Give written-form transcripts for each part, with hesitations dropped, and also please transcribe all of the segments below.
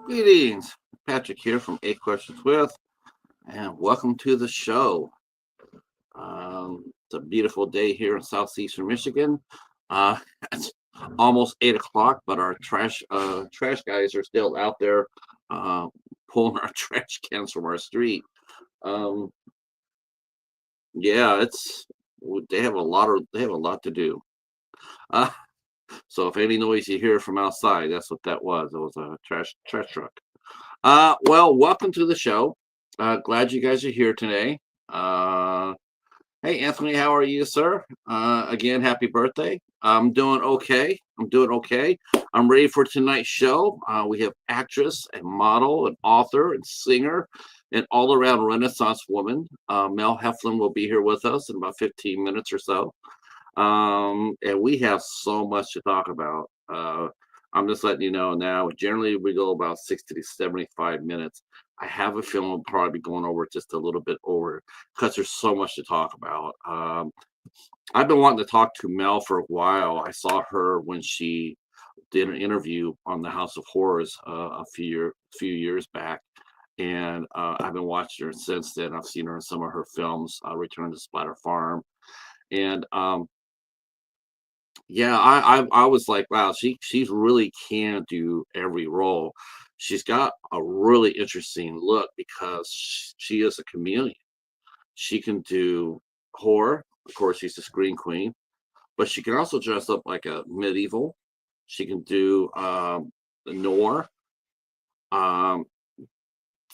Greetings, Patrick here from Eight Questions With, and welcome to the show. It's a beautiful day here in southeastern Michigan. Uh, it's almost 8 o'clock, but our trash guys are still out there uh, pulling our trash cans from our street. Um, yeah, it's they have a lot to do. Uh, so if any noise you hear from outside, that's what that was. It was a trash truck. Well, welcome to the show. Glad you guys are here today. Uh, hey, Anthony, how are you, sir? Again, happy birthday. I'm doing okay. I'm doing okay. I'm ready for tonight's show. We have actress and model and author and singer and all-around Renaissance woman. Mel Heflin will be here with us in about 15 minutes or so. And we have so much to talk about. I'm just letting you know now. Generally, we go about 60 to 75 minutes. I have a feeling we'll probably be going over just a little bit over because there's so much to talk about. I've been wanting to talk to Mel for a while. I saw her when she did an interview on the House of Horrors few years back, and I've been watching her since then. I've seen her in some of her films, Return to Splatter Farm, and yeah, I was like, wow, she's really can do every role. She's got a really interesting look because she is a chameleon. She can do horror, of course, she's a screen queen, but she can also dress up like a medieval. She can do noir. Um,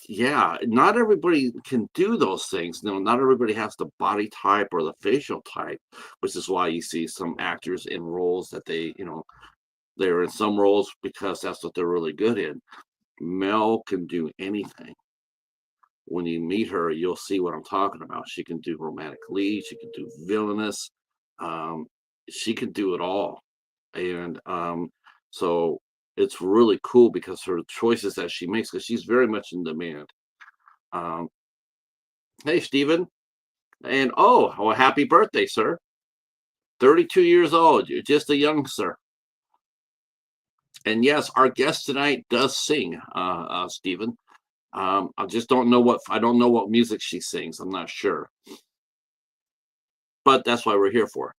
yeah, not everybody can do those things. No, not everybody has the body type or the facial type, which is why you see some actors in roles that they're in some roles because that's what they're really good in. Mel can do anything. When you meet her, you'll see what I'm talking about. She can do romantic lead, she can do villainous, um, she can do it all. And so it's really cool because her choices that she makes, because she's very much in demand. Um, hey, Stephen. And well, happy birthday, sir. 32 years old. You're just a youngster. And yes, our guest tonight does sing, Stephen. I don't know what music she sings. I'm not sure, but that's why we're here for.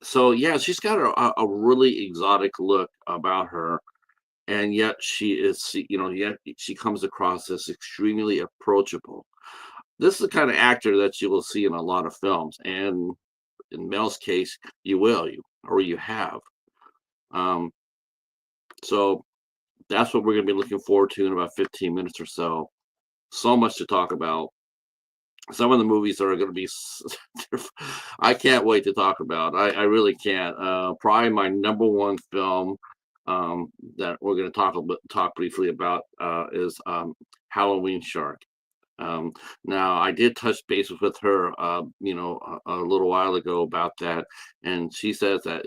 So yeah, she's got a really exotic look about her, and yet yet she comes across as extremely approachable. This is the kind of actor that you will see in a lot of films, and in Mel's case, you have. Um, so that's what we're going to be looking forward to in about 15 minutes or so. So much to talk about. Some of the movies are going to be I can't wait to talk about. I really can't. Probably my number one film that we're going to talk briefly about is Halloween Shark. um, Now I did touch base with her a little while ago about that, and she says that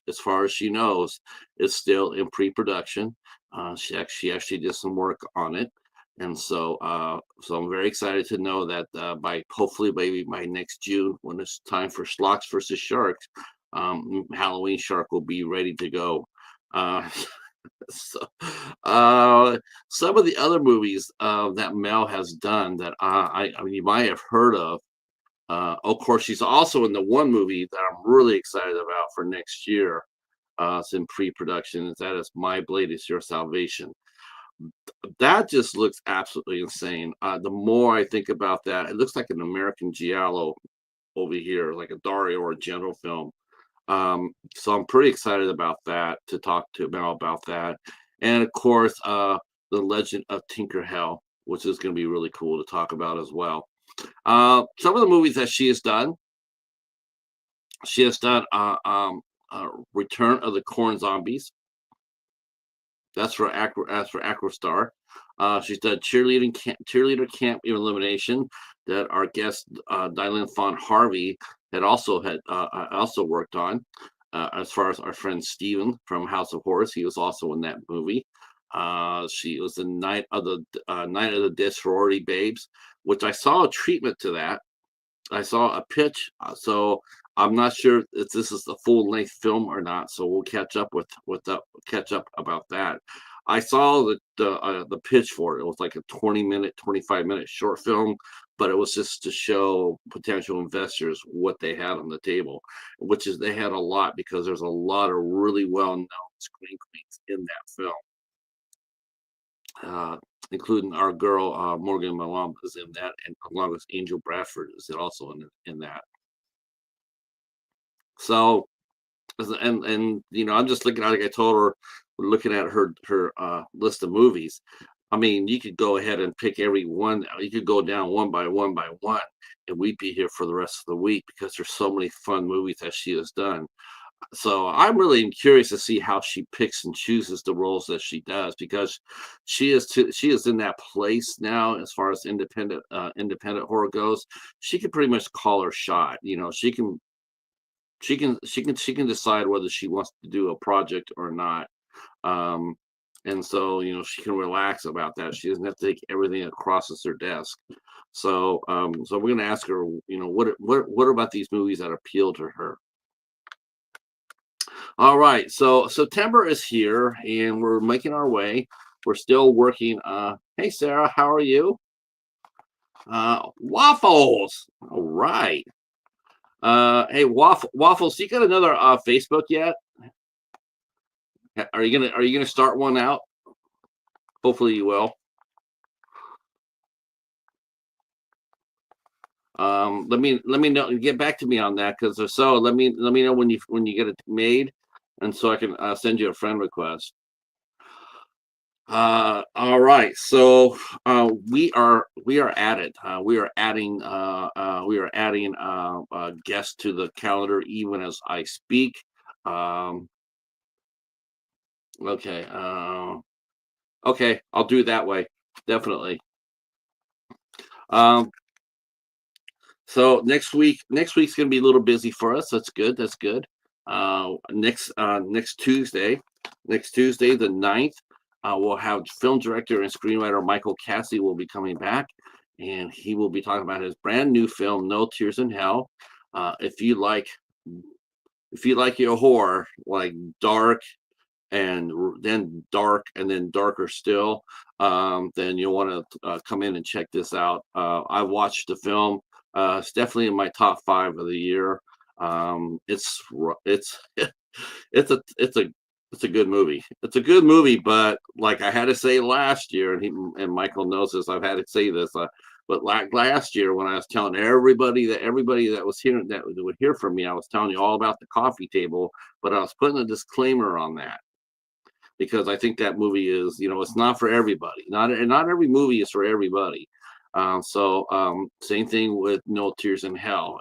as far as she knows, it's still in pre-production. She actually did some work on it, and so I'm very excited to know that by hopefully maybe by next June, when it's time for Schlocks versus Sharks, Halloween Shark will be ready to go. Uh, so, some of the other movies that Mel has done that I mean, you might have heard of. Of course, she's also in the one movie that I'm really excited about for next year. It's in pre-production. That is My Blade Is Your Salvation. That just looks absolutely insane. The more I think about that, it looks like an American Giallo over here, like a Dario Argento film. So I'm pretty excited about that, to talk to Mel about that. And of course, The Legend of Tinker Hell, which is going to be really cool to talk about as well. Some of the movies that she has done Return of the Corn Zombies. That's for Acrostar. She's done Cheerleader Camp Elimination, that our guest Dylan Fawn Harvey also worked on. As far as our friend Steven from House of Horrors, he was also in that movie. She was the Night of the Dead Sorority Babes, which I saw a treatment to that. I saw a pitch, so I'm not sure if this is the full length film or not, so we'll catch up about that. I saw the pitch for it. It was like a 20-minute, 25-minute short film, but it was just to show potential investors what they had on the table, which is they had a lot because there's a lot of really well-known screen queens in that film, uh, including our girl Morgan Malone is in that, and along with Angel Bradford is also in that. So and I'm just looking at, like I told her, we're looking at her list of movies. I mean, you could go ahead and pick every one. You could go down one by one, and we'd be here for the rest of the week because there's so many fun movies that she has done. So I'm really curious to see how she picks and chooses the roles that she does, because she is in that place now as far as independent horror goes. She can pretty much call her shot. She can decide whether she wants to do a project or not. Um, and so she can relax about that. She doesn't have to take everything that crosses her desk. So we're gonna ask her, what about these movies that appeal to her? All right, so September is here and we're making our way. We're still working. Hey Sarah, how are you? Waffles. All right. Hey, Waffles, you got another Facebook yet? Are you gonna start one out? Hopefully you will. Let me know. Get back to me on that, because if so, let me know when you get it made, and so I can send you a friend request. All right. So we are at it. We are adding guests to the calendar even as I speak. Um, okay. Okay. I'll do it that way. Definitely. Um, so next week's gonna be a little busy for us. That's good. That's good. Next Tuesday, the 9th, we'll have film director and screenwriter Michael Cassie will be coming back, and he will be talking about his brand new film, No Tears in Hell. Uh, if you like, if you like your horror, like dark then dark and then darker still, then you'll want to come in and check this out. I watched the film. It's definitely in my top 5 of the year. It's it's a good movie. It's a good movie, but like I had to say last year, and Michael knows this. I've had to say this. But like last year, when I was telling everybody that was here that would hear from me, I was telling you all about the coffee table, but I was putting a disclaimer on that because I think that movie is, it's not for everybody. Not every movie is for everybody. Same thing with No Tears in Hell.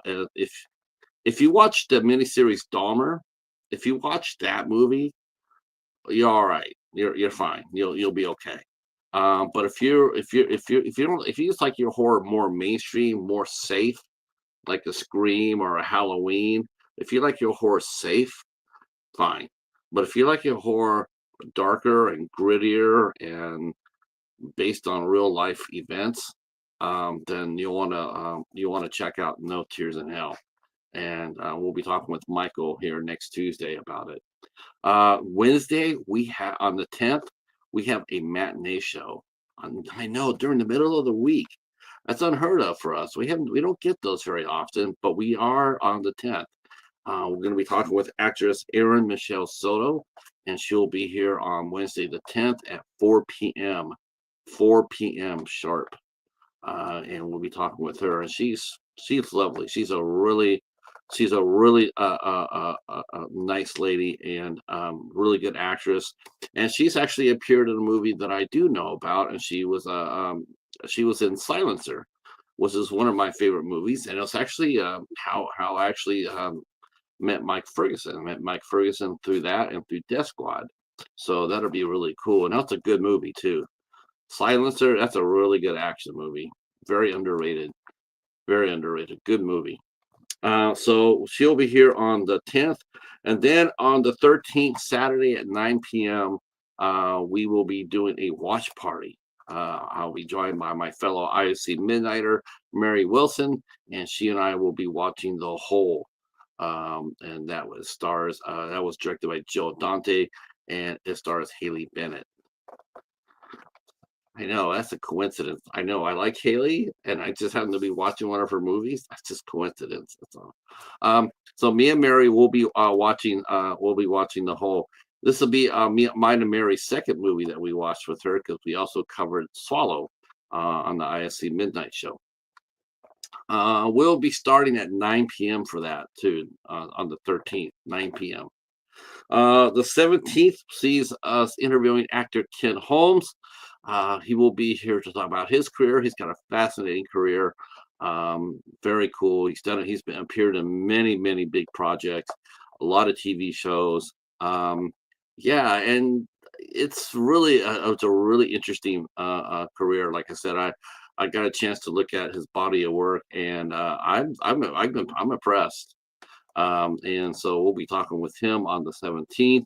If you watch the miniseries Dahmer, if you watch that movie, you're all right. You're fine. You'll be okay. But if you just like your horror more mainstream, more safe, like a Scream or a Halloween, if you like your horror safe, fine. But if you like your horror darker and grittier and based on real life events, then you'll want to check out No Tears in Hell. And we'll be talking with Michael here next Tuesday about it. Wednesday, we have on the 10th, we have a matinee show. I know, during the middle of the week. That's unheard of for us. We don't get those very often, but we are on the 10th. We're going to be talking with actress Erin Michelle Soto, and she'll be here on Wednesday the 10th at 4 p.m. 4 p.m. sharp. And we'll be talking with her, and she's lovely. She's a really nice lady, and really good actress. And she's actually appeared in a movie that I do know about, and she was in Silencer, which is one of my favorite movies, and it's actually how I actually met Mike Ferguson. I met Mike Ferguson through that and through Death Squad. So that'll be really cool. And that's a good movie too. Silencer, that's a really good action movie. Very underrated. Very underrated. Good movie. So she'll be here on the 10th. And then on the 13th, Saturday at 9 p.m., we will be doing a watch party. I'll be joined by my fellow IFC Midnighter, Mary Wilson, and she and I will be watching The Hole. and that was directed by Joe Dante, and it stars Haley Bennett. I know that's a coincidence. I know I like Haley, and I just happen to be watching one of her movies. That's just coincidence. That's all. So me and Mary will be watching. We'll be watching the whole. This will be mine and Mary's second movie that we watched with her because we also covered Swallow on the ISC Midnight Show. We'll be starting at 9 p.m. for that too on the 13th, 9 p.m. The 17th sees us interviewing actor Ken Holmes. He will be here to talk about his career. He's got a fascinating career. Very cool. He's been appeared in many, many big projects, a lot of TV shows. Yeah, and it's a really interesting career. Like I said, I got a chance to look at his body of work, and I'm impressed. And so we'll be talking with him on the 17th.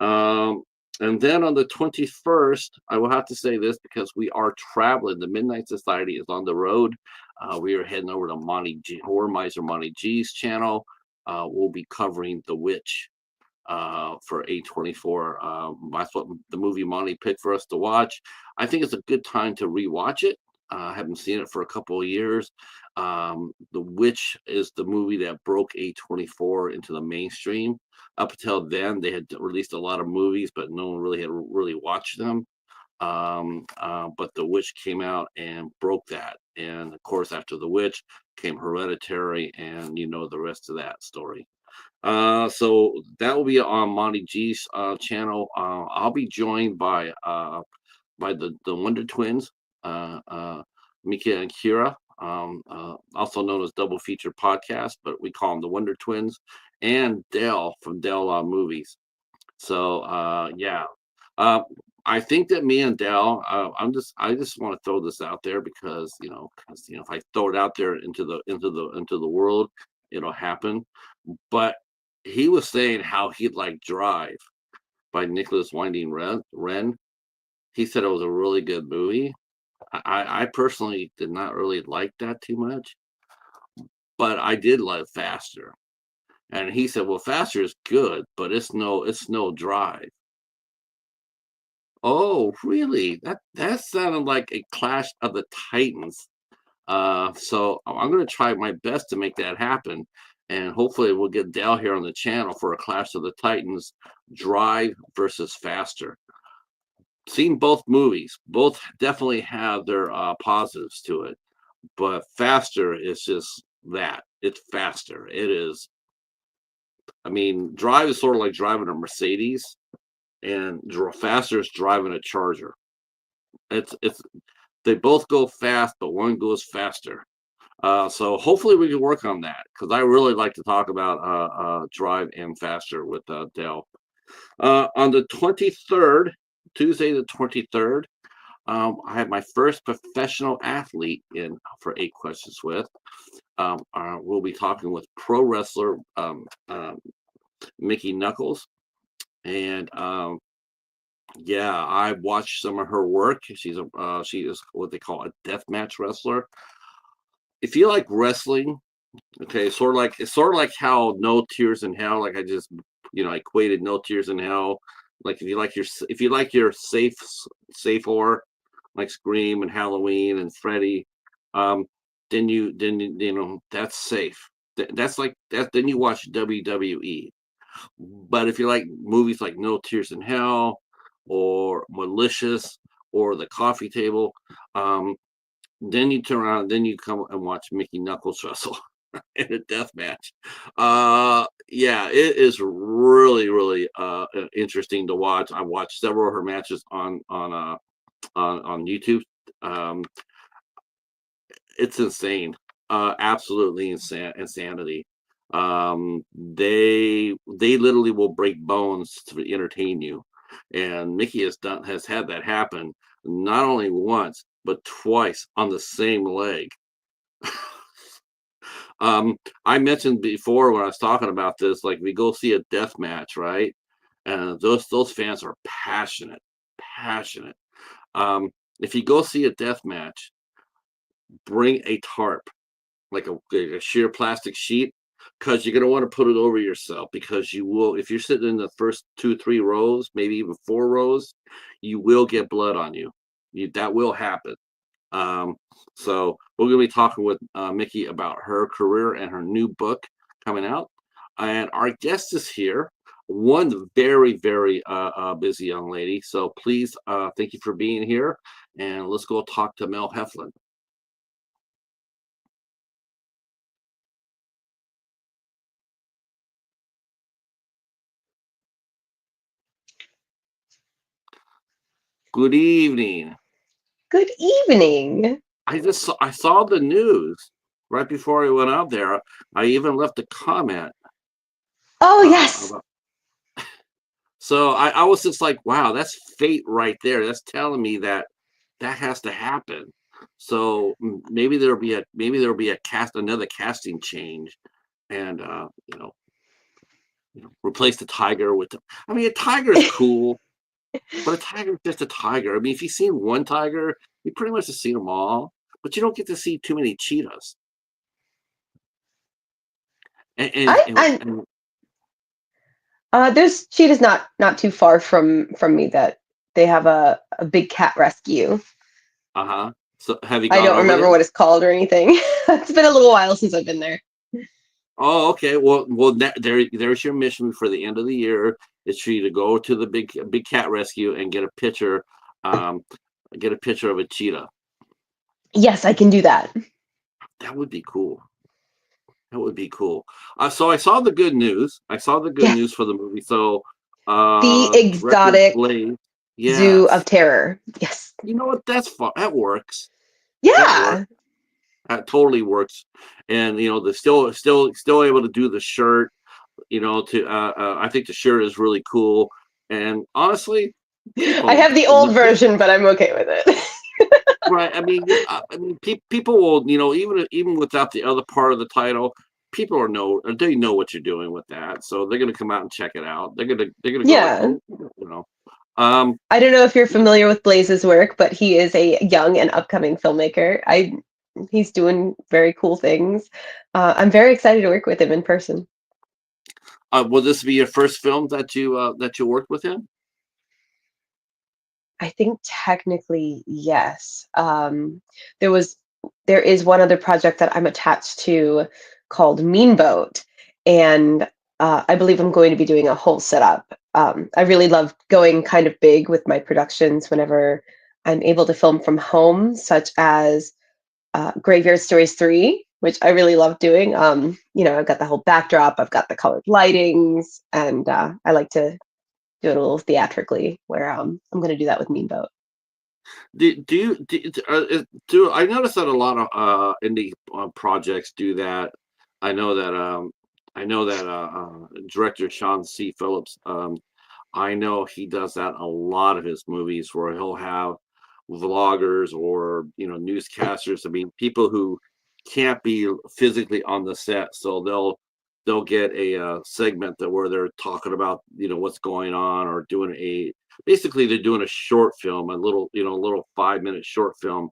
Um, and then on the 21st, I will have to say this because we are traveling. The Midnight Society is on the road. We are heading over to Horror Miser Monty G's channel. We'll be covering The Witch for A24. That's what the movie Monty picked for us to watch. I think it's a good time to rewatch it. I haven't seen it for a couple of years. The Witch is the movie that broke A24 into the mainstream. Up until then, they had released a lot of movies, but no one really had really watched them. But The Witch came out and broke that. And of course, after The Witch came Hereditary, and you know the rest of that story. So that will be on Monty G's channel. I'll be joined by the Wonder Twins, Mika and Kira, also known as Double Feature Podcast, but we call them the Wonder Twins, and Dale from Dale Movies. So yeah, I think that me and Dale, I just want to throw this out there because if I throw it out there into the world, it'll happen. But he was saying how he'd like Drive by Nicholas Winding Ren. He said it was a really good movie. I personally did not really like that too much, but I did like Faster. And he said, "Well, Faster is good, but it's no Drive." Oh, really? That sounded like a Clash of the Titans. So I'm going to try my best to make that happen, and hopefully we'll get Dale here on the channel for a Clash of the Titans, Drive versus Faster. Seen both movies. Both definitely have their positives to it, but Faster is just that. It's faster. It is. I mean, Drive is sort of like driving a Mercedes, and Faster is driving a Charger. It's they both go fast, but one goes faster. So hopefully we can work on that because I really like to talk about Drive and Faster with Dale. On the 23rd, Tuesday the 23rd, I had my first professional athlete in for 8 Questions with. We'll be talking with pro wrestler Mickey Knuckles, and yeah, I watched some of her work. She is what they call a death match wrestler. If you like wrestling, okay, it's sort of like how No Tears in Hell. Like I just equated No Tears in Hell. Like if you like your safe horror, like Scream and Halloween and Freddy, then that's safe. That's like that. Then you watch WWE. But if you like movies like No Tears in Hell or Malicious or The Coffee Table, then you turn around, then you come and watch Mickey Knuckles wrestle in a death match. Yeah, it is really, really interesting to watch. I watched several of her matches on YouTube. It's insane, absolutely insanity. They literally will break bones to entertain you, and Mickey has had that happen not only once but twice on the same leg. I mentioned before when I was talking about this, like we go see a death match, right? And those fans are passionate, passionate. If you go see a death match, bring a tarp, like a sheer plastic sheet. because you're going to want to put it over yourself, because you will, if you're sitting in the first 2, 3 rows, maybe even 4 rows, you will get blood on you. That will happen. Um, so we're going to be talking with Mickey about her career and her new book coming out. And our guest is here, one very, very busy young lady. So please, thank you for being here. And let's go talk to Mel Heflin. Good evening. Good evening. I saw the news right before I went out there. I even left a comment Oh, yes. about. So I was just like, wow, that's fate right there. That's telling me that that has to happen. So maybe there'll be another casting change, and replace the tiger with the. I mean, a tiger is cool, but a tiger is just a tiger. I mean, if you've seen one tiger, you pretty much have seen them all, but you don't get to see too many cheetahs. And and, I, and, I, and there's cheetahs not too far from me that they have a big cat rescue. uh-huh. So have you I gone don't over remember there? what it's called or anything. It's been a little while since I've been there. Oh, okay. Well, there's your mission for the end of the year. Is for you to go to the big cat rescue and um, get a picture of a cheetah. Yes, I can do that. That would be cool. That would be cool. So I saw the good news. I saw the good Yes, news for the movie. So, the director exotic Blaze, zoo of yes. terror. Yes. You know what? That's fun. That works. That works. Yeah. That totally works. And they're still able to do the shirt. I think the shirt is really cool. And honestly, I people have the in the old version, but I'm okay with it. right. People will, even without the other part of the title, they know what you're doing with that, so they're gonna come out and check it out. They're gonna go like, Yeah. oh, you know, um, I don't know if you're yeah. familiar with Blaze's work, but he is a young and upcoming filmmaker. He's doing very cool things. I'm very excited to work with him in person. Will this be your first film that you worked with him? I think technically, yes. There was there is one other project that I'm attached to called Mean Boat, and I believe I'm going to be doing a whole setup. I really love going kind of big with my productions whenever I'm able to film from home, such as Graveyard Stories 3, which I really love doing. I've got the whole backdrop, I've got the colored lightings, and I like to do it a little theatrically, where I'm going to do that with Mean Boat. Do I notice that a lot of indie projects do that? I know that director Sean C. Phillips. I know he does that a lot of his movies, where he'll have vloggers or newscasters. I mean, people who can't be physically on the set, so they'll get a segment where they're talking about what's going on, or doing a basically they're doing a short film, a little 5-minute short film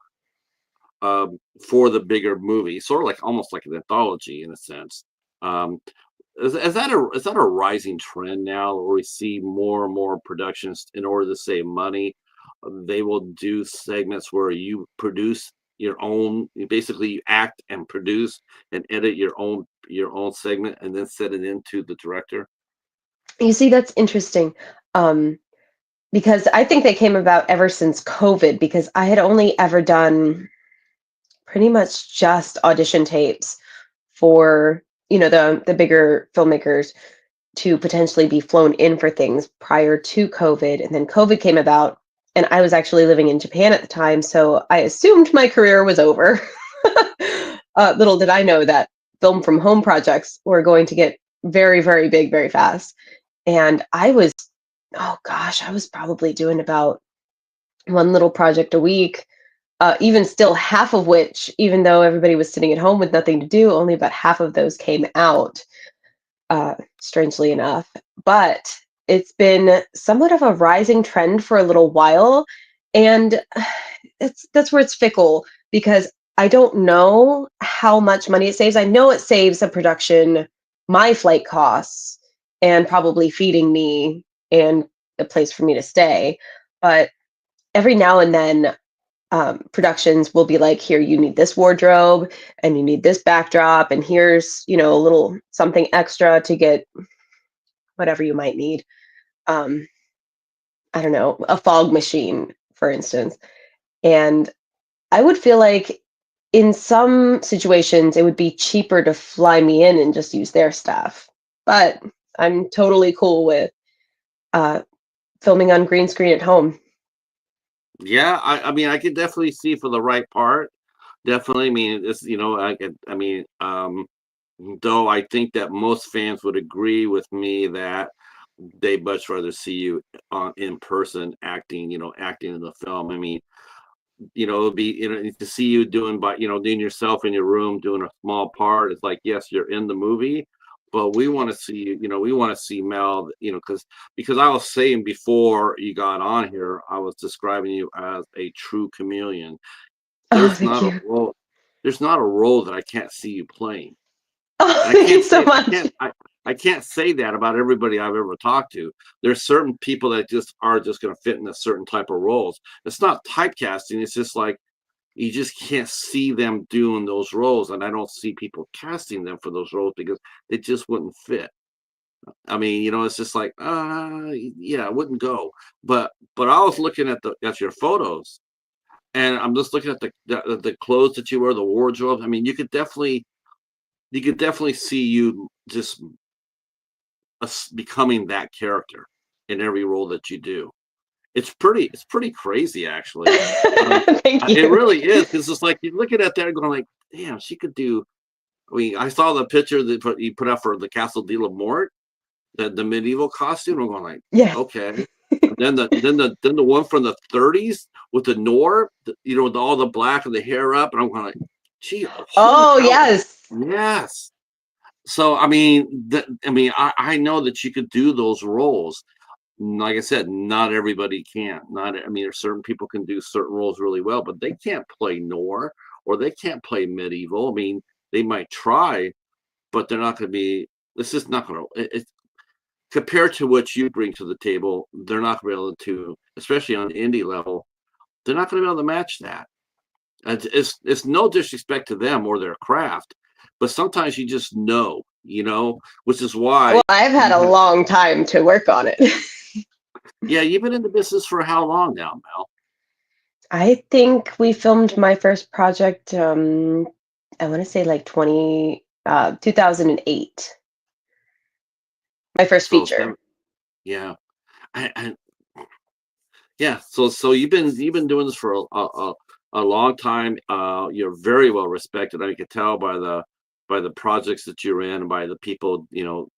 for the bigger movie, sort of like almost like an anthology in a sense. Um, is that a rising trend now, where we see more and more productions, in order to save money, they will do segments where you produce your own, basically you act and produce and edit your own segment, and then send it into the director. You see, that's interesting. Um, because I think they came about ever since COVID, because I had only ever done pretty much just audition tapes for, the bigger filmmakers to potentially be flown in for things prior to COVID. And then COVID came about, and I was actually living in Japan at the time, so I assumed my career was over. Little did I know that film from home projects were going to get very, very big very fast. And oh gosh, I was probably doing about one little project a week. Even still, half of which, even though everybody was sitting at home with nothing to do, only about half of those came out, strangely enough. But it's been somewhat of a rising trend for a little while, and that's where it's fickle, because I don't know how much money it saves. I know it saves a production my flight costs and probably feeding me and a place for me to stay. But every now and then, productions will be like, here, you need this wardrobe and you need this backdrop, and here's, a little something extra to get whatever you might need. Um, I don't know, a fog machine, for instance. And I would feel like in some situations it would be cheaper to fly me in and just use their stuff. But I'm totally cool with uh, filming on green screen at home. Yeah, I mean, I could definitely see for the right part. Definitely, I mean, it's I mean, though I think that most fans would agree with me that they much rather see you in person acting, acting in the film. I mean, it'll be to see you doing yourself in your room doing a small part. It's like, yes, you're in the movie, but we want to see you. We want to see Mel. Because I was saying before you got on here, I was describing you as a true chameleon. Oh, There's thank not a you. role. There's not a role that I can't see you playing. Oh, And I thank you can't so say much. I can't say that about everybody I've ever talked to. There's certain people that just are just going to fit in a certain type of roles. It's not typecasting. It's just like you just can't see them doing those roles, and I don't see people casting them for those roles because they just wouldn't fit. I mean, it's just like, yeah, it wouldn't go. But I was looking at your photos, and I'm just looking at the clothes that you wear, the wardrobe. I mean, you could definitely see you just becoming that character in every role that you do. It's pretty crazy, actually. Um, Thank it you. really is, because it's like you're looking at that and going like, damn, she could do. I mean, I saw the picture that you put up for the Castle de la Mort, the medieval costume. I'm going like, Yes. okay. And then the one from the 30s with the Nor, with all the black and the hair up, and I'm going like, gee, holy Oh, cow, yes. yes. So I mean, I know that you could do those roles. Like I said, not everybody can. Not I mean, there's certain people can do certain roles really well, but they can't play Nor or they can't play medieval. I mean, they might try, but they're not going to be. It's just not going to. Compared to what you bring to the table, they're not going to be able to, especially on the indie level. They're not going to be able to match that. It's no disrespect to them or their craft, but sometimes you just know, which is Well, why I've had you a have. long time to work on it. Yeah, you've been in the business for how long now, Mel? I think we filmed my first project, I want to say like 2008, my first So feature. yeah, I yeah. So you've been doing this for a long time. You're very well respected. I can tell by the projects that you're in, and by the people. You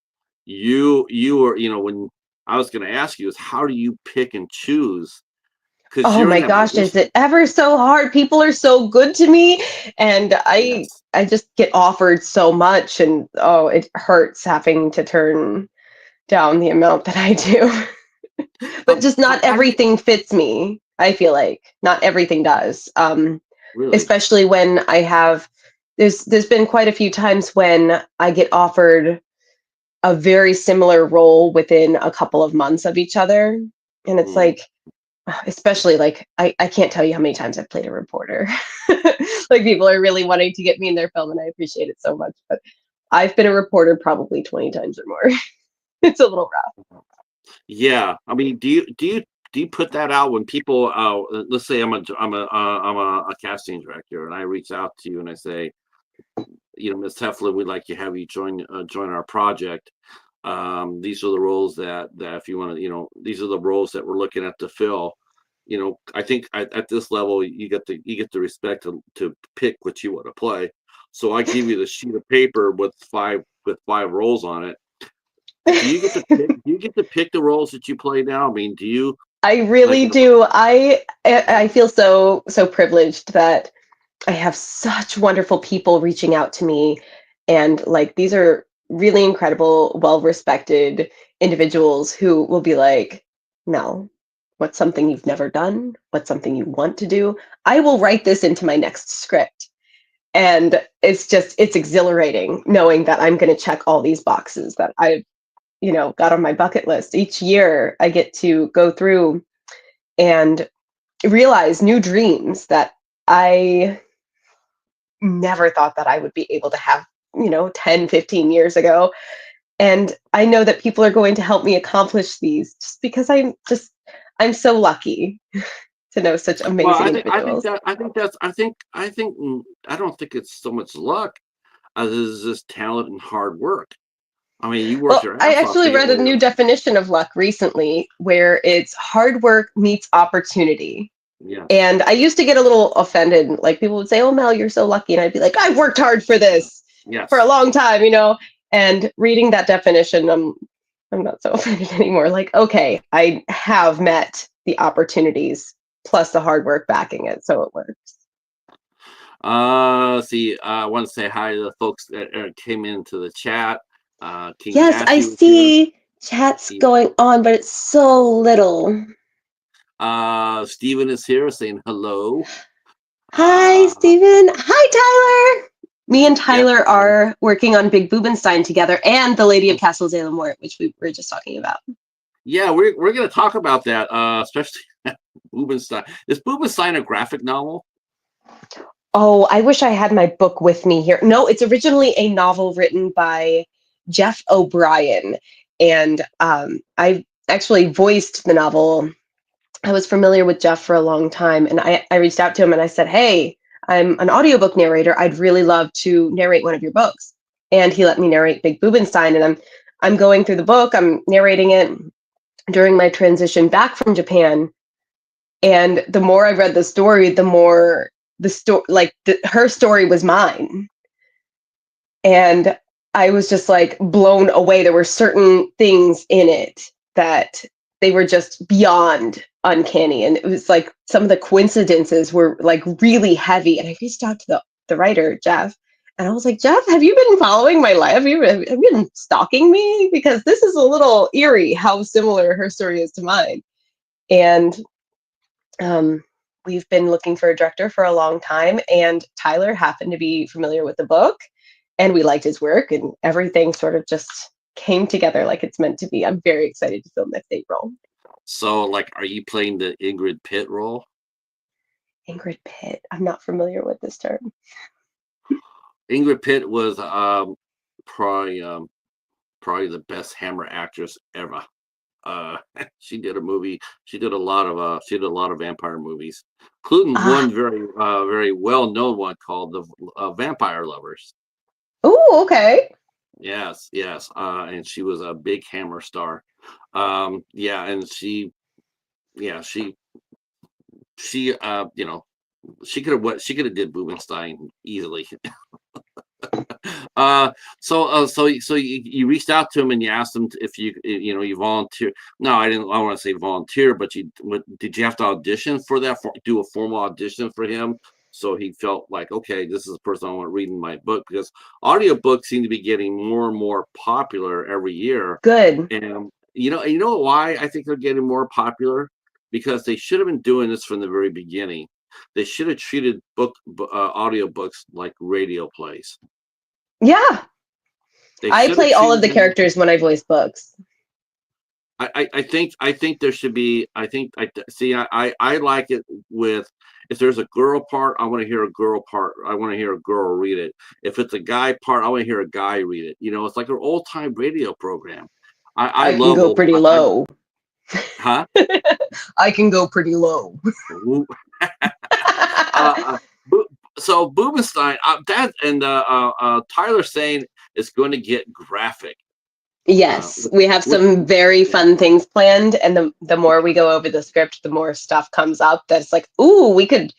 are. When I was going to ask you is how do you pick and choose? Because Oh you're in my that gosh, is position. it ever so hard? People are so good to me, and I Yes. I just get offered so much, and oh, it hurts having to turn down the amount that I do. But just I, not I think everything fits me. I feel like not everything does. really. Especially when I have there's been quite a few times when I get offered a very similar role within a couple of months of each other. And it's Mm, like, especially like I can't tell you how many times I've played a reporter. Like people are really wanting to get me in their film and I appreciate it so much. But I've been a reporter probably 20 times or more. It's a little rough. yeah. I mean, do you put that out when people? Let's say I'm a casting director, and I reach out to you and I say, Ms. Heflin, we'd like to have you join our project. These are the roles that if you want to, these are the roles that we're looking at to fill. I think at this level you get the respect to pick what you want to play. So I give you the sheet of paper with five roles on it. Do you get to pick? Do you get to pick the roles that you play now? I mean, do you I like? really do. I feel so privileged that I have such wonderful people reaching out to me, and like these are really incredible, well-respected individuals who will be like, "Mel, what's something you've never done? What's something you want to do? I will write this into my next script." And it's exhilarating knowing that I'm going to check all these boxes that I've, got on my bucket list. Each year I get to go through and realize new dreams that I never thought that I would be able to have, 10, 15 years ago. And I know that people are going to help me accomplish these just because I'm so lucky to know such Well, amazing individuals. I don't think it's so much luck as it is just talent and hard work. I mean, you work Well, your I ass off to actually get read where a you're. new definition of luck recently where it's hard work meets opportunity. Yes, And I used to get a little offended. Like people would say, "Oh, Mel, you're so lucky." And I'd be like, "I've worked hard for yeah, this for a yes. long time, And reading that definition, I'm not so offended anymore. Like, okay, I have met the opportunities plus the hard work backing it, so it works. See, I want to say hi to the folks that came into the chat. King Yes, I Matthew is here. see chats Steve, going on, but it's so little. Steven is here saying hello. Hi, Uh, Stephen. Hi, Tyler. Me and yep. Tyler are working on Big Boobenstein together and The Lady of Castle Zelemort, which we were just talking about. Yeah, we're going to talk about that, especially Bubenstein. Is Bubenstein a graphic novel? Oh, I wish I had my book with me here. No, it's originally a novel written by Jeff O'Brien. And I actually voiced the novel. I was familiar with Jeff for a long time. And I reached out to him and I said, "Hey, I'm an audiobook narrator. I'd really love to narrate one of your books." And he let me narrate Big Boobenstein. And I'm going through the book, I'm narrating it during my transition back from Japan. And the more I read the story, the more the story, her story was mine. And I was just like blown away. There were certain things in it that they were just beyond uncanny. And it was like some of the coincidences were like really heavy. And I reached out to the writer, Jeff, and I was like, "Jeff, have you been following my life? Have you been stalking me? Because this is a little eerie how similar her story is to mine." And um, we've been looking for a director for a long time, and Tyler happened to be familiar with the book, and we liked his work, and everything sort of just came together like it's meant to be. I'm very excited to film this April. So, like, are you playing the Ingrid Pitt role? Ingrid Pitt. I'm not familiar with this term. Ingrid Pitt was probably um, probably the best Hammer actress ever. Uh, she did a movie. She did a lot of vampire movies, including Ah, one very well known one called the Vampire Lovers. oh, okay. Yes, yes, and she was a big Hammer star. Yeah, and yeah, you know, she could have did Bubenstein easily. Uh, so you reached out to him and you asked him if you volunteer. No, I didn't. I want to say volunteer, but did you have to audition for that? Do a formal audition for him, so he felt like, okay, this is the person I want reading my book, because audiobooks seem to be getting more and more popular every year. Good. And you know why I think they're getting more popular? Because they should have been doing this from the very beginning. They should have treated audiobooks like radio plays. Yeah. They I should have play all of treated the them. characters when I voice books. I think there should be. I think I see. I like it with, if there's a girl part, I want to hear a girl part. I want to hear a girl read it. If it's a guy part, I want to hear a guy read it. It's like an old time radio program. I I can love go old. pretty low. Huh? I can go pretty low. uh, so Boobenstein, that and Tyler saying it's going to get graphic. Uh, Yes, we have which some very yeah. fun things planned, and the more we go over the script, the more stuff comes up that's like, "Ooh, we could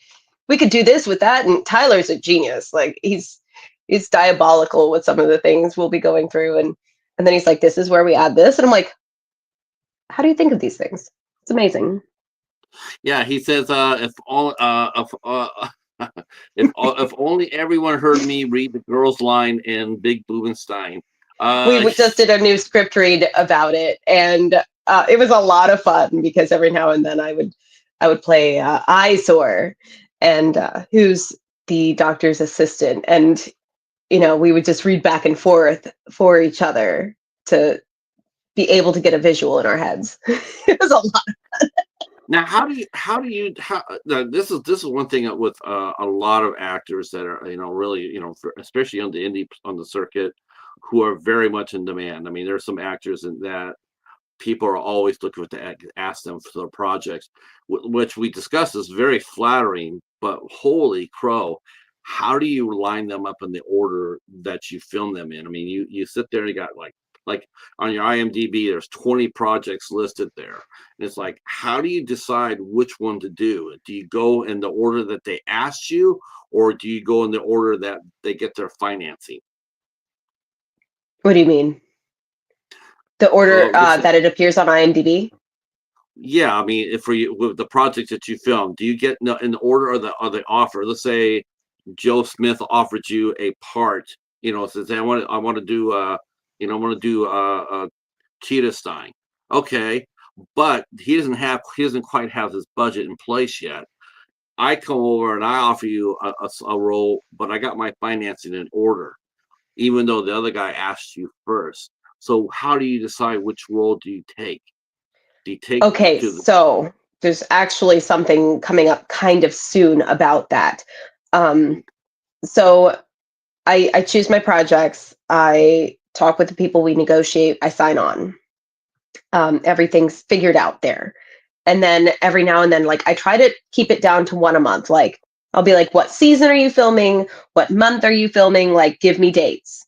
do this with that." And Tyler's a genius. Like he's diabolical with some of the things we'll be going through, and then he's like, "This is where we add this," and I'm like, "How do you think of these things?" It's amazing. Yeah, he says, if all if only everyone heard me read the girls' line in Big Boobenstein. We Uh, just did a new script read about it, and it was a lot of fun because every now and then I would play Eyesore, and who's the doctor's assistant, and we would just read back and forth for each other to be able to get a visual in our heads. It was a lot. Now, now, this is one thing with a lot of actors that are really especially on the circuit, who are very much in demand. I mean, there's some actors in that people are always looking to ask them for their projects, which we discussed is very flattering. But holy crow, how do you line them up in the order that you film them in? I mean, you sit there and you got like on your IMDb, there's 20 projects listed there. And it's like, how do you decide which one to do? Do you go in the order that they asked you, or do you go in the order that they get their financing? What do you mean? The order Let's that it appears on IMDb? Yeah, I mean, if for you with the projects that you film, do you get in the order of the offer? Let's say Joe Smith offered you a part, says, "Hey, I want to do I want to do Cheetah Stein." Okay, but he doesn't quite have his budget in place yet. I come over and I offer you a role, but I got my financing in order, even though the other guy asked you first. So how do you decide which role do you take? Do you take Okay, to the so there's actually something coming up kind of soon about that. Um, so I choose my projects. I talk with the people, we negotiate, I sign on. Everything's figured out there. And then every now and then, like, I try to keep it down to one a month. Like, I'll be like, what season are you filming? What month are you filming? Like, give me dates.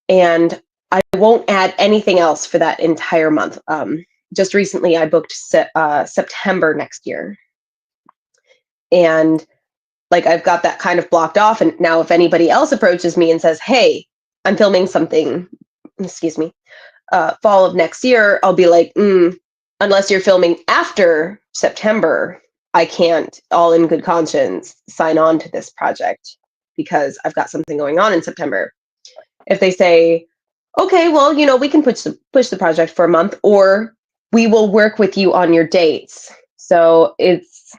And I won't add anything else for that entire month. Just recently, I booked September next year. And like, I've got that kind of blocked off. And now, if anybody else approaches me and says, hey, I'm filming something, excuse me, fall of next year, I'll be like, unless you're filming after September, I can't, all in good conscience, sign on to this project because I've got something going on in September. If they say, okay, well, we can push the project for a month, or we will work with you on your dates. So it's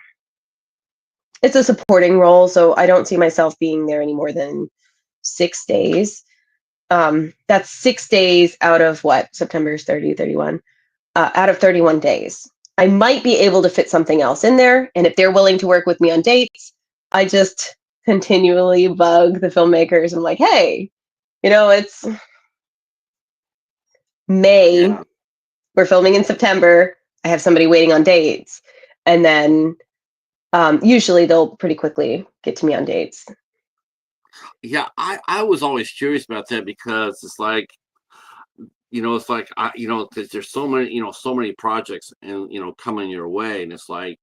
a supporting role. So I don't see myself being there any more than 6 days. That's 6 days out of what? September's 30, 31. Out of 31 days. I might be able to fit something else in there. And if they're willing to work with me on dates, I just continually bug the filmmakers. I'm like, hey, it's May. Yeah. We're filming in September. I have somebody waiting on dates. And then usually they'll pretty quickly get to me on dates. Yeah, I was always curious about that because it's like, it's like because there's so many projects and coming your way, and it's like,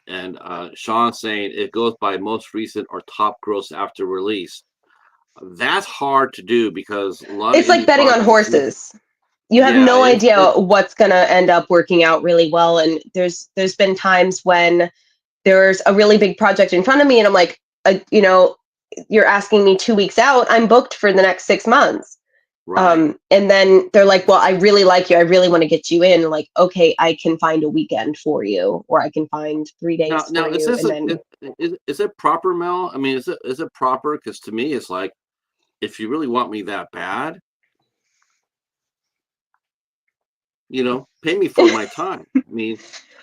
and Sean's saying it goes by most recent or top gross after release. That's hard to do because a lot of It's like indie betting on projects, horses. You have yeah, no idea what's going to end up working out really well. And there's been times when there's a really big project in front of me and I'm like, you're asking me 2 weeks out. I'm booked for the next 6 months. right. And then they're like, well, I really like you. I really want to get you in. Like, okay, I can find a weekend for you, or I can find 3 days Now for is you. this And then is it proper, Mel? I mean, is it proper? Because to me, it's like, if you really want me that bad, pay me for my time. I mean,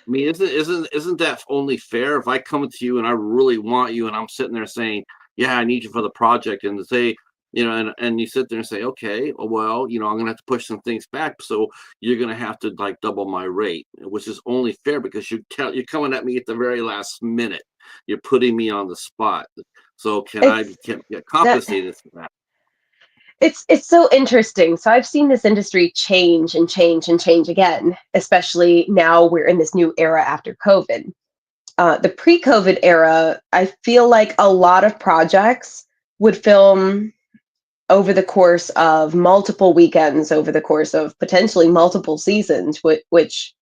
isn't that only fair? If I come to you and I really want you, and I'm sitting there saying, "Yeah, I need you for the project," and say, and you sit there and say, "Okay, well, I'm gonna have to push some things back, so you're gonna have to like double my rate," which is only fair because you're coming at me at the very last minute. You're putting me on the spot. So can I it's get that compensated for that? it's so interesting. So I've seen this industry change and change and change again, especially now we're in this new era after COVID. The pre-COVID era, I feel like a lot of projects would film over the course of multiple weekends, over the course of potentially multiple seasons, which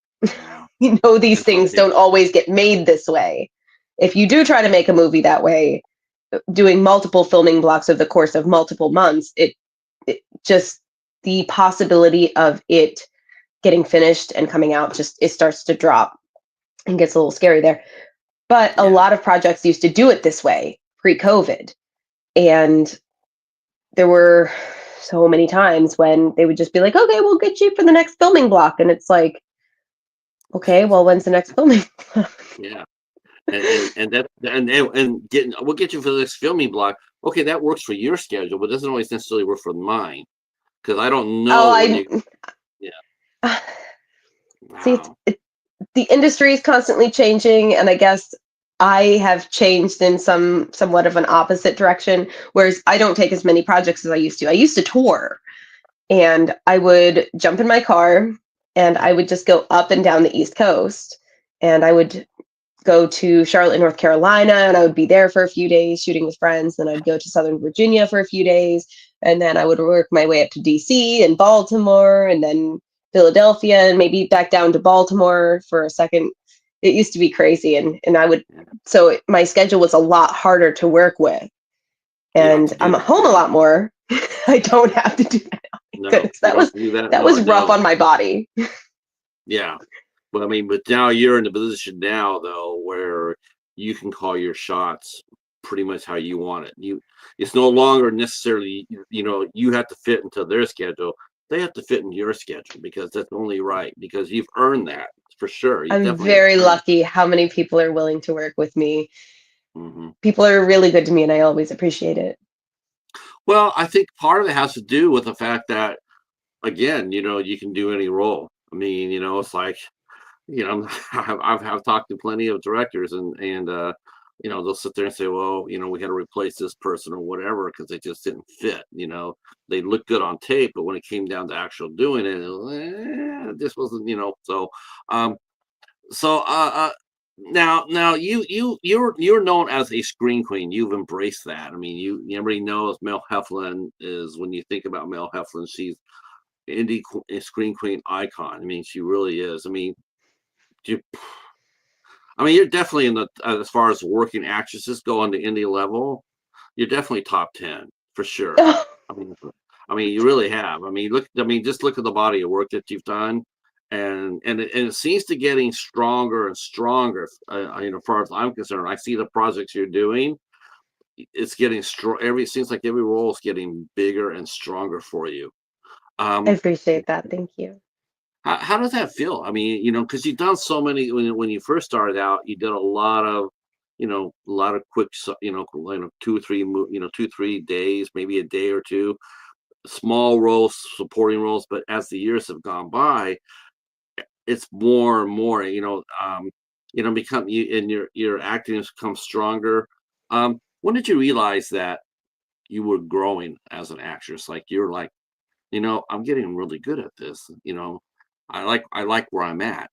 Yeah, these it's things okay. don't always get made this way. If you do try to make a movie that way, doing multiple filming blocks over the course of multiple months, it just the possibility of it getting finished and coming out, just it starts to drop and gets a little scary there. But a Yeah. lot of projects used to do it this way. pre-COVID. And there were so many times when they would just be like, okay, we'll get you for the next filming block. And it's like, okay, well, when's the next filming block? Yeah. And getting we'll get you for this filming block. Okay, that works for your schedule, but doesn't always necessarily work for mine because I don't Oh, know when you. Yeah. see, Wow. the industry is constantly changing, and I guess I have changed in somewhat of an opposite direction, whereas I don't take as many projects as I used to. I used to tour, and I would jump in my car and I would just go up and down the East Coast, and I would go to Charlotte, North Carolina, and I would be there for a few days shooting with friends. Then I'd go to Southern Virginia for a few days, and then I would work my way up to DC and Baltimore, and then Philadelphia, and maybe back down to Baltimore for a second. It used to be crazy, and I would Yeah. so my schedule was a lot harder to work with, You don't have and to do I'm at that home a now. lot more. I don't have to do that. Oh my No, goodness, you don't have to do that. that No, was rough on no. my body. Yeah. Well, I mean, but now you're in a position now though where you can call your shots pretty much how you want it. It's no longer necessarily, you have to fit into their schedule. They have to fit in your schedule because that's only right because you've earned that for sure. You I'm definitely have very earned. lucky how many people are willing to work with me. Hmm. People are really good to me, and I always appreciate it. Well, I think part of it has to do with the fact that again, you can do any role. I mean, it's like I've talked to plenty of directors and they'll sit there and say, well, we got to replace this person or whatever because they just didn't fit. They look good on tape, but when it came down to actual doing it, this wasn't, um, so now you're known as a screen queen. You've embraced that. I mean, everybody knows Mel Heflin is when you think about Mel Heflin, she's screen queen icon. I mean, she really is. I mean, you you're definitely in the as far as working actresses go on the indie level, you're definitely top 10 for sure. I mean, you really have. I mean, look. I mean, just look at the body of work that you've done, and it seems to getting stronger and stronger. As far as I'm concerned, I see the projects you're doing. It's getting strong. It seems like every role is getting bigger and stronger for you. I Um, appreciate that. Thank you. how does that feel? I mean, because you've done so many when you first started out, you did a lot of, a lot of quick, 2 or 3, 2, 3 days, maybe a day or two, small roles, supporting roles. But as the years have gone by, it's more and more, become you and your acting has become stronger. When did you realize that you were growing as an actress? Like you're like, I'm getting really good at this. I like where I'm at.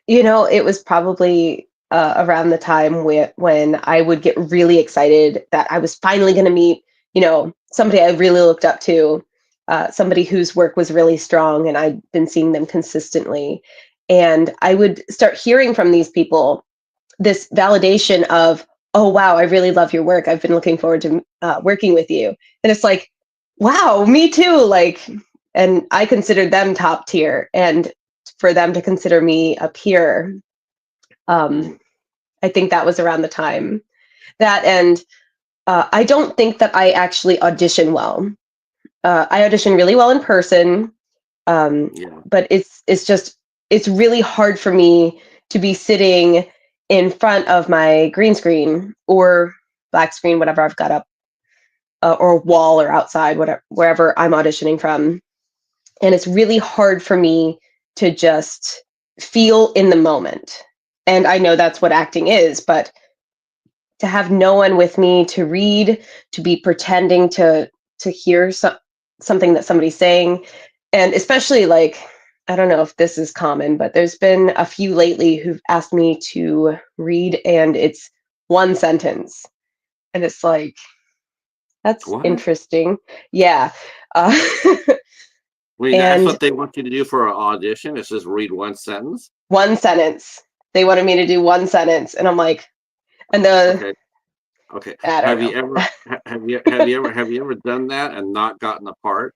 It was probably around the time when I would get really excited that I was finally going to meet, somebody I really looked up to, somebody whose work was really strong, and I'd been seeing them consistently. And I would start hearing from these people this validation of, oh, wow, I really love your work. I've been looking forward to working with you. And it's like, wow, me too. Like, and I considered them top tier. And for them to consider me a peer, Mm. um, I think that was around the time that, and I don't think that I actually audition well. I audition really well in person, Yeah. but it's really hard for me to be sitting in front of my green screen or black screen, whatever I've got up, or wall or outside, whatever wherever I'm auditioning from, and it's really hard for me to just feel in the moment. And I know that's what acting is, but to have no one with me to read, to be pretending to hear something that somebody's saying, and especially like, I don't know if this is common, but there's been a few lately who've asked me to read, and it's one sentence, and it's like, that's What? interesting. Yeah. uh, I mean, that's and what they want you to do for an audition. Is just read one sentence. one sentence, they wanted me to do one sentence, and I'm like, and Okay. Okay. I don't Have you know. ever have you ever done that and not gotten a part?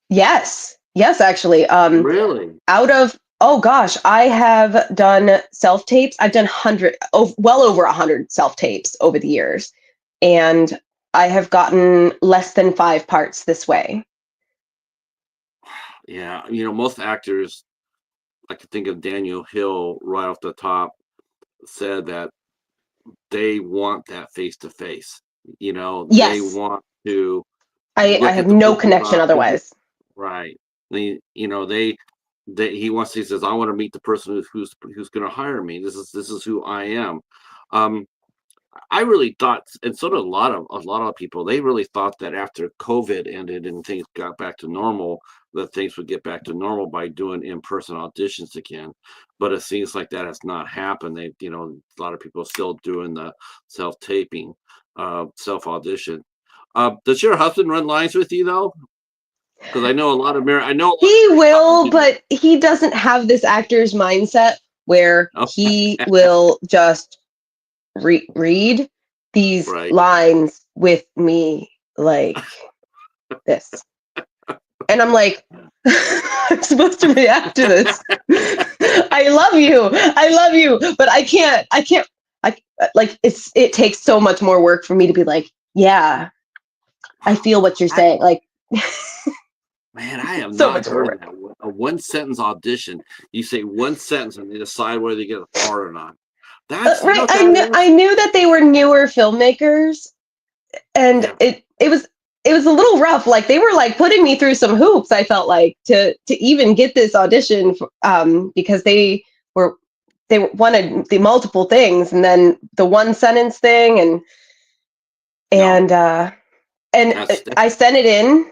Yes, yes, actually. Really? Out of Oh gosh, I have done self tapes. I've done well over 100 self tapes over the years, and I have gotten less than 5 parts this way. Yeah, most actors, I could think of Daniel Hill right off the top, said that they want that face to face. They Yes, want to I look have at the no person's connection otherwise. right. He wants. He says, "I want to meet the person who's going to hire me. This is who I am." Um, I really thought, and so did a lot of people. They really thought that after COVID ended and things got back to normal, that things would get back to normal by doing in-person auditions again. But it seems like that has not happened. A lot of people are still doing the self-taping, self-audition. Does your husband run lines with you though? Because I know a lot of He married couples will, do that. but he doesn't have this actor's mindset where Okay, he will just read these right. lines with me like this. And I'm like, I'm supposed to react to this. I love you. I love you. But I like it takes so much more work for me to be like, yeah, I feel what you're I, saying. Like Man, I have so not much more heard work. that. A one sentence audition. You say one sentence and they decide whether they get a part or not. That's, you know Right. what that is? I knew that they were newer filmmakers, and Yeah. it was a little rough. Like they were like putting me through some hoops. I felt like to even get this audition, because were they wanted the multiple things, and then the one sentence thing, No, and uh, and that's I sent it in,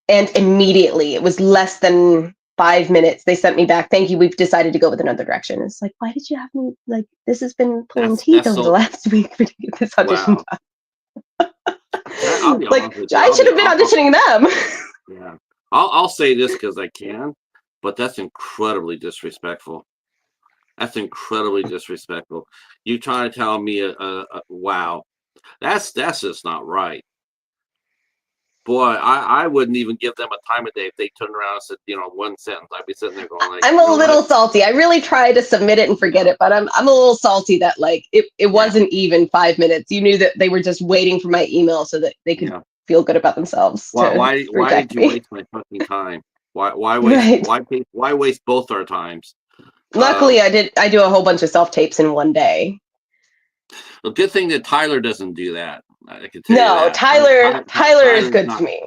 and immediately it was less than 5 minutes. They sent me back. Thank you. We've decided to go with another direction. It's like, why did you have me like this? Has been pulling teeth that's over the so last week for to get this audition wow. I'll done. be Like honest with you. I should have been auditioning them. Yeah. I'll say this because I can, but that's incredibly disrespectful. That's incredibly disrespectful. You trying to tell me wow. That's just not right. Boy, I wouldn't even give them a time of day if they turned around and said, one sentence. I'd be sitting there going like, I'm you a know what? little salty. I really try to submit it and forget Yeah, it, but I'm a little salty that like it yeah, wasn't even 5 minutes. You knew that they were just waiting for my email so that they could yeah. feel good about themselves Why to why why reject did you me. waste my fucking time? Why waste Right. why waste both our times? Luckily, Um, I do a whole bunch of self tapes in one day. a good thing that Tyler doesn't do that. I can tell you No, that. Tyler is Tyler's good to not. me.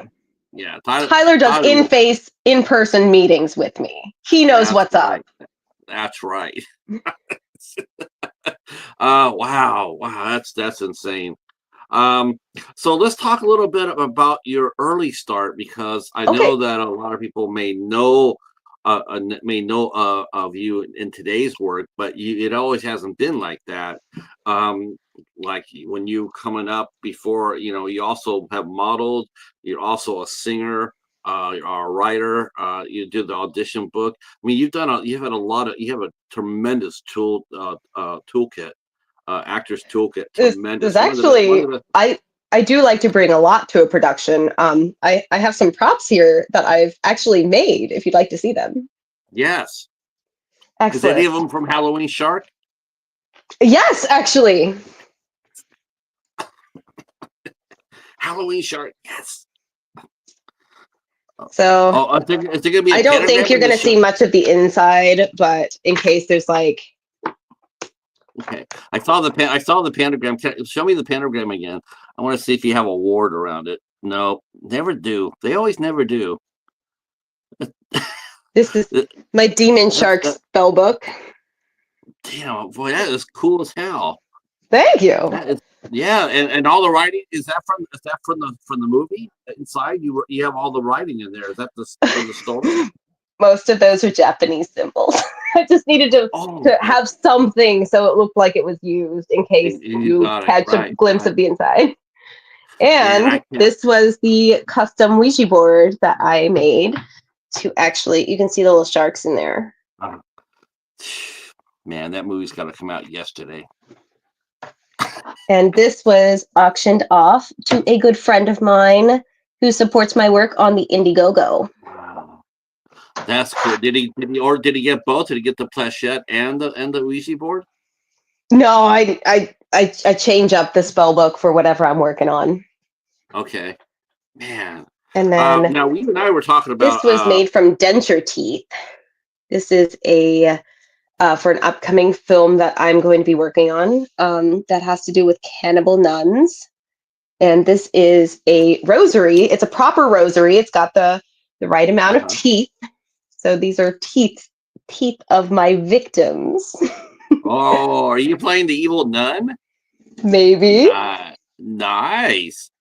Yeah, Tyler. Tyler does Tyler. in-person meetings with me. He knows That's what's up. right. That's right. Wow, wow. That's insane. Um, so let's talk a little bit about your early start because I know Okay. that a lot of people may know of you in today's work, but it always hasn't been like that. Um, like when you coming up before, you also have modeled. You're also a singer, a writer. You did the audition book. I mean, you have a tremendous toolkit, actors toolkit, This tremendous. One actually of the I do like to bring a lot to a production. I have some props here that I've actually made. If you'd like to see them. Yes. Is any Excellent. of them from Halloween Shark? Yes, actually. Halloween Shark. Yes. So Oh, is there gonna be a I don't think pentagram you're in the going to show? see much of the inside, but in case there's like, Okay, I saw the pentagram. Show me the pentagram again. I want to see if you have a ward around it. No, never do. They always never do. this is That- my Demon That's Shark that. spell book. Damn, boy, that is cool as hell. Thank you. That is, yeah, and all the writing is that from the movie inside? You have all the writing in there. Is that from the story? Most of those are Japanese symbols. I just needed Oh, to okay. have something so it looked like it was used in case You you got it. catch a Right, glimpse right. of the inside. Man, I And can't. this was the custom Ouija board that I made to actually, you can see the little sharks in there. Uh, man, that movie's got to come out yesterday. And this was auctioned off to a good friend of mine who supports my work on the Indiegogo. Wow. That's cool. Did he get both? Did he get the planchette and the Ouija board? No, I change up the spell book for whatever I'm working on. Okay, man. And then Now you and I were talking this about. was made from denture teeth. This is a for an upcoming film that I'm going to be working on that has to do with cannibal nuns. And this is a rosary. It's a proper rosary. It's got the right amount of Uh-huh. teeth. So these are teeth of my victims. Oh, are you playing the evil nun? Maybe Nice.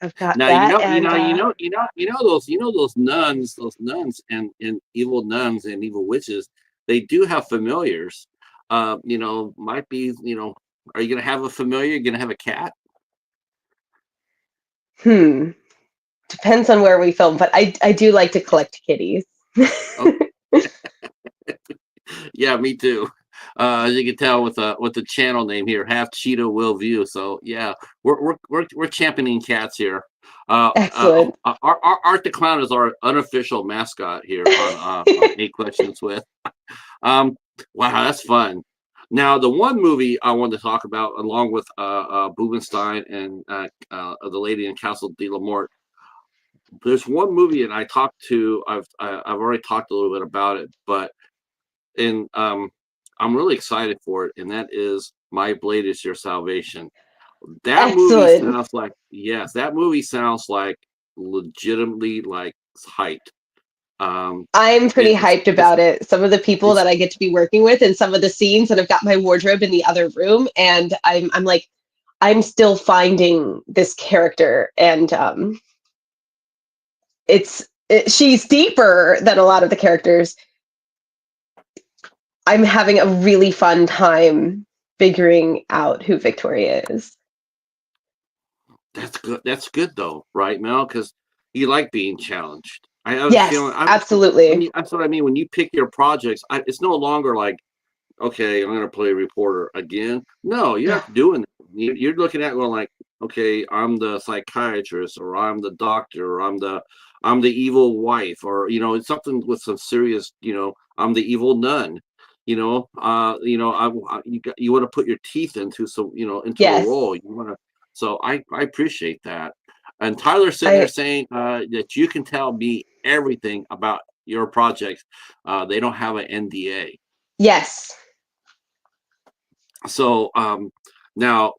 I've got Now that, and those nuns and evil nuns and evil witches. They do have familiars. Might be. Are you gonna have a familiar? You gonna have a cat? depends on where we film, but I do like to collect kitties. Oh, yeah, me too. As you can tell with the channel name here, half Cheeto will view. So yeah, we're championing cats here. Excellent. Art the Clown is our unofficial mascot here on Eight Questions with. Um, wow, that's fun. Now, the one movie I wanted to talk about, along with Bubenstein and the Lady in Castle de la Mort, there's one movie, and I've already talked a little bit about it, but and I'm really excited for it, and that is My Blade Is Your Salvation. That movie Excellent. sounds like yes, that movie sounds like legitimately like hyped. Um, I'm pretty it, hyped it's about it. Some of the people it's that I get to be working with and some of the scenes, and I've got my wardrobe in the other room, and I'm like, I'm still finding this character, and she's deeper than a lot of the characters. I'm having a really fun time figuring out who Victoria is. That's good. That's good though, right, Mel? Because you like being challenged. I have a feeling. Yes, absolutely. That's what I mean. When you pick your projects, it's no longer like, okay, I'm going to play a reporter again. No, you're No. not doing it. You're looking at going like, okay, I'm the psychiatrist, or I'm the doctor, or I'm the evil wife, or it's something with some serious. I'm the evil nun. You want to put your teeth into into a Yes. role. You want to. So I appreciate that. And Tyler's sitting there I saying that you can tell me everything about your projects. They don't have an NDA. yes. So now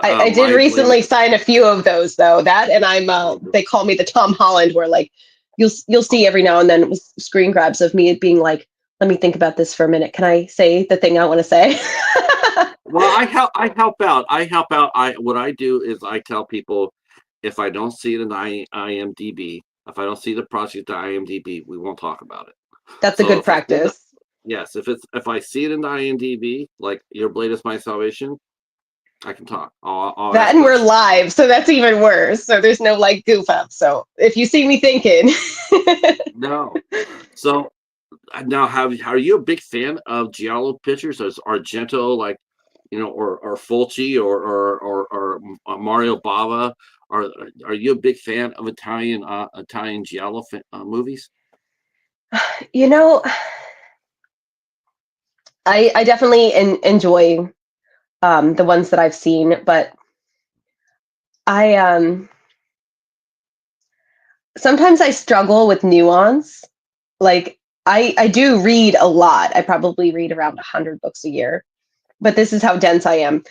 I did my blade. recently sign a few of those though. That and I'm Oh, good. they call me the Tom Holland where like you'll see every now and then screen grabs of me being like, let me think about this for a minute. Can I say the thing I want to say? Well, I help out. I help out. I What I do is I tell people if I don't see it in IMDb, if I don't see the project in IMDb, we won't talk about it. That's a So good if I see the practice. yes, if I see it in the IMDb, like Your Blade is My Salvation, I can talk. I'll That ask and we're questions. live, so that's even worse. So there's no like goof up. So if you see me thinking, No. So now, are you a big fan of Giallo pictures? Is Argento like, or Fulci or Mario Bava? Are you a big fan of Italian Giallo movies? you know, I definitely enjoy the ones that I've seen, but I sometimes I struggle with nuance. Like I do read a lot. I probably read around 100 books a year, but this is how dense I am.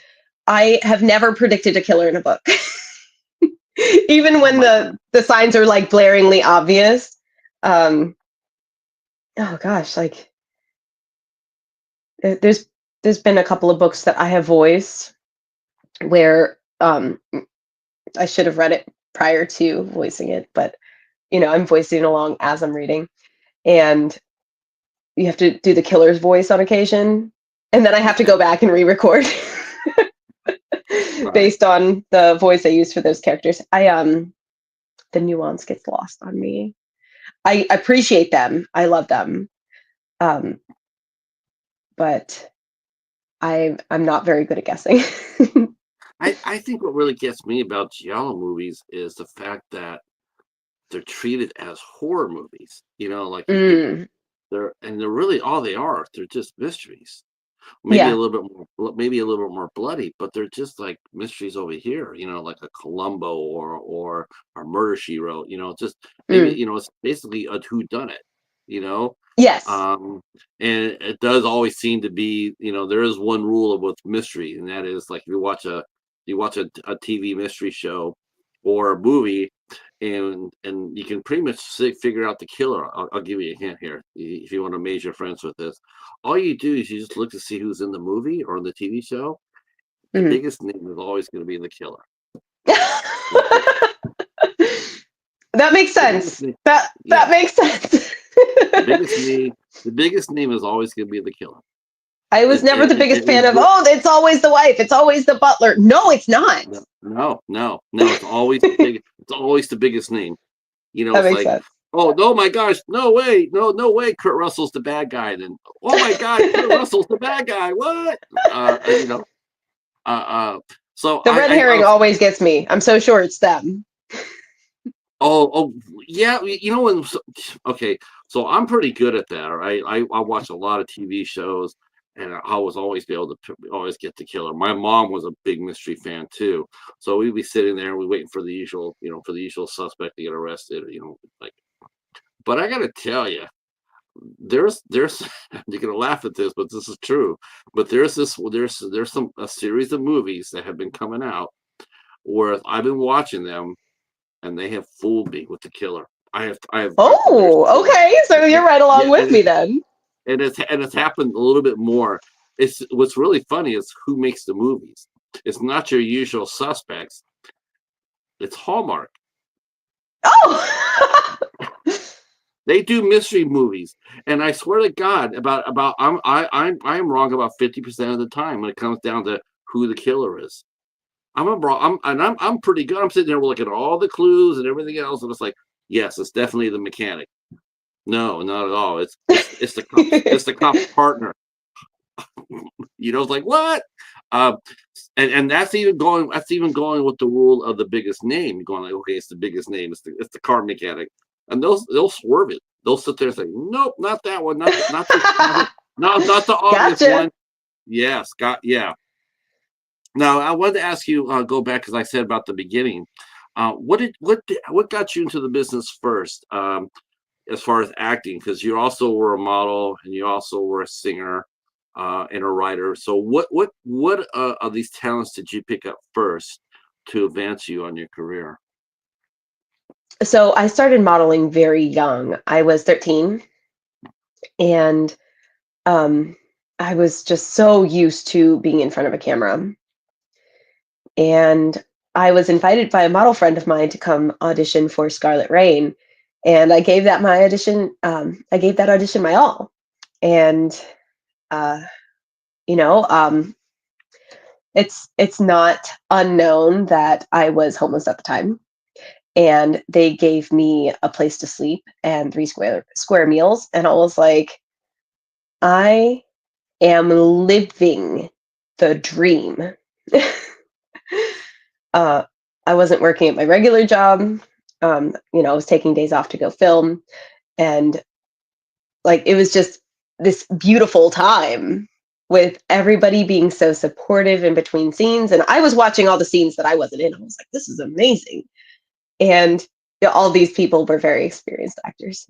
I have never predicted a killer in a book. Even Oh when my the signs are like blaringly obvious. Um oh gosh, like there's been a couple of books that I have voiced where I should have read it prior to voicing it, but I'm voicing along as I'm reading, and you have to do the killer's voice on occasion, and then I have to go goodness. back and re-record Right. based on the voice I used for those characters. The nuance gets lost on me. I appreciate them. I love them. Um, but I'm not very good at guessing. I think what really gets me about Giallo movies is the fact that they're treated as horror movies. Like you think Mm, they're really all they are. They're just mysteries. Maybe a yeah. little bit more, maybe a little bit more bloody, but they're just like mysteries over here. Like a Columbo or a Murder She Wrote. Just maybe Mm, it's basically a who done it. You know, yes. um, and it does always seem to be. There is one rule with mystery, and that is like if you watch a TV mystery show or a movie, and you can pretty much figure out the killer. I'll give you a hint here if you want to major friends with this. All you do is you just look to see who's in the movie or in the TV show. The Mhm. biggest name is always going to be the killer. The, big, That makes the biggest sense. name, That yeah, makes sense. the biggest name, the biggest name is always going to be the killer. I was never the biggest fan of, oh, it's always the wife, it's always the butler. No, it's not. no, no, no, no. It's always the big. It's always the biggest name. That It's makes like, sense. oh no, my gosh, no way, no, no way, Kurt Russell's the bad guy. Then, oh my God, Kurt Russell's the bad guy. What? You know. Uh, uh. So The red I herring was. always gets me. I'm so sure it's them. Oh, yeah. When. Okay, so I'm pretty good at that. Right. I watch a lot of TV shows, and I was always be able to always get the killer. My mom was a big mystery fan too, so we'd be sitting there, we waiting for the usual, for the usual suspect to get arrested. Like. But I got to tell you, there's you're gonna laugh at this, but this is true. But there's a series of movies that have been coming out where I've been watching them and they have fooled me with the killer. There's Oh, okay. So you're right along yeah, with me then. and it's happened a little bit more. It's what's really funny is who makes the movies. It's not your usual suspects. It's Hallmark. Oh. They do mystery movies, and I swear to God, about I'm wrong about 50% of the time when it comes down to who the killer is. I'm pretty good. I'm sitting there looking at all the clues and everything else, and it's like, yes, it's definitely the mechanic. No, not at all. It's the cops. It's the cop's partner. It's like what? Um, and that's even going. That's even going with the rule of the biggest name. Going like, okay, it's the biggest name. It's the car mechanic, and they'll swerve it. They'll sit there and say, nope, not that one. Not the obvious Gotcha. one. Yes, yeah. Now I wanted to ask you, go back because I said about the beginning. What got you into the business first, as far as acting? Because you also were a model and you also were a singer, and a writer. So what of these talents did you pick up first to advance you on your career? So I started modeling very young. I was 13, and um, I was just so used to being in front of a camera. And I was invited by a model friend of mine to come audition for Scarlet Rain, and I gave that my audition. I gave that audition my all, and uh, you know, it's not unknown that I was homeless at the time, and they gave me a place to sleep and three square meals, and I was like, I am living the dream. uh, I wasn't working at my regular job. I was taking days off to go film, and like it was just this beautiful time with everybody being so supportive in between scenes. And I was watching all the scenes that I wasn't in. I was like, this is amazing. And all these people were very experienced actors.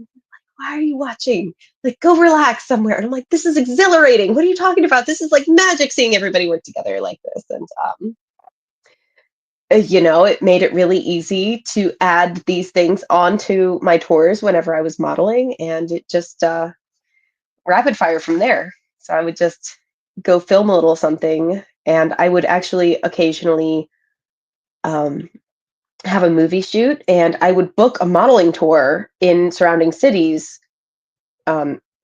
Why are you watching? Like, go relax somewhere. And I'm like, this is exhilarating. What are you talking about? This is like magic seeing everybody work together like this. And it made it really easy to add these things onto my tours whenever I was modeling, and it just rapid fire from there. So I would just go film a little something, and I would actually occasionally um, have a movie shoot, and I would book a modeling tour in surrounding cities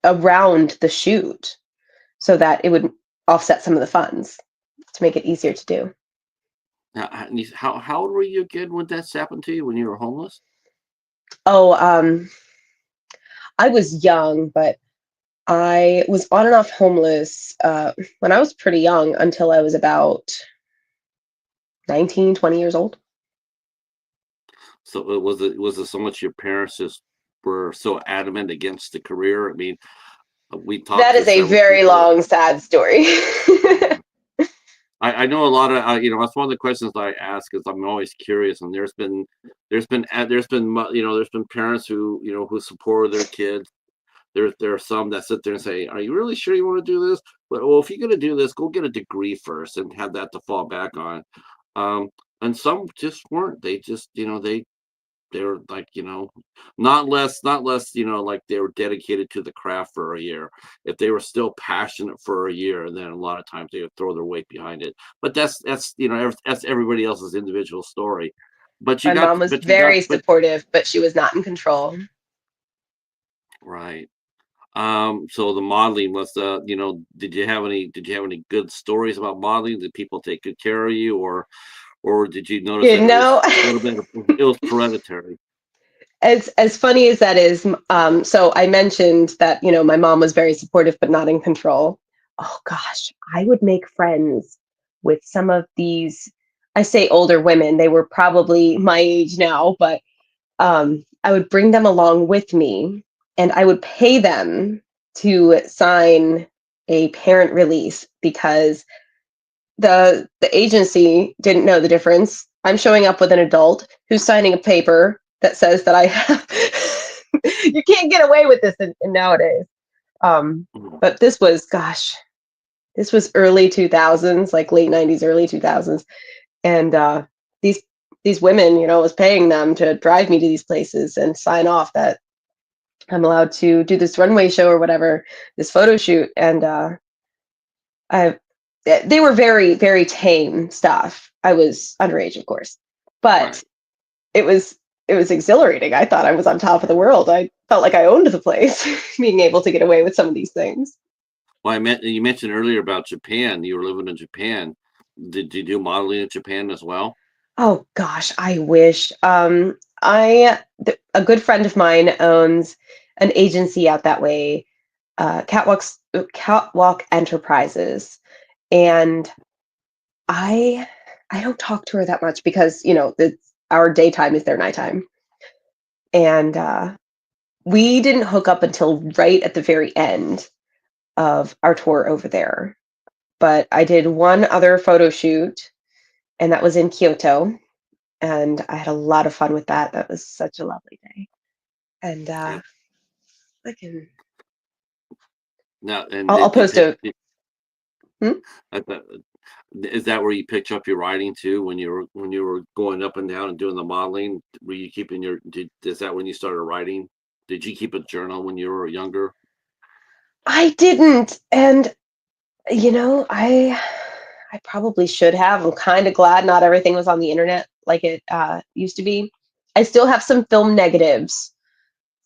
around the shoot so that it would offset some of the funds to make it easier to do. Now, how old were you again when that happened to you when you were homeless? Oh, I was young, but I was on and off homeless when I was pretty young until I was about 19, 20 years old. So was it so much your parents just were so adamant against the career? I mean, we talked That to is a several very people. long, sad story. Yeah. I know a lot of that's one of the questions I ask because I'm always curious, and there's been parents who who support their kids. There are some that sit there and say, "Are you really sure you want to do this?" But well, if you're going to do this, go get a degree first and have that to fall back on. Um, and some just weren't. They just they were like, not less, like they were dedicated to the craft for a year. If they were still passionate for a year, then a lot of times they would throw their weight behind it. But that's everybody else's individual story. But My mom was very but supportive, but she was not in control. right. So the modeling was did you have any good stories about modeling? Did people take good care of you, or did you notice You that it was know, a little bit it was hereditary? as funny as that is, so I mentioned that my mom was very supportive, but not in control. Oh gosh, I would make friends with some of these. I say older women; they were probably my age now, but I would bring them along with me, and I would pay them to sign a parent release because the agency didn't know the difference. I'm showing up with an adult who's signing a paper that says that I have. You can't get away with this in nowadays. Um, Mhm. but this was, gosh, this was early 2000s, like late 90s, early 2000s, and these these women, was paying them to drive me to these places and sign off that I'm allowed to do this runway show or whatever, this photo shoot, and I they were very, very tame stuff. I was underage, of course, but Right. it was it was exhilarating. I thought I was on top of the world. I felt like I owned the place, being able to get away with some of these things. Well, you mentioned earlier about Japan. You were living in Japan. Did you do modeling in Japan as well? Oh gosh, I wish. A good friend of mine owns an agency out that way, Catwalk Enterprises, and I I don't talk to her that much because our daytime is their nighttime, and we didn't hook up until right at the very end of our tour over there. But I did one other photo shoot, and that was in Kyoto, and I had a lot of fun with that. That was such a lovely day, and Yeah. I can. Now, and I'll did you post pick? a. Hmm? I thought- Is that where you picked up your writing too when you were going up and down and doing the modeling? Were you keeping is that when you started writing? Did you keep a journal when you were younger? I didn't, and I probably should have. I'm kind of glad not everything was on the internet like it used to be. I still have some film negatives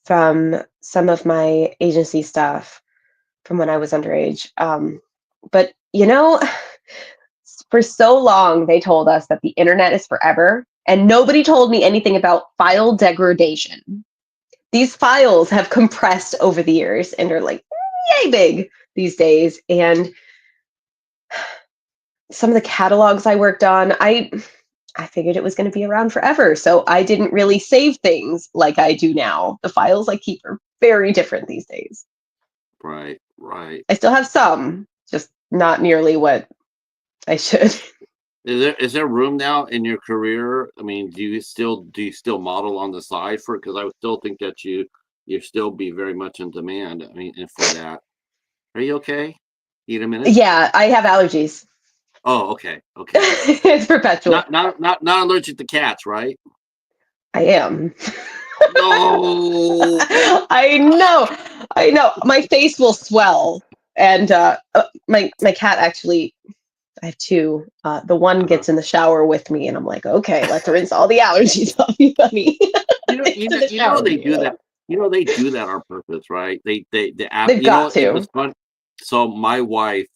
from some of my agency stuff from when I was underage. But for so long they told us that the internet is forever, and nobody told me anything about file degradation. These files have compressed over the years and are like yay big these days. And some of the catalogs I worked on, I figured it was going to be around forever, so I didn't really save things like I do now. The files I keep are very different these days. Right, right. I still have some, just not nearly what I should. Is there room now in your career? I mean, do you still model on the side for it? Because I would still think that you still be very much in demand. I mean, and for that. Are you okay? Need a minute? Yeah, I have allergies. Oh, okay, okay. It's perpetual. Not allergic to cats, right? I am. No. I know. I know. My face will swell. And my cat actually, I have two. The one Uh-huh. gets in the shower with me, and I'm like, okay, let's rinse all the allergies off you, honey. You know, you Into know, the you know shower they with do me. that. You know they do that on purpose, right? They app. They've got It was to. fun. So my wife,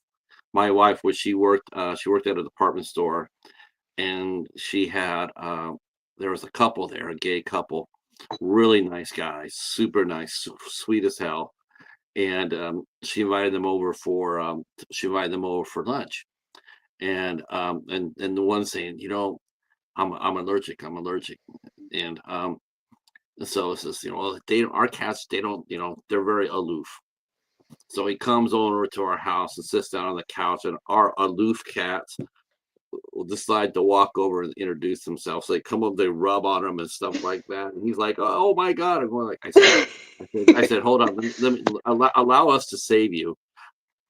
was she worked at a department store, and she had there was a couple there, a gay couple, really nice guys, super nice, sweet as hell, and she invited them over for lunch, and the one saying, I'm allergic. I'm allergic. And so it's just, well, our cats, they don't, they're very aloof. So he comes over to our house and sits down on the couch, and our aloof cats will decide to walk over and introduce themselves. So they come up, they rub on him and stuff like that. And he's like, "Oh my god!" I'm going like, I said, hold on, let me allow us to save you.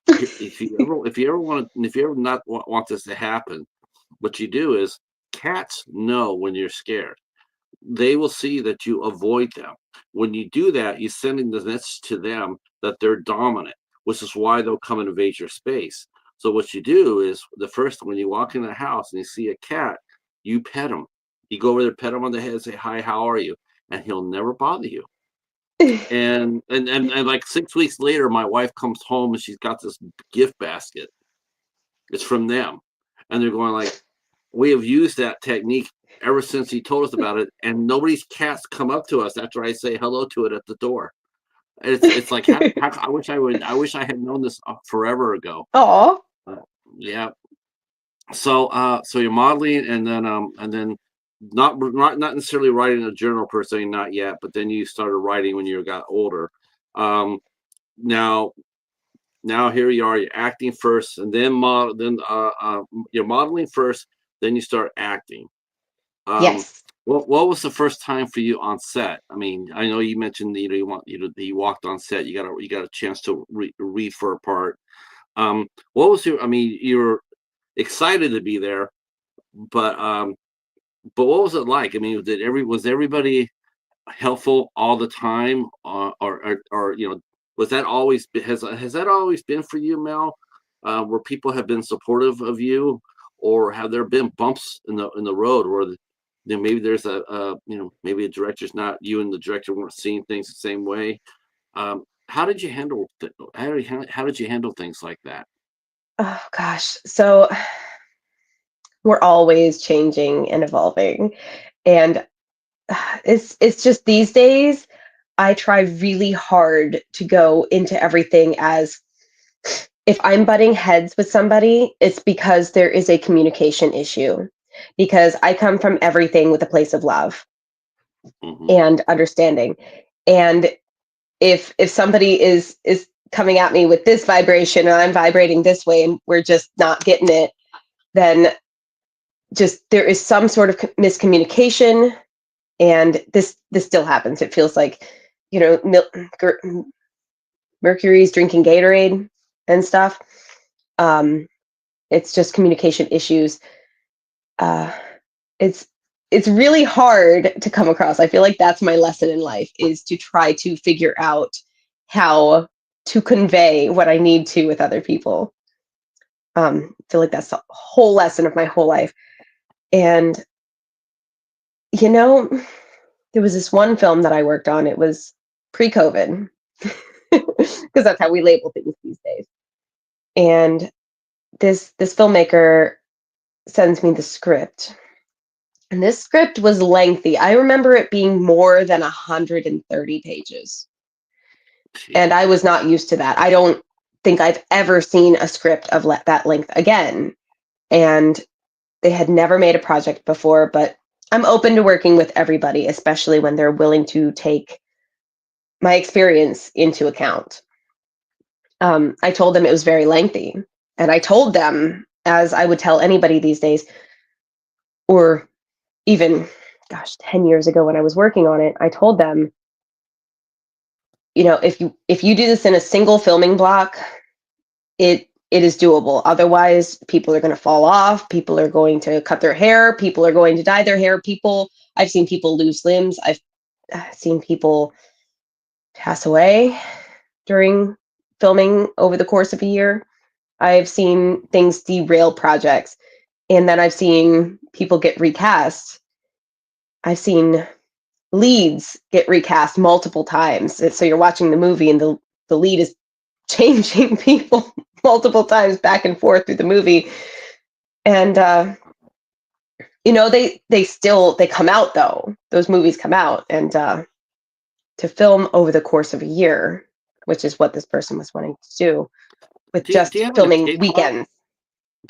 If you ever not want this to happen, what you do is cats know when you're scared. They will see that you avoid them. When you do that, you're sending the message to them that they're dominant, which is why they'll come and invade your space. So what you do is when you walk in the house and you see a cat, you pet him. You go over there, pet him on the head, say, "Hi, how are you?" And he'll never bother you. And like 6 weeks later, my wife comes home and she's got this gift basket. It's from them. And they're going like, "We have used that technique ever since he told us about it, and nobody's cats come up to us after I say hello to it at the door." It's like, I wish I had known this forever ago. Aw. Uh, yeah. So you're modeling, and then not necessarily writing a journal per se, not yet, but then you started writing when you got older. Um, now now here you are, you're acting first, and then you're modeling first, then you start acting. Um, Yes. what was the first time for you on set? I mean, I know you mentioned, you walked on set, you got a chance to read for a part. What was your? I mean, you were excited to be there, but what was it like? I mean, was everybody helpful all the time, or was that always has that always been for you, Mel? Where people have been supportive of you, or have there been bumps in the road where maybe there's maybe a director's not, you and the director weren't seeing things the same way? How did you handle how did you handle things like that? Oh gosh. So we're always changing and evolving. And it's just these days I try really hard to go into everything as, if I'm butting heads with somebody, it's because there is a communication issue. Because I come from everything with a place of love Hmm. and understanding. And if somebody is coming at me with this vibration and I'm vibrating this way and we're just not getting it, then just there is some sort of miscommunication, and this still happens. It feels like, you know, Mercury's drinking Gatorade and stuff. Um, it's just communication issues. Uh, it's it's really hard to come across. I feel like that's my lesson in life, is to try to figure out how to convey what I need to with other people. I feel like that's the whole lesson of my whole life. And you know, there was this one film that I worked on. It was pre-COVID, because that's how we label things these days. And this filmmaker sends me the script, and this script was lengthy. I remember it being more than 130 pages, and Gee. I was not used to that. I don't think I've ever seen a script of that length again. And they had never made a project before, but I'm open to working with everybody, especially when they're willing to take my experience into account. I told them it was very lengthy. And I told them, as I would tell anybody these days, or even, gosh, 10 years ago when I was working on it, I told them, if you do this in a single filming block, it is doable. Otherwise, people are going to fall off. People are going to cut their hair. People are going to dye their hair. I've seen people lose limbs. I've seen people pass away during filming over the course of a year. I've seen things derail projects, and then I've seen people get recast. I've seen leads get recast multiple times. So you're watching the movie, and the lead is changing people multiple times back and forth through the movie. And they come out though. Those movies come out, and to film over the course of a year, which is what this person was wanting to do, with Do you just have an filming escape plan? weekends.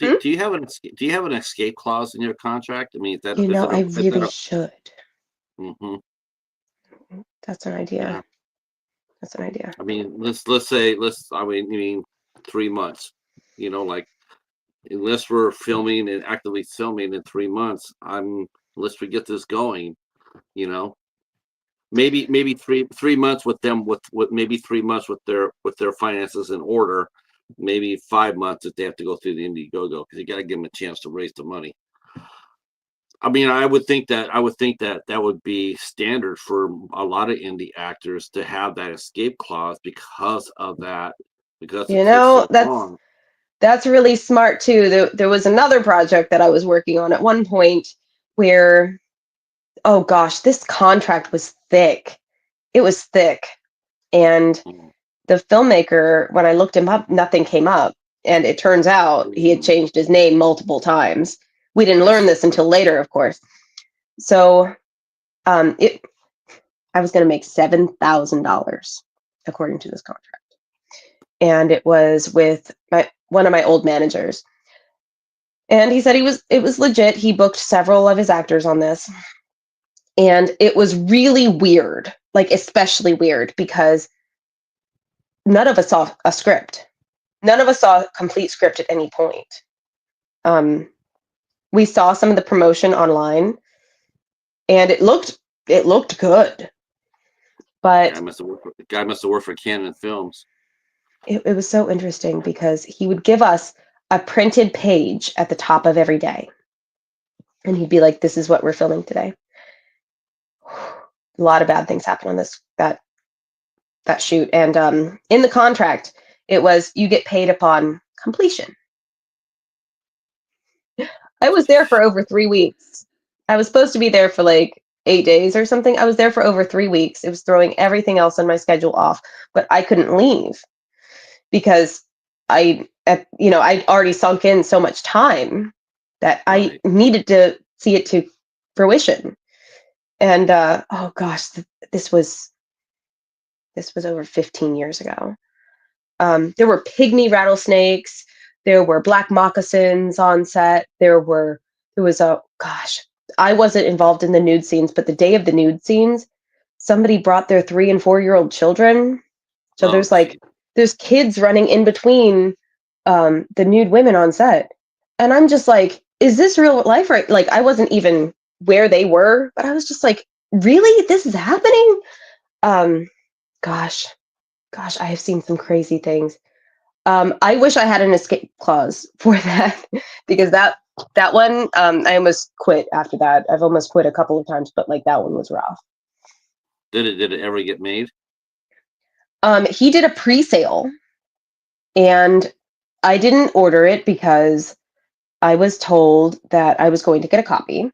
Hmm? do you have an escape clause in your contract? I mean, You know, I is that really a should. mhm, That's an yeah. idea. That's an idea. I mean, let's say I mean 3 months. Like unless we're filming and actively filming in 3 months, unless we get this going, you know, maybe 3 months with them with maybe 3 months with their finances in order, maybe 5 months if they have to go through the Indiegogo because you got to give them a chance to raise the money. I mean, I would think that that would be standard for a lot of indie actors to have that escape clause because it You takes know, so long. that's really smart too. There was another project that I was working on at one point where, oh gosh, this contract was thick. It was thick. And Mm, the filmmaker, when I looked him up, nothing came up. And it turns out he had mm, changed his name multiple times. We didn't learn that's this until later, of course. So it I was going to make $7,000 according to this contract. And it was with one of my old managers. And he said it was legit. He booked several of his actors on this. And it was really weird, like especially weird because none of us saw a script. None of us saw a complete script at any point. Um, we saw some of the promotion online, and it looked good, but the guy must have worked for Canon Films. it was so interesting because he would give us a printed page at the top of every day, and he'd be like, "This is what we're filming today." A lot of bad things happen on that shoot, and in the contract, it was you get paid upon completion. I was there for over 3 weeks. I was supposed to be there for like 8 days or something. I was there for over 3 weeks. It was throwing everything else on my schedule off, but I couldn't leave because I'd already sunk in so much time that I Right. needed to see it to fruition. And oh gosh, this was this was over 15 years ago. There were pygmy rattlesnakes. There were black moccasins on set. There was a gosh. I wasn't involved in the nude scenes, but the day of the nude scenes, somebody brought their 3 and 4 year old children. So Oh, gee. there's kids running in between the nude women on set, and I'm just like, is this real life? Right? Like I wasn't even where they were, but I was just like, really, this is happening? Um, gosh, gosh, I have seen some crazy things. I wish I had an escape clause for that because that one I almost quit after that. I've almost quit a couple of times, but like that one was rough. Did it ever get made? He did a pre-sale, and I didn't order it because I was told that I was going to get a copy.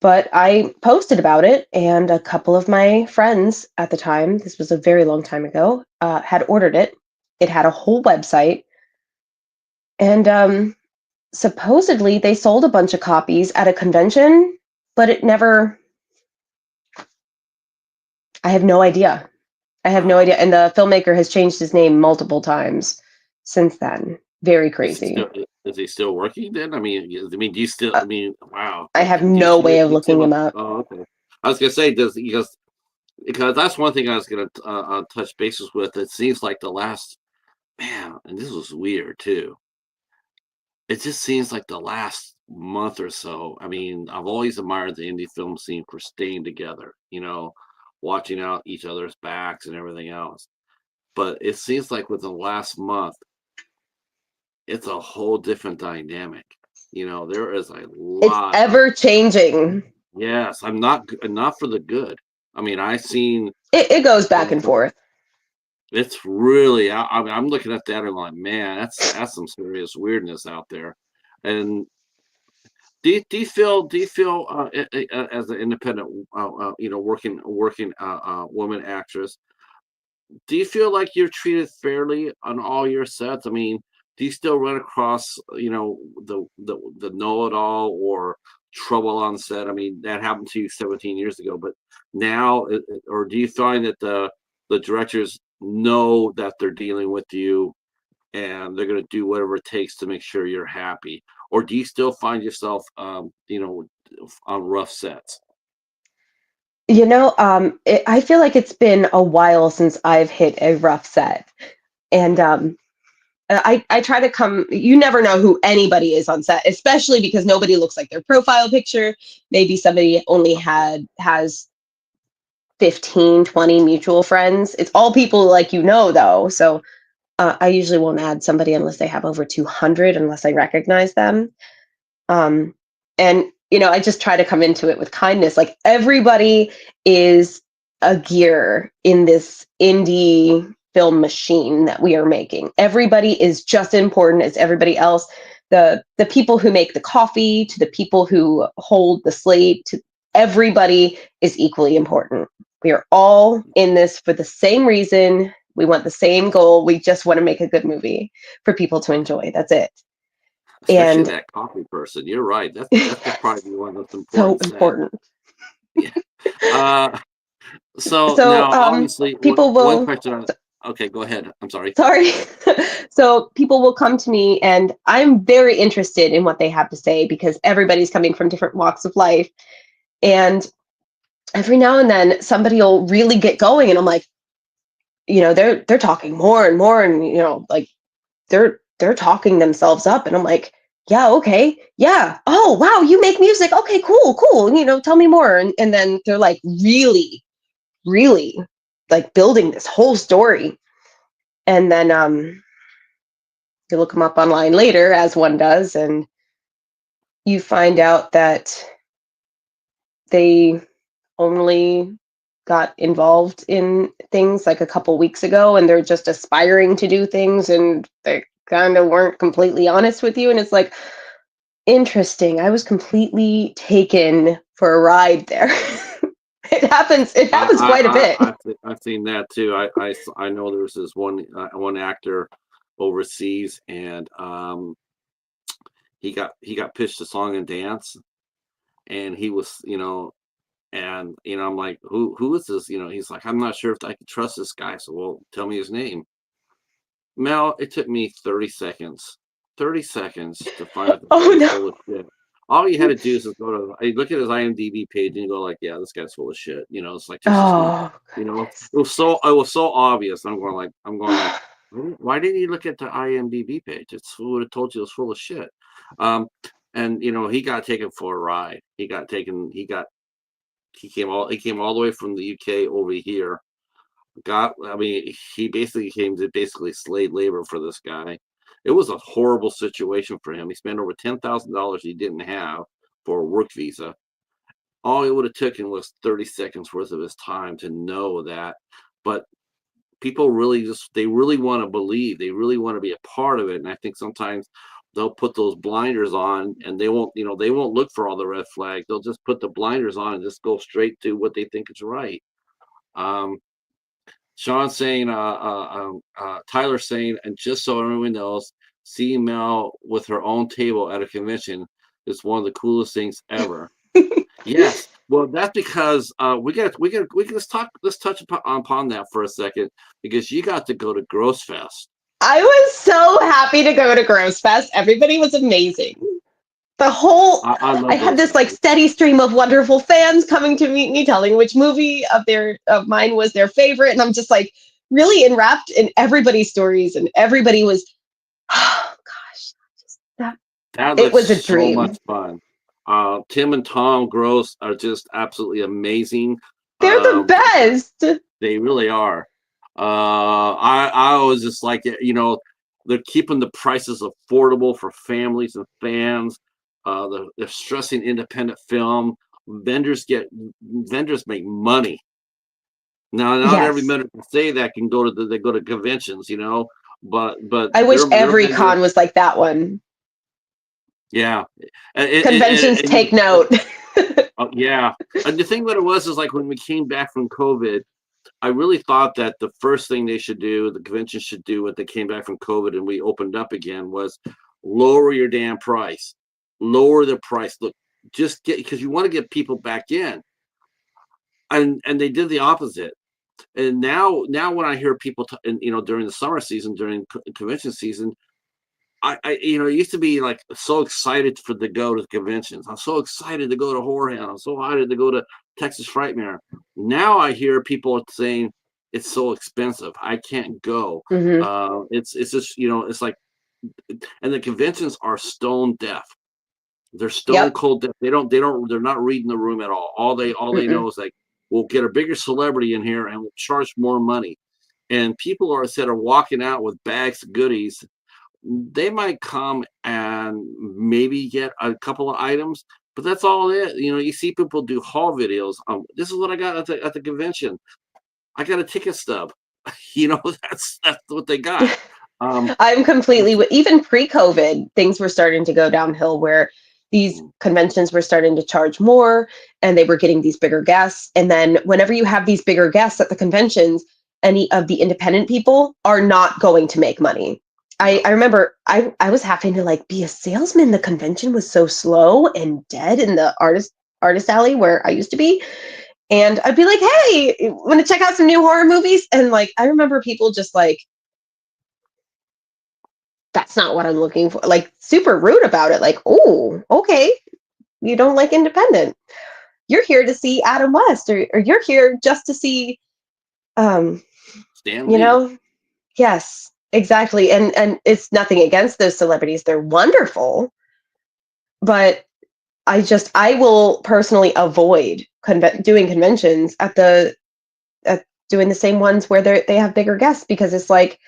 But I posted about it, and a couple of my friends at the time, this was a very long time ago, had ordered it. It had a whole website, and supposedly they sold a bunch of copies at a convention, but it never. I have no idea. I have no Wow. idea. And the filmmaker has changed his name multiple times since then. Very crazy. Is he still working then? Do you still? Uh, I mean, wow. I have Do you no see way it? of Do you looking still? him up. Oh, okay. I was gonna say does because that's one thing I was gonna touch bases with. It seems like the last man, and this was weird too. It just seems like the last month or so. I mean, I've always admired the indie film scene for staying together. Watching out each other's backs and everything else. But it seems like within the last month, it's a whole different dynamic. There is a It's lot of ever changing. yes. I'm not for the good. I mean, I seen It goes back some. and forth. It's really. I'm looking at that and like, man, that's some serious weirdness out there. And do you feel as an independent, working woman actress, do you feel like you're treated fairly on all your sets? I mean, do you still run across, the know-it-all or trouble on set? I mean, that happened to you 17 years ago, but now, or do you find that the directors know that they're dealing with you and they're going to do whatever it takes to make sure you're happy? Or do you still find yourself, on rough sets? I feel like it's been a while since I've hit a rough set. And I try to come, you never know who anybody is on set, especially because nobody looks like their profile picture. Maybe somebody only has 15, 20 mutual friends. It's all people like though. So I usually won't add somebody unless they have over 200, unless I recognize them. Um, and I just try to come into it with kindness. Like everybody is a gear in this indie film machine that we are making. Everybody is just as important as everybody else. The people who make the coffee, to the people who hold the slate, to everybody is equally important. We are all in this for the same reason. We want the same goal. We just want to make a good movie for people to enjoy. That's it. Especially And that coffee person. You're right. That's probably one of the most so important things. important. Yeah. Uh, so So now, obviously, people one will, question. Okay, go ahead. I'm sorry. sorry. So people will come to me, and I'm very interested in what they have to say because everybody's coming from different walks of life. And every now and then somebody will really get going, and I'm like, they're talking more and more, and like they're talking themselves up, and I'm like, yeah, okay, yeah, oh wow, you make music, okay, cool, cool, tell me more. And then they're like really like building this whole story. And then you look them up online later, as one does, and you find out that they only got involved in things like a couple weeks ago, and they're just aspiring to do things, and they kind of weren't completely honest with you. And it's like, interesting. I was completely taken for a ride there. It happens quite a bit. I've seen that too. I know there's this one actor overseas, and he got pitched a song and dance, and he was, and I'm like, who is this? He's like, I'm not sure if I can trust this guy. So, well, tell me his name. Mel, it took me 30 seconds. 30 seconds to find out the Oh guy's no. full of shit. All you had to do is just look at his IMDb page and you go like, yeah, this guy's full of shit. It's like just Oh goodness. it was so obvious. I'm going like, why didn't you look at the IMDb page? Who would have told you it was full of shit. Um, and he got taken for a ride. He came all the way from the UK over here. I mean, he basically came to slave labor for this guy. It was a horrible situation for him. He spent over $10,000 he didn't have for a work visa. All it would have taken was 30 seconds worth of his time to know that. But people they really want to believe, they really want to be a part of it. And I think sometimes they'll put those blinders on, and they won't look for all the red flags. They'll just put the blinders on and just go straight to what they think is right. Um, Sean saying, Tyler saying, and just so everyone knows, seeing Mel with her own table at a convention is one of the coolest things ever. Yes, well, that's because let's touch upon that for a second, because you got to go to Gross Fest. I was so happy to go to Gross Fest. Everybody was amazing. I I love had Gross this Fest. like steady stream of wonderful fans coming to meet me, telling which movie of mine was their favorite, and I'm just like really enwrapped in everybody's stories, and everybody was, oh gosh, that That it looks was a so much dream. fun. Tim and Tom Gross are just absolutely amazing. They're the Um, best. They really are. I was just like, they're keeping the prices affordable for families and fans. They're stressing independent film. Vendors make money. Now, not every Yes. vendor can say that can they go to conventions, but I wish their every vendors, con was like that one. yeah, and Conventions take note. yeah. And the thing about it was is like when we came back from COVID. I really thought that the first thing the convention should do when they came back from COVID and we opened up again, was lower your damn price. Lower the price. Look, just because you want to get people back in. And they did the opposite. And now when I hear people, during the summer season, during convention season, it used to be like so excited to go to conventions. I'm so excited to go to Horrorhound. I'm so excited to go to Texas Frightmare. Now I hear people saying it's so expensive. I can't go. Hmm. It's just it's like, and the conventions are stone deaf. They're stone Yep. cold deaf. They're not reading the room at all. All they know Mm-mm. is like, we'll get a bigger celebrity in here and we'll charge more money. And people are instead of walking out with bags of goodies, they might come and maybe get a couple of items, but that's all it. You see people do haul videos. This is what I got at the convention. I got a ticket stub. That's what they got. I'm completely even pre-COVID, things were starting to go downhill where these conventions were starting to charge more and they were getting these bigger guests. And then whenever you have these bigger guests at the conventions, any of the independent people are not going to make money. I no, remember I was having to like be a salesman. The convention was so slow and dead in the artist alley where I used to be. And I'd be like, hey, want to check out some new horror movies? And like I remember people just like, that's not what I'm looking for. Like super rude about it. Like, oh, okay, you don't like independent. You're here to see Adam West, or you're here just to see, um, Stan you Lee. know, yes, exactly. And it's nothing against those celebrities; they're wonderful. But I will personally avoid doing conventions at doing the same ones where they have bigger guests because it's like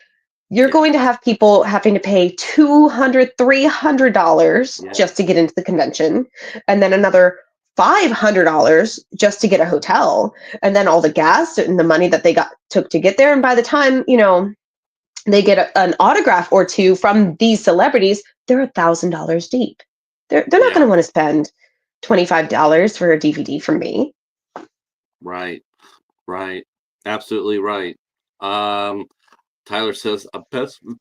you're Yeah, going to have people having to pay $200, $300 yeah, just to get into the convention, and then another $500 just to get a hotel, and then all the gas and the money that they took to get there. And by the time they get an autograph or two from these celebrities, they're $1,000 deep. They're not going yeah. to want to spend $25 for a DVD from me. Right, right. Absolutely right. Um, Tyler says a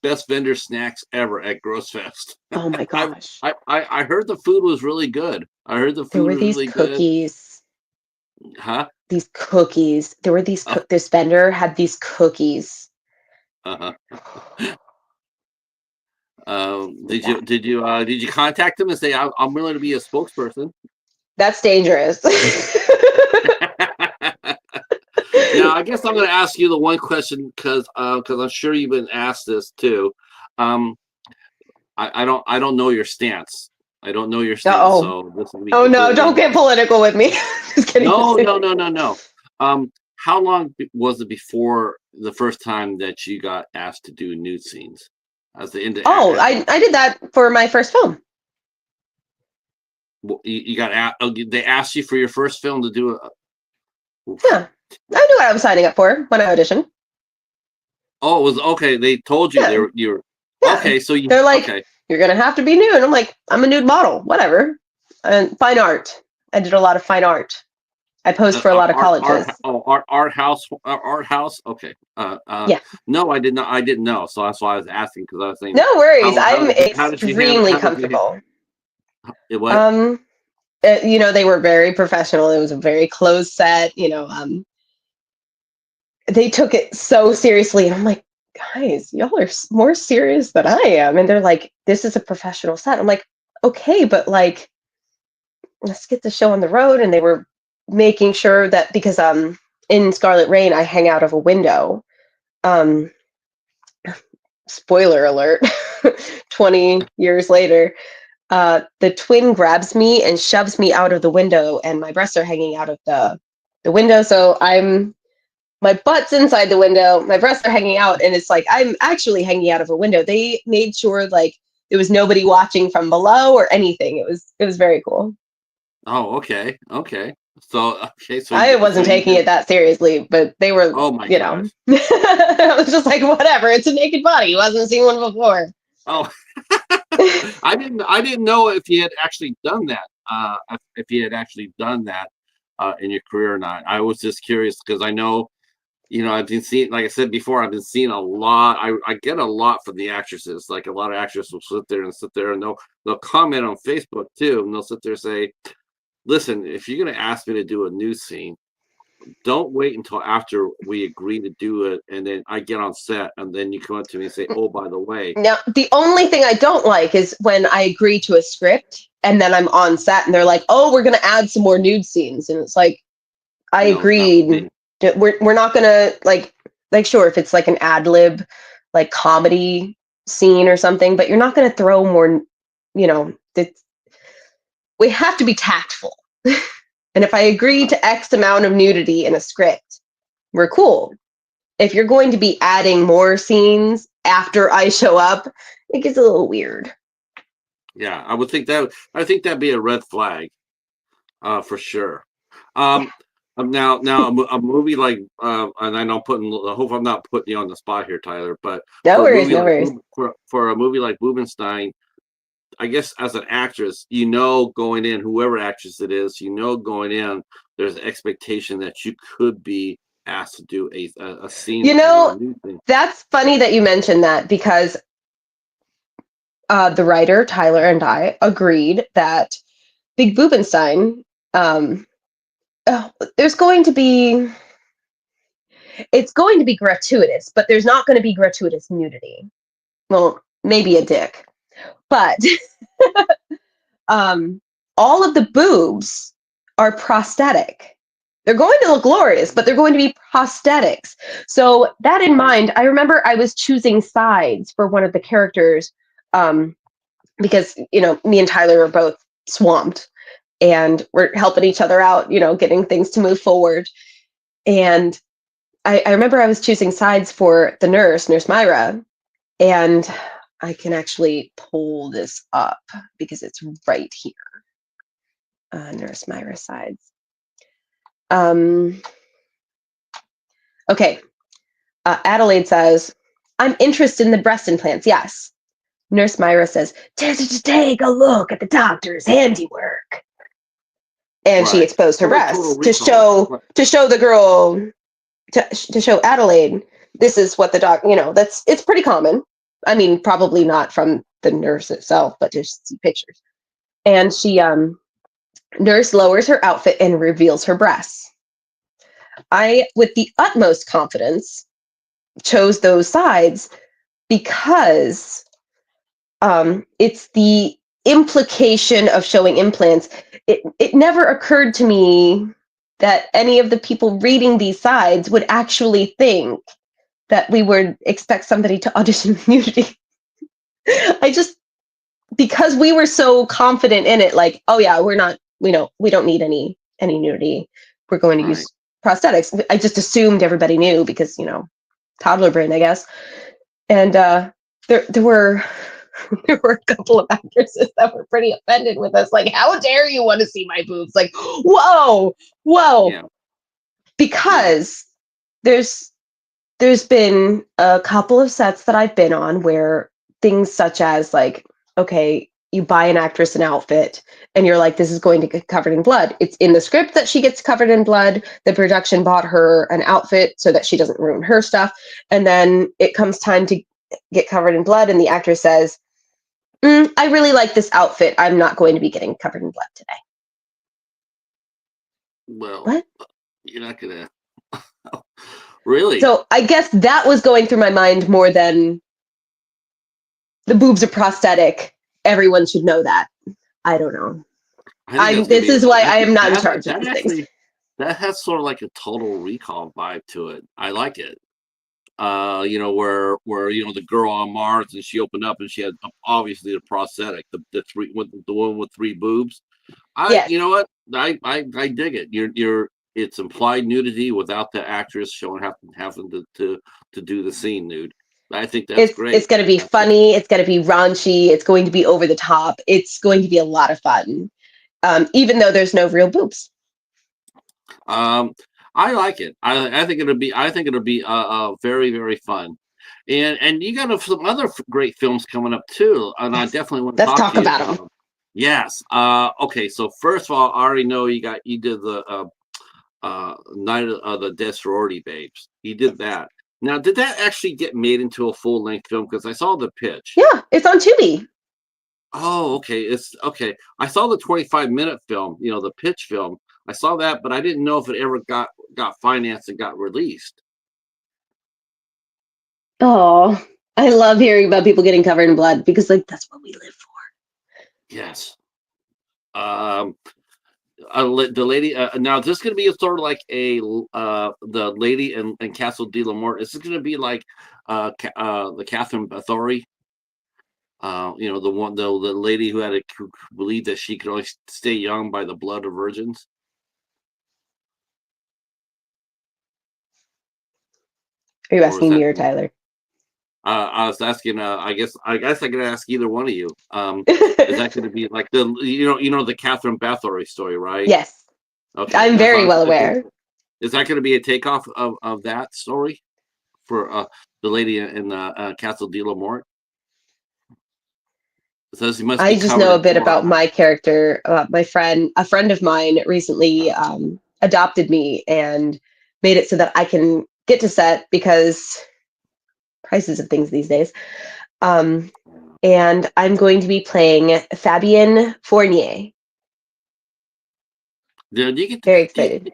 best vendor snacks ever at Gross Fest. Oh my I, gosh. I heard the food was really good. I heard the There food were was these really good. cookies. Huh? These cookies. There were these Uh, this vendor had these cookies. uh-huh. Like that. Did you contact them and say I'm willing to be a spokesperson? That's dangerous. Now, I guess I'm going to ask you the one question because I'm sure you've been asked this too. Um, I don't know your stance. I don't know your stance, Oh. so this will be Oh no, completely don't get honest. political with me. Just kidding. No, no, no, no, no. How long was it before the first time that you got asked to do nude scenes as the into Oh, as I did that for my first film. you got they asked you for your first film to do a. Yeah. I knew what I was signing up for when I auditioned. Oh, it was okay. They told you Yeah. you were Yeah. okay. So you They're like, okay. you're gonna have to be nude. I'm like, I'm a nude model, whatever. And fine art. I did a lot of fine art. I posed for a lot of colleges. Art house. Okay. Yeah. No, I did not. I didn't know. So that's why I was asking because I was saying, No worries. how I'm did you handle extremely comfortable. what? Um, they were very professional. It was a very closed set. They took it so seriously, and I'm like, guys, y'all are more serious than I am. And they're like, this is a professional set. I'm like, okay, but like, let's get the show on the road. And they were making sure that because in Scarlet Rain, I hang out of a window. Um, Spoiler alert, 20 years later, the twin grabs me and shoves me out of the window, and my breasts are hanging out of the window. So my butt's inside the window, my breasts are hanging out, and it's like I'm actually hanging out of a window. They made sure like there was nobody watching from below or anything. It was very cool. Oh, okay, okay. So okay, I so wasn't you taking did. it that seriously, but they were, Oh my gosh. I was just like, whatever. It's a naked body. You wasn't seen one before. Oh, I didn't know if you had actually done that. If you had actually done that in your career or not. I was just curious because I know. I've been seeing, like I said before, I've been seeing a lot. I get a lot from the actresses. Like a lot of actresses will sit there and they'll comment on Facebook too, and they'll sit there and say, "Listen, if you're gonna ask me to do a news scene, don't wait until after we agree to do it, and then I get on set, and then you come up to me and say, "Oh, by the way." Now, the only thing I don't like is when I agree to a script and then I'm on set and they're like, "Oh, we're gonna add some more nude scenes," and it's like, I No, not with agreed. me. We're not gonna like sure if it's like an ad lib, like comedy scene or something, but you're not gonna throw more. That we have to be tactful. And if I agree to X amount of nudity in a script, we're cool. If you're going to be adding more scenes after I show up, it gets a little weird. Yeah, I think that'd be a red flag, for sure. Yeah. Um, now a movie like, and I know I hope I'm not putting you on the spot here, Tyler, but No worries, no worries. For a movie like Bubenstein, I guess as an actress, going in, whoever actress it is, going in, there's an expectation that you could be asked to do a scene, You a know, new thing. that's funny that you mentioned that because the writer, Tyler, and I agreed that Big Bubenstein, um, there's going to be, it's going to be gratuitous, but there's not going to be gratuitous nudity. Well, maybe a dick, but um, all of the boobs are prosthetic. They're going to look glorious, but they're going to be prosthetics. So that in Right. mind, I remember I was choosing sides for one of the characters because me and Tyler were both swamped and we're helping each other out, getting things to move forward. And I remember I was choosing sides for the nurse Myra, and I can actually pull this up because it's right here. Nurse Myra sides. Okay. Adelaide says, "I'm interested in the breast implants. Yes." Nurse Myra says, "Take a look at the doctor's handiwork." And she Right. exposed her So like Total breasts to Recall. show Right. to show the girl to show Adelaide this is what the doc. It's pretty common. I mean, probably not from the nurse itself, but just see pictures. And she nurse lowers her outfit and reveals her breasts. I, with the utmost confidence, chose those sides because it's the implication of showing implants. It never occurred to me that any of the people reading these sides would actually think that we would expect somebody to audition nudity. I just because we were so confident in it, like, oh yeah, we're not, we don't need any nudity. We're going to Right. use prosthetics. I just assumed everybody knew because toddler brain, I guess. And there were there were a couple of actresses that were pretty offended with us, like, how dare you want to see my boobs? Like, whoa, Yeah. Yeah. because there's been a couple of sets that I've been on where things such as like, okay, you buy an actress an outfit and you're like, this is going to get covered in blood. It's in the script that she gets covered in blood. The production bought her an outfit so that she doesn't ruin her stuff. And then it comes time to get covered in blood, and the actress says, I really like this outfit. I'm not going to be getting covered in blood today. Well, What? you're not gonna really. So I guess that was going through my mind more than the boobs are prosthetic. Everyone should know that. I don't know. I think that's gonna This be. is why I I am think not in charge of that these things. actually that has sort of like a Total Recall vibe to it. I like it. Where the girl on Mars, and she opened up and she had, obviously, the prosthetic, the three, with the one with three boobs. Yes, You know what? I dig it. It's implied nudity without the actress having to do the scene nude. I think that's it's great. going to be funny. It's going to be raunchy. It's going to be over the top. It's going to be a lot of fun, even though there's no real boobs. Um, I like it. I think it'll be. I think it'll be very, very fun. And you got some other great films coming up too, and I Yes, definitely want to let's talk talk to you about about them. them. Yes. Okay. So first of all, I already know you did the Night of the Dead Sorority Babes. You did that. Now, did that actually get made into a full length film? Because I saw the pitch. Yeah, it's on Tubi. Oh, okay. It's okay. I saw the 25-minute film, the pitch film. I saw that, but I didn't know if it ever got got financed and got released. Oh, I love hearing about people getting covered in blood because like that's what we live for. Yes. Um, the lady. Now, is this going to be sort of like the lady in Castle de la Mort? Is this going to be like the Catherine Bathory? The one, the lady who believed that she could only stay young by the blood of virgins. Are you Or is asking that? me or Tyler? I was asking. I guess I could ask either one of you. Is that going to be like the Catherine Bathory story, right? Yes, Okay, I'm very well aware. is that going to be a takeoff of that story for the lady in the Castle de la Mort? It says he must I be just covered know a in bit blood. about my character. A friend of mine recently adopted me and made it so that I can get to set because prices of things these days. Um, and I'm going to be playing Fabienne Fournier. Do you get? Very Do you, excited.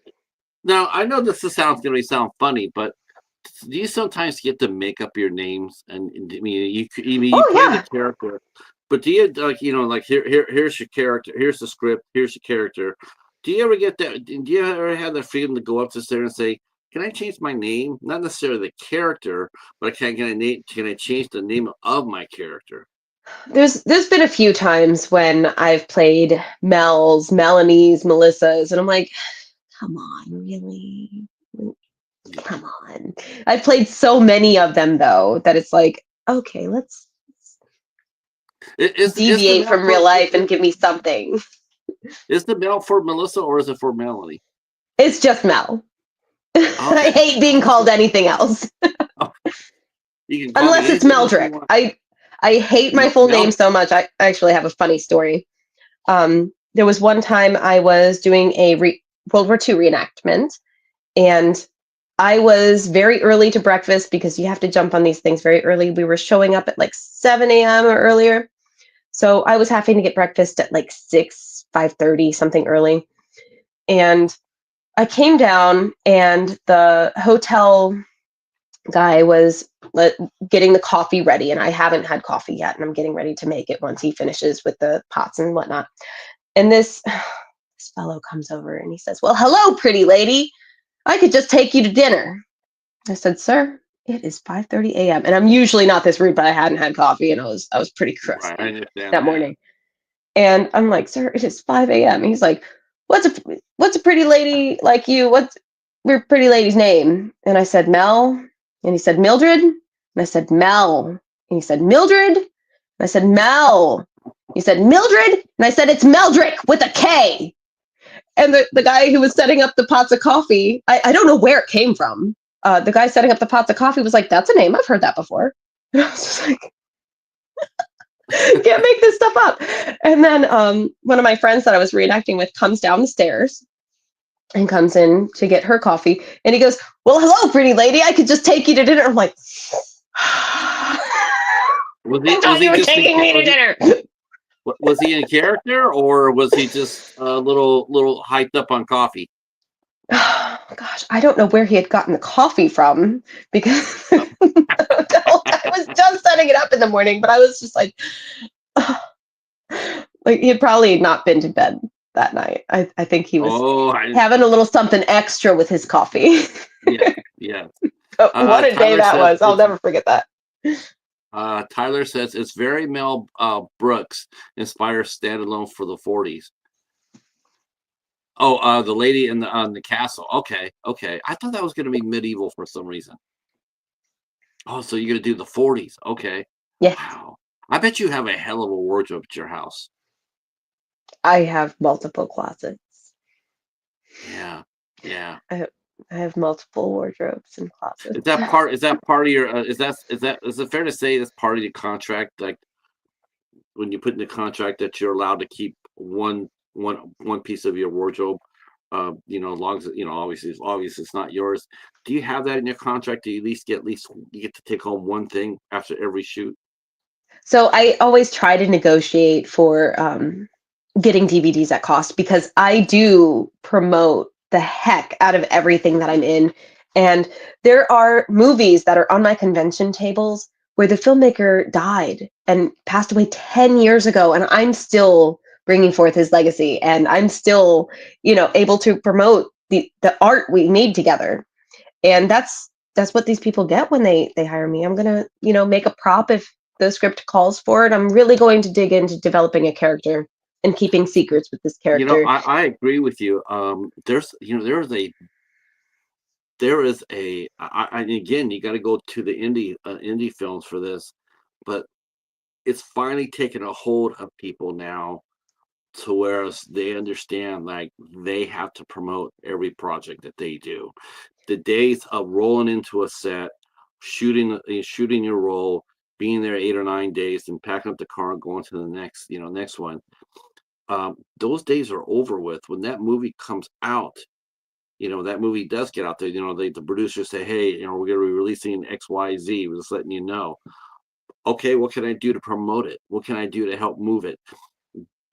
now I know this sounds going to sound funny, but do you sometimes get to make up your names? And I mean, you Oh play the yeah. character, but do you like here's your character, here's the script, here's your character. Do you ever get that? Do you ever have the freedom to go up to there and say, "Can I change my name? Not necessarily the character, but can I change the name of my character?" There's been a few times when I've played Mel's, Melanie's, Melissa's, and I'm like, come on, really? Come on. I've played so many of them though that it's like, okay, let's Is the deviate mail from for real life and give me something. is the mail for Melissa or is it for Melanie? It's just Mel. I Okay, hate being called anything else you can call me unless it's anything else you Meldrick. want. I hate my full name Mel. so much. I actually have a funny story. There was one time I was doing a World War II reenactment, and I was very early to breakfast because you have to jump on these things very early. We were showing up at like 7 a.m. or earlier. So I was having to get breakfast at like 6, 5:30, something early. And I came down and the hotel guy was getting the coffee ready, and I haven't had coffee yet, and I'm getting ready to make it once he finishes with the pots and whatnot. And this fellow comes over and he says, "Well, hello, pretty lady. I could just take you to dinner." I said, "Sir, it is 5:30 a.m." And I'm usually not this rude, but I hadn't had coffee and I was pretty Right, I crusty understand that that. morning. And I'm like, "Sir, it is 5 a.m." He's like, "What's a pretty lady like you? What's your pretty lady's name?" And I said, "Mel." And he said, "Mildred." And I said, "Mel." And he said, "Mildred." And I said, "Mel." He said, "Mildred." And I said, "It's Meldrick with a K." And the guy who was setting up the pots of coffee, I don't know where it came from. The guy setting up the pots of coffee was like, "That's a name. I've heard that before." And I was just like, can't make this stuff up. And then one of my friends that I was reenacting with comes down the stairs and comes in to get her coffee. And he goes, "Well, hello, pretty lady. I could just take you to dinner." I'm like, I Was thought he you were just taking me to dinner. was he in character or was he just a little hyped up on coffee? Oh, gosh, I don't know where he had gotten the coffee from because Oh. the whole time I was just setting it up in the morning, but I was just like, oh. Like he had probably not been to bed that night. I think he was Oh, having a little something extra with his coffee. yeah, yeah. But what a day Tyler that says was. I'll never forget that. Tyler says it's very Mel Brooks inspired standalone for the 40s. Oh, the lady in the castle. Okay, okay. I thought that was going to be medieval for some reason. Oh, so you're going to do the 40s? Okay. Yes, Wow. I bet you have a hell of a wardrobe at your house. I have multiple closets. Yeah, yeah. I have multiple wardrobes and closets. Is that part of your is it fair to say that's part of your contract? Like when you put in the contract that you're allowed to keep one piece of your wardrobe, as long as obviously it's not yours. Do you have that in your contract? Do you at least you get to take home one thing after every shoot? So I always try to negotiate for getting DVDs at cost because I do promote the heck out of everything that I'm in. And there are movies that are on my convention tables where the filmmaker died and passed away 10 years ago, and I'm still bringing forth his legacy, and I'm still, able to promote the art we made together. And that's what these people get when they hire me. I'm gonna, make a prop if the script calls for it. I'm really going to dig into developing a character and keeping secrets with this character. I agree with you. And again, you got to go to the indie films for this, but it's finally taken a hold of people now to where they understand like they have to promote every project that they do. The days of rolling into a set, shooting your role, being there 8 or 9 days, and packing up the car and going to the next one. Those days are over with. When that movie comes out, that movie does get out there. The producers say, "Hey, we're going to be releasing X, Y, Z. We're just letting you know." Okay, what can I do to promote it? What can I do to help move it?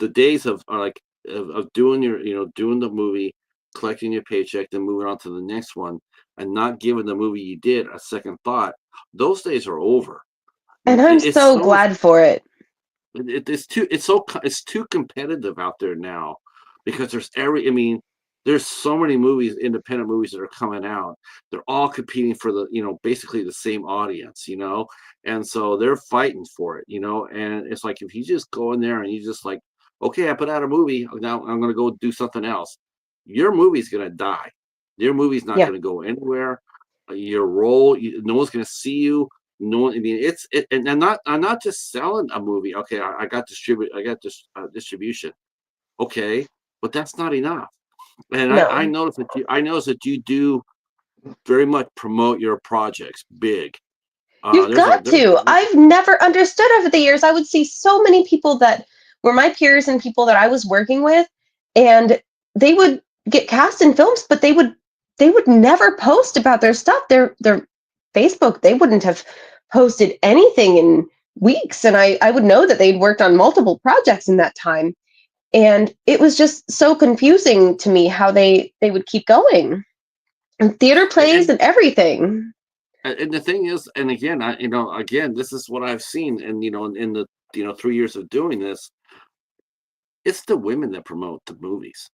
The days of doing doing the movie, collecting your paycheck, then moving on to the next one, and not giving the movie you did a second thought. Those days are over. And I'm It's so so much. glad for it. It's too competitive out there now because there's so many movies, independent movies that are coming out. They're all competing for basically the same audience, and so they're fighting for it, and it's like if you just go in there and you just like, okay, I put out a movie, now I'm going to go do something else. Your movie's going to die. Your movie's not Yeah. going to go anywhere. Your role, no one's going to see you. No, I mean and I'm not just selling a movie. Okay, I got this distribution. Okay, but that's not enough. And I No. notice that you do very much promote your projects big. You've There's a got there's to. I've never understood over the years. I would see so many people that were my peers and people that I was working with, and they would get cast in films, but they would never post about their stuff. Their Facebook, they wouldn't have posted anything in weeks. And I would know that they'd worked on multiple projects in that time. And it was just so confusing to me how they would keep going. And theater plays and and everything. and the thing is, and again, again, this is what I've seen, and in the 3 years of doing this, it's the women that promote the movies.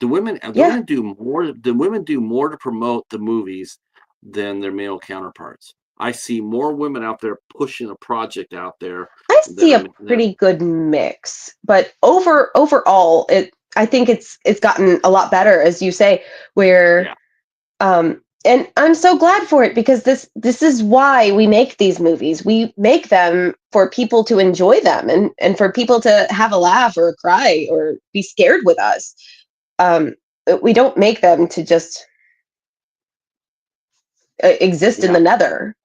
The Yeah. women do more. The women do more to promote the movies than their male counterparts. I see more women out there pushing a project out there I than see a a pretty good mix, but overall, I think it's gotten a lot better, as you say, where yeah. and I'm so glad for it because this is why we make these movies. We make them for people to enjoy them and for people to have a laugh or cry or be scared with us. Um, we don't make them to just exist in Yeah. the nether.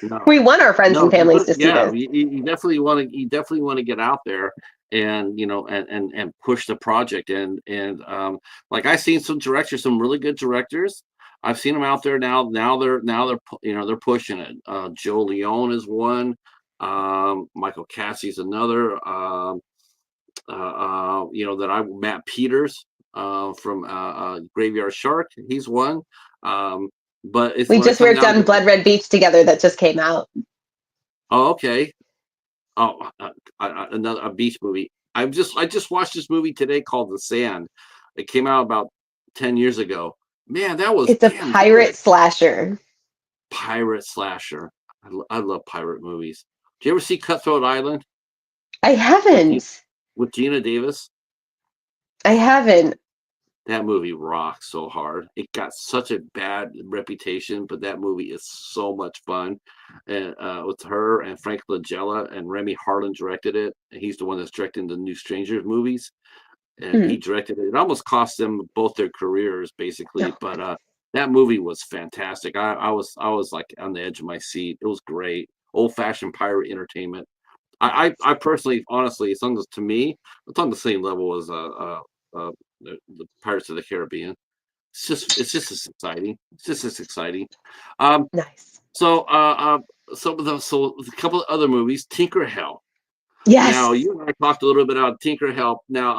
No. We want our friends and No. families to see Yeah. this. You definitely want to get out there and and push the project and like I've seen some directors, some really good directors. I've seen them out there now. They're pushing it. Joe Leone is one. Michael Cassie's another. That Matt Peters from Graveyard Shark. He's one. Um, but it's We when it just comes worked down on to Blood Red Beach together that just came out. oh, okay. Oh, another a beach movie. I just watched this movie today called The Sand. It came out about 10 years ago. Man, that was It's a damn pirate good. slasher. Pirate slasher. I love pirate movies. Do you ever see Cutthroat Island I with haven't. with Gina Davis? I haven't. That movie rocks so hard. It got such a bad reputation, but that movie is so much fun. And with her and Frank Langella and Remy Harlan directed it. He's the one that's directing the new Strangers movies, and he Mhm. directed it. It almost cost them both their careers, basically. Oh, But that movie was fantastic. I was like on the edge of my seat. It was great. Old fashioned pirate entertainment. I personally, honestly, it's on the, to me, it's on the same level as the Pirates of the Caribbean. It's just as exciting. It's just as exciting. Um, nice. so so a couple of other movies, Tinker Hell. Now Yes. you and I talked a little bit about Tinker Hell. Now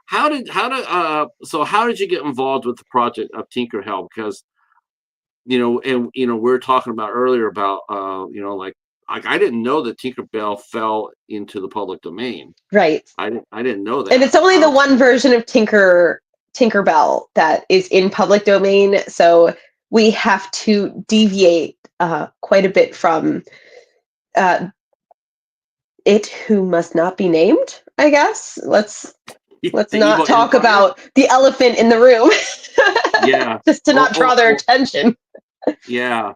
how did you get involved with the project of Tinker Hell? Because and we were talking about earlier about like I didn't know that Tinkerbell fell into the public domain. Right. I didn't know And that. it's only the one version of Tinkerbell that is in public domain, so we have to deviate quite a bit from uh, it who must not be named, I guess. Let's The not evil talk empire. about the elephant in the room. Yeah. Just to Oh, not draw oh, their oh, attention. yeah.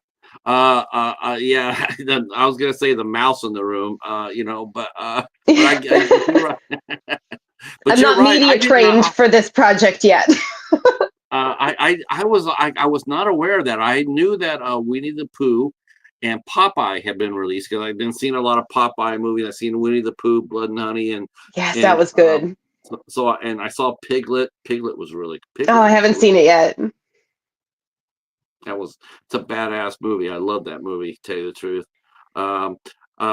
Yeah. I was gonna say the mouse in the room. But but you're right. But I'm you're not right. I media did trained not. for this project yet. I was not aware of that. I knew that Winnie the Pooh and Popeye had been released because I've been seeing a lot of Popeye movies. I've seen Winnie the Pooh, Blood and Honey, Yes, that and was good. and I saw Piglet. Oh, Piglet I was haven't really seen it yet. that was it's a badass movie. I love that movie. To tell you the truth. Um,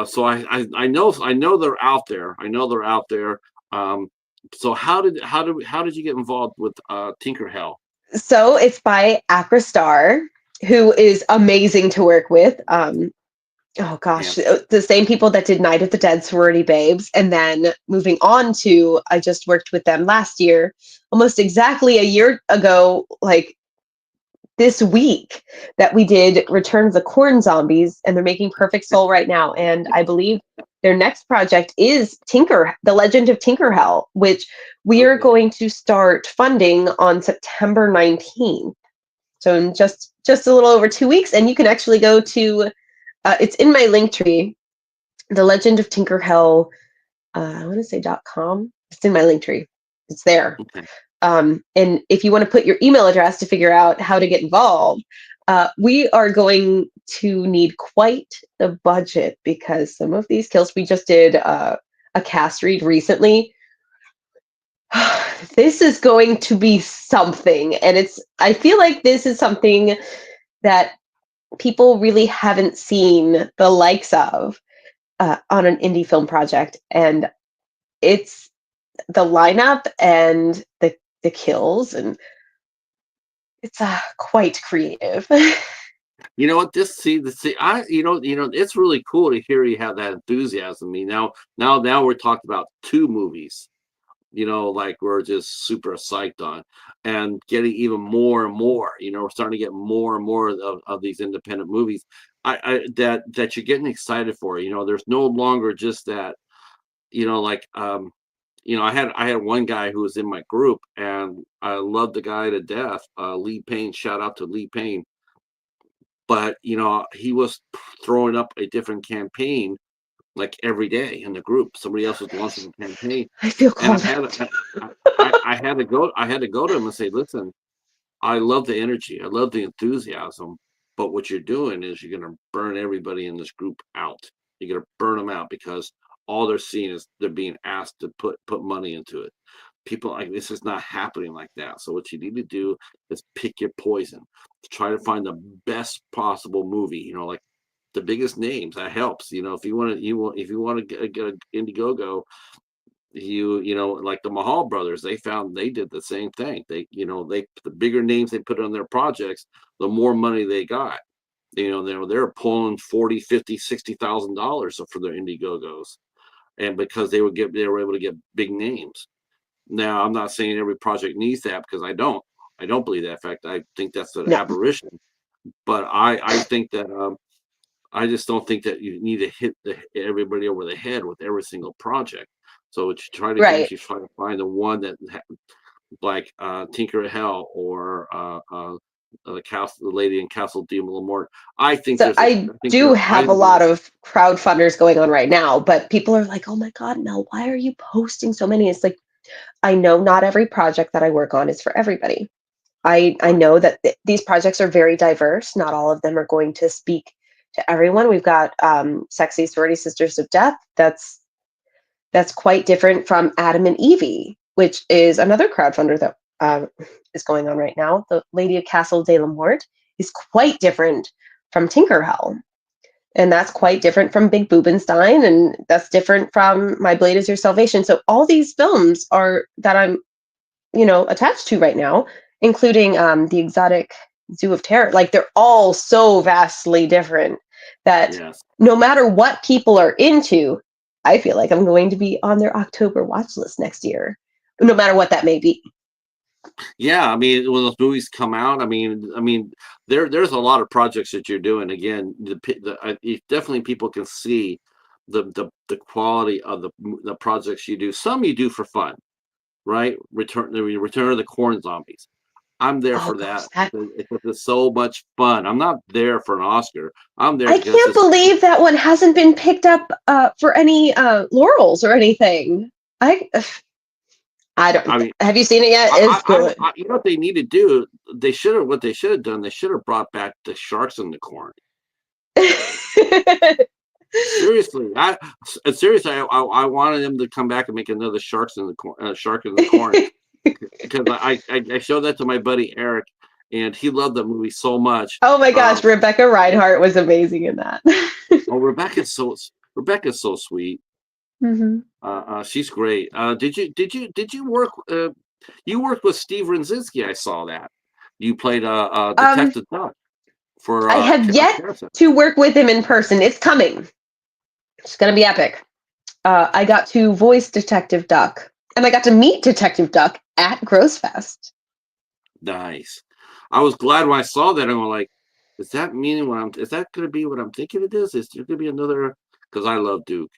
so I know they're out there. I know they're out there. Um, so how did you get involved with Tinker Hell? So it's by Acrostar, who is amazing to work with. Oh Yeah. gosh, the same people that did Night of the Dead Sorority Babes. And then moving on to, I just worked with them last year, almost exactly a year ago, like this week, that we did Return of the Corn Zombies, and they're making Perfect Soul right now. And I believe their next project is The Legend of Tinker Hell, which we are Okay. going to start funding on September 19th. So in just a little over 2 weeks, and you can actually go to it's in my link tree, The Legend of Tinker Hell. I want to say .com. It's in my link tree. It's there. Okay. And if you want to put your email address to figure out how to get involved, we are going to need quite the budget because some of these kills, we just did a cast read recently. This is going to be something. And I feel like this is something that people really haven't seen the likes of on an indie film project. And it's the lineup and the kills, and it's quite creative. You know what? It's really cool to hear you have that enthusiasm. I mean, now we're talking about two movies. Like we're just super psyched on, and getting even more and more. We're starting to get more and more of these independent movies. That you're getting excited for. There's no longer just that. Like I had one guy who was in my group, and I loved the guy to death. Lee Payne. Shout out to Lee Payne. But he was throwing up a different campaign like every day in the group. Somebody else was launching a campaign, I feel and called out. I had to go to him and say, listen, I love the energy, I love the enthusiasm, but what you're doing is you're going to burn everybody in this group out. You're going to burn them out because all they're seeing is they're being asked to put money into it. People like this is not happening like that. So what you need to do is pick your poison. Try to find the best possible movie. Like the biggest names. That helps. If you want to, if you want to get an Indiegogo, like the Mahal brothers, they did the same thing. The bigger names they put on their projects, the more money they got. They're pulling 40, 50, $60,000 for their Indiegogos, and because they were able to get big names. Now, I'm not saying every project needs that because I don't. I don't believe that. In fact, I think that's an No, aberration. But I think that I just don't think that you need to hit everybody over the head with every single project. So what you try to do is right. you try to find the one that like Tinker of Hell or the lady in Castle de Lamort. So I do have a lot of crowdfunders going on right now, but people are like, "Oh my God, Mel, why are you posting so many?" It's like, I know not every project that I work on is for everybody. I right. know that these projects are very diverse. Not all of them are going to speak to everyone. We've got Sexy Sorority Sisters of Death. That's quite different from Adam and Evie, which is another crowdfunder that is going on right now. The Lady of Castle de la Mort is quite different from Tinker Hell. And that's quite different from Big Boobenstein, and that's different from My Blade Is Your Salvation. So all these films are that I'm attached to right now, including the Exotic Zoo of Terror. Like they're all so vastly different that Yes. no matter what people are into, I feel like I'm going to be on their October watch list next year, no matter what that may be. Yeah, I mean, when those movies come out, I mean, there's a lot of projects that you're doing. Again, definitely people can see the quality of the projects you do. Some you do for fun, right? Return of the Corn Zombies. I'm there Oh for gosh, that because it's so much fun. I'm not there for an Oscar. I'm there I because can't it's. believe that one hasn't been picked up for any laurels or anything. I I don't. I mean, Have you seen it yet? It's good. you know what they need to do? They should have what they should have done. They should have brought back the Sharks in the Corn. Seriously, seriously, I wanted them to come back and make another Shark in the Corn because I showed that to my buddy Eric, and he loved the movie so much. Oh my gosh, Rebecca Reinhart was amazing in that. Oh, Rebecca's so sweet. Hmm. She's great. Did you work? You worked with Steve Rinzinski. I saw that. You played Um, Detective Duck for I have yet Carousel. to work with him in person. It's coming. It's gonna be epic. I got to voice Detective Duck, and I got to meet Detective Duck at Grossfest. Nice. I was glad when I saw that. I'm like, is that meaning what I'm? Is that going to be what I'm thinking it is? Is there going to be another? Because I love Duke.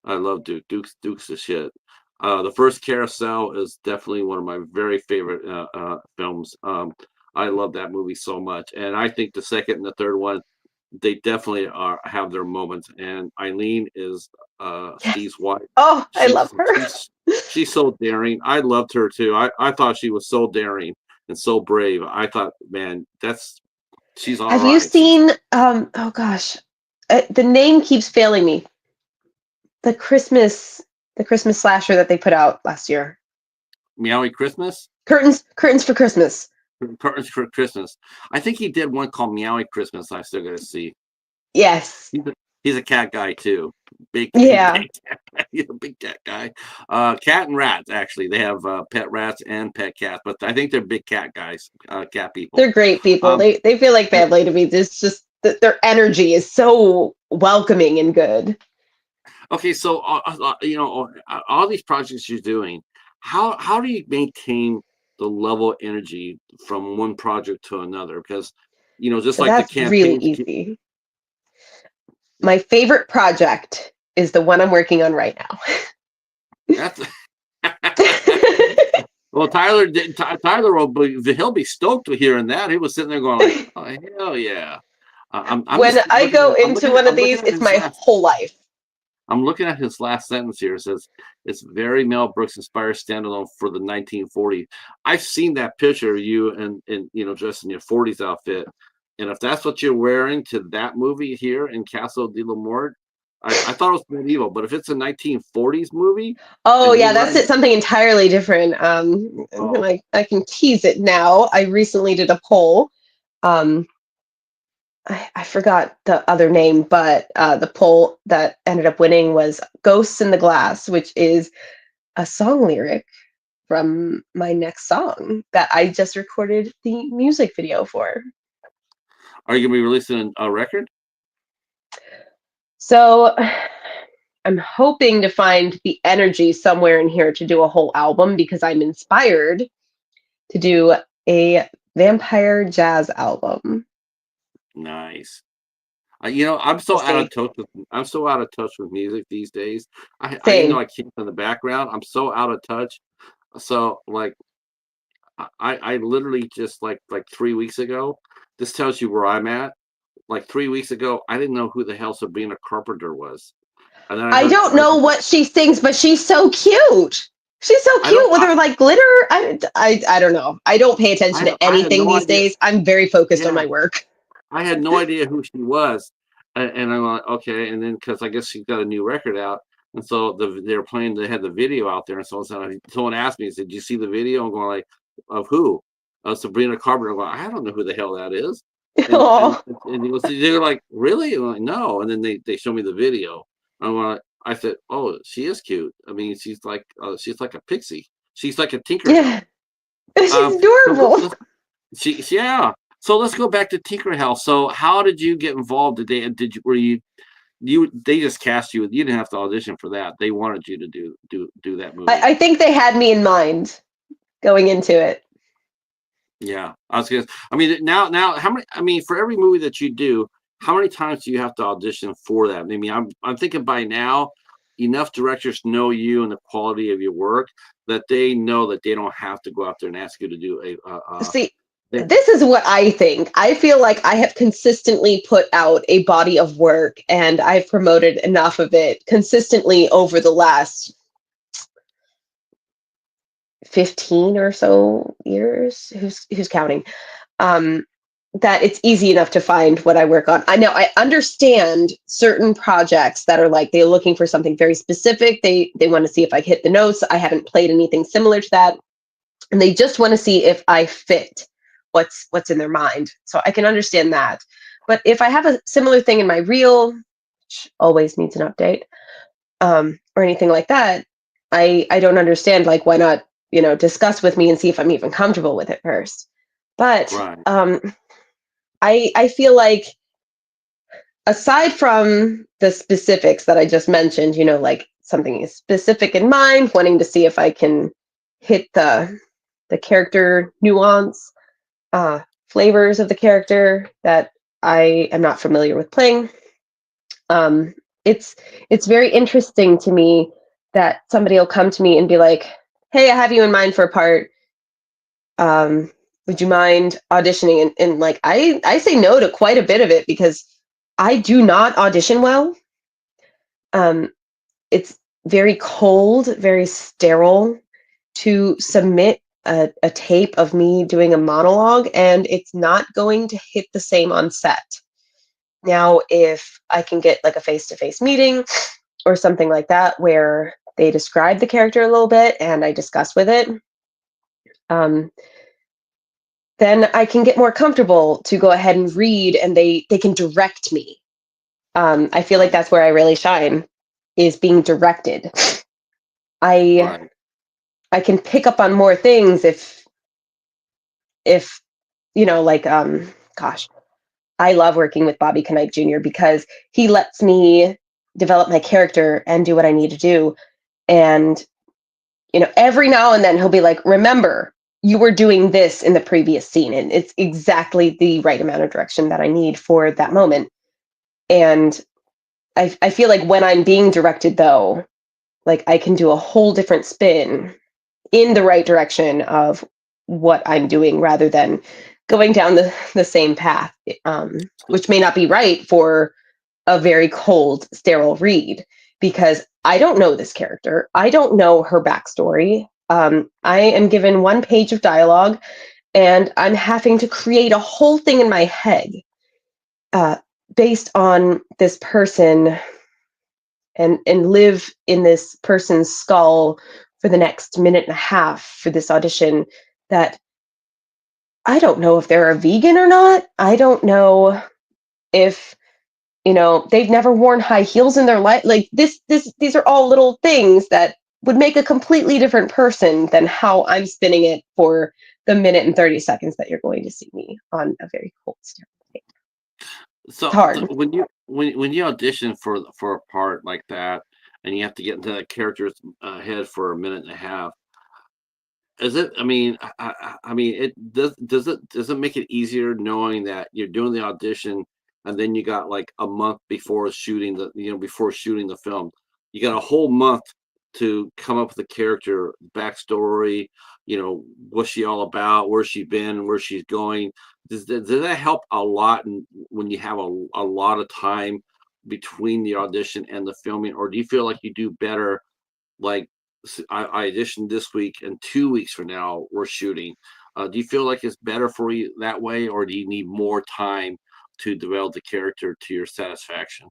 I love Duke. Duke's the shit. The first Carousel is definitely one of my very favorite films. I love that movie so much, and I think the second and the third one, they definitely have their moments. And Eileen is Yes. Steve's wife. Oh, I She's love her. she's so daring. I loved her too. I thought she was so daring and so brave. I thought, man, she's all Have you right. She's seen? Oh gosh, the name keeps failing me. The Christmas, the Christmas slasher that they put out last year. Meowy Christmas. Curtains for Christmas. Curtains for Christmas. I think he did one called Meowy Christmas. I still got to see. Yes. He's he's a cat guy too. Big Yeah. cat guy. He's a big cat guy. Cat and rats actually. They have pet rats and pet cats, but I think they're big cat guys. Cat people. They're great people. Um, They feel like th- family to me. It's just that their energy is so welcoming and good. okay, so all these projects you're doing, how do you maintain the level of energy from one project to another? Because just So like the that's really campaigns. easy. My favorite project is the one I'm working on right now. That's well, Tyler he'll be stoked to hearing that. He was sitting there going like, "Oh hell yeah!" I'm When just I looking go at into one of I'm looking these, at it's his my last whole life. I'm looking at his last sentence here. It says it's very Mel Brooks inspired standalone for the 1940s. I've seen that picture of you and dressed in your 40s outfit, and if that's what you're wearing to that movie here in Castle de la Mort, I thought it was medieval, but if it's a 1940s movie Oh and you're yeah, that's wearing it. Something entirely different. And oh I can tease it now. I recently did a poll. Um, I forgot the other name, but the poll that ended up winning was "Ghosts in the Glass," which is a song lyric from my next song that I just recorded the music video for. are you gonna be releasing a record? So I'm hoping to find the energy somewhere in here to do a whole album because I'm inspired to do a vampire jazz album. Nice. I'm We'll so out of see. touch with music these days. Even though Same. I keep in the background, I'm so out of touch. So like I literally just like 3 weeks ago. This tells you where I'm at. Like 3 weeks ago, I didn't know who the hell Sabrina Carpenter was, and then I don't I was know like, what she sings, but she's so cute. She's so I don't cute with her like glitter. I don't know. I don't pay attention to I had anything no these idea. days. I'm very focused on Yeah, my work. I had no idea who she was, and I'm like, okay. And then because I guess she's got a new record out, and so they were playing. They had the video out there, and so someone asked me, "Did you see the video?" I'm going like, "Of who?" Sabrina Carpenter. I'm going, I don't know who the hell that is. Oh, They're like, really? I'm like, no. And then they show me the video. I said, oh, she is cute. I mean, she's like a pixie. She's like a Tinkerbell. Yeah. She's Um, so adorable. yeah. So let's go back to Tinkerbell. So how did you get involved? Did you were you they just cast you? You didn't have to audition for that. They wanted you to do that movie. I think they had me in mind going into it. Yeah, I was gonna. I mean, now, how many? I mean, for every movie that you do, how many times do you have to audition for that? I mean, I'm thinking by now, enough directors know you and the quality of your work that they know that they don't have to go out there and ask you to do See, they, this is what I think. I feel like I have consistently put out a body of work and I've promoted enough of it consistently over the last 15 or so years. Who's counting? Um, that it's easy enough to find what I work on. I know I understand certain projects that are like they're looking for something very specific. They want to see if I hit the notes. I haven't played anything similar to that, and they just want to see if I fit what's in their mind. So I can understand that. But if I have a similar thing in my reel, which always needs an update, or anything like that, I don't understand like why not discuss with me and see if I'm even comfortable with it first. But right, I feel like aside from the specifics that I just mentioned, like something specific in mind, wanting to see if I can hit the character nuance, flavors of the character that I am not familiar with playing. Um, it's it's very interesting to me that somebody will come to me and be like, "Hey, I have you in mind for a part. Um, would you mind auditioning?" And like I say no to quite a bit of it because I do not audition well. Um, it's very cold, very sterile to submit a tape of me doing a monologue, and it's not going to hit the same on set. Now, if I can get like a face to face meeting or something like that where they describe the character a little bit and I discuss with it, um, then I can get more comfortable to go ahead and read and they can direct me. I feel like right, that's where I really shine is being directed. I right, I can pick up on more things if like gosh, I love working with Bobby Knipe Jr. because he lets me develop my character and do what I need to do. And every now and then he'll be like, "Remember, you were doing this in the previous scene," and it's exactly the right amount of direction that I need for that moment. And I feel like when I'm being directed, though, like I can do a whole different spin in the right direction of what I'm doing rather than going down the same path, which may not be right for a very cold, sterile read because I don't know this character. I don't know her backstory. I am given one page of dialogue and I'm having to create a whole thing in my head uh, based on this person and live in this person's skull for the next minute and a half for this audition that I don't know if they're a vegan or not. I don't know if they've never worn high heels in their life. Like these are all little things that would make a completely different person than how I'm spinning it for the minute and 30 seconds that you're going to see me on a very cold stair. It's So hard. when you audition for a part like that, and you have to get into that character's head for a minute and a half, is it? I mean, I mean, it does it make it easier knowing that you're doing the audition, and then you got like a month before shooting before shooting the film, you got a whole month to come up with the character backstory. What's she all about? Where's she been? Where she's going? Does that help a lot when you have a lot of time between the audition and the filming, or do you feel like you do better? Like I auditioned this week, and 2 weeks from now we're shooting. Do you feel like it's better for you that way, or do you need more time to develop the character to your satisfaction?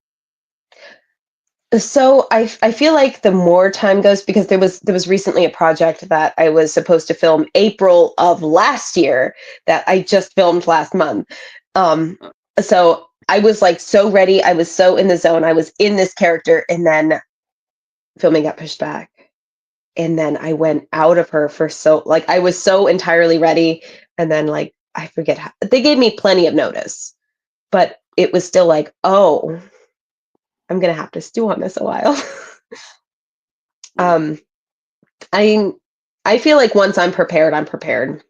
So I feel like the more time goes because there was recently a project that I was supposed to film April of last year that I just filmed last month. Um, Uh, so I was like so ready, I was so in the zone, I was in this character, and then filming got pushed back. and then I went out of her for so like I was so entirely ready, and then like I forget how, they gave me plenty of notice, but it was still like, oh, I'm gonna have to stew on this a while. Yeah. um, I I feel like once I'm prepared, I'm prepared,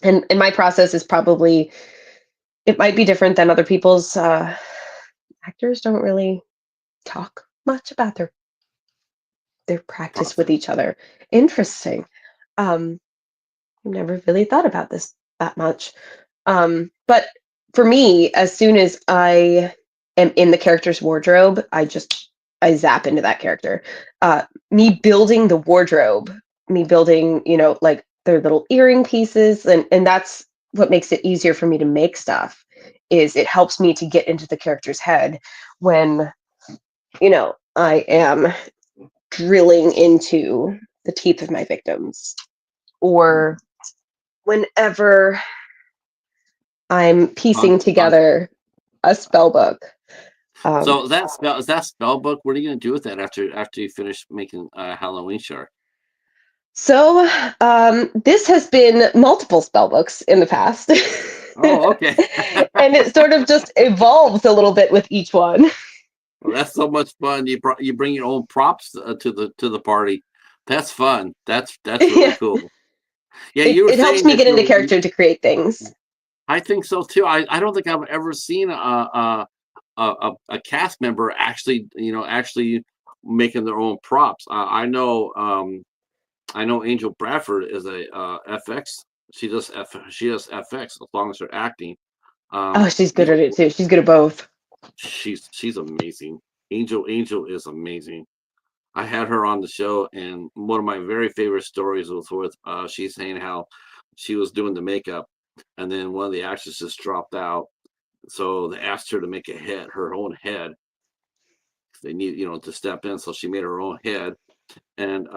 and my process is probably it might be different than other people's. Actors don't really talk much about their practice with Process. each other. Interesting. Um, I've never really thought about this that much. But for me, as soon as I am in the character's wardrobe, I zap into that character. Me building the wardrobe, me building, like their little earring pieces, and that's what makes it easier for me to make stuff. Is it helps me to get into the character's head when I am drilling into the teeth of my victims, or whenever I'm piecing Con- together a spell book. Um, So is that spell book? What are you gonna do with that after you finish making Halloween Shark? so this has been multiple spell books in the past. Oh, okay. And it sort of just evolves a little bit with each one. Well, that's so much fun. You bring your own props to the party. That's fun. That's really Yeah, cool. Yeah, it, you were it helps saying me that get into character to create things. I think so too. I don't think I've ever seen a cast member actually actually making their own props. I know Angel Bradford is a FX. She does FX as long as they're acting. Oh, she's You good at know, it too. She's good at both. she's amazing. Angel is amazing. I had her on the show, and one of my very favorite stories was with she's saying how she was doing the makeup, and then one of the actresses dropped out, so they asked her to make her own head. They need to step in, so she made her own head, and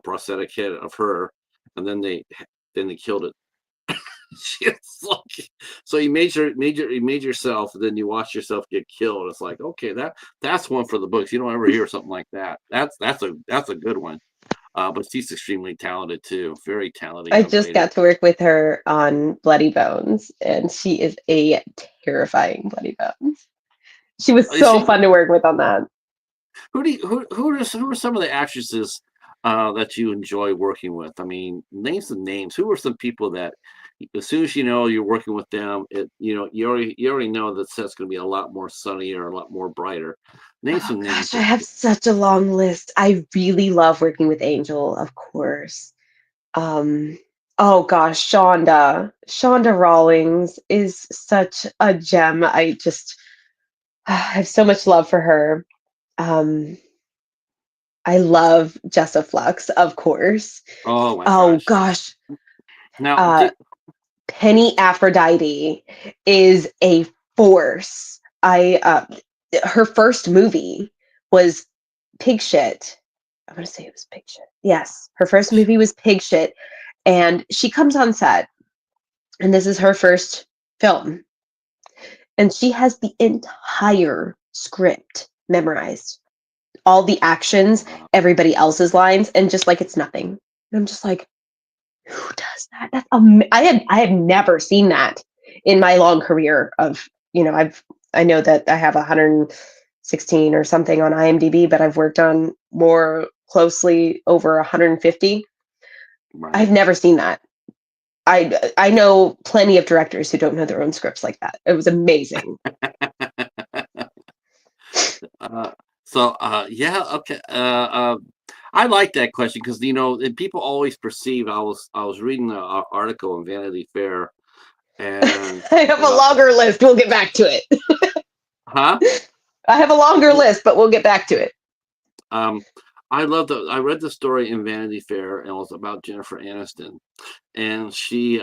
prosthetic head of her, and then they killed it. It's like, so you made yourself, and then you watch yourself get killed. It's like, okay, that's one for the books. You don't ever hear something like that. That's a good one. But she's extremely talented too. Very talented I young just lady. got to work with her on Bloody Bones, and she is a terrifying Bloody Bones. She was Is so she? fun to work with on that. Who are some of the actresses that you enjoy working with? I mean, name some names. Who are some people that, as soon as you know you're working with them, you already know that set's going to be a lot more sunnier, a lot more brighter. Name Oh some names gosh, I that have such a long list. I really love working with Angel, of course. Um, oh gosh, Shonda Rawlings is such a gem. I have so much love for her. Um, I love Jessa Flux, of course. Oh my Oh gosh. gosh, Now, uh, Penny Aphrodite is a force. Her first movie was Pig Shit. I want to say it was Pig Shit. Yes, her first movie was Pig Shit, and she comes on set, and this is her first film, and she has the entire script memorized, all the actions, uh, everybody else's lines, and just like it's nothing. And I'm just like, who does that? I had never seen that in my long career of, I know that I have 116 or something on IMDb, but I've worked on more closely over 150. I've right. never seen that. I know plenty of directors who don't know their own scripts like that. It was amazing. Uh, yeah, okay. I like that question because and people always perceive. I was reading an article in Vanity Fair and I have a about longer list. We'll get back to it. huh? I have a longer list, but we'll get back to it. Um, I read the story in Vanity Fair and it was about Jennifer Aniston, and she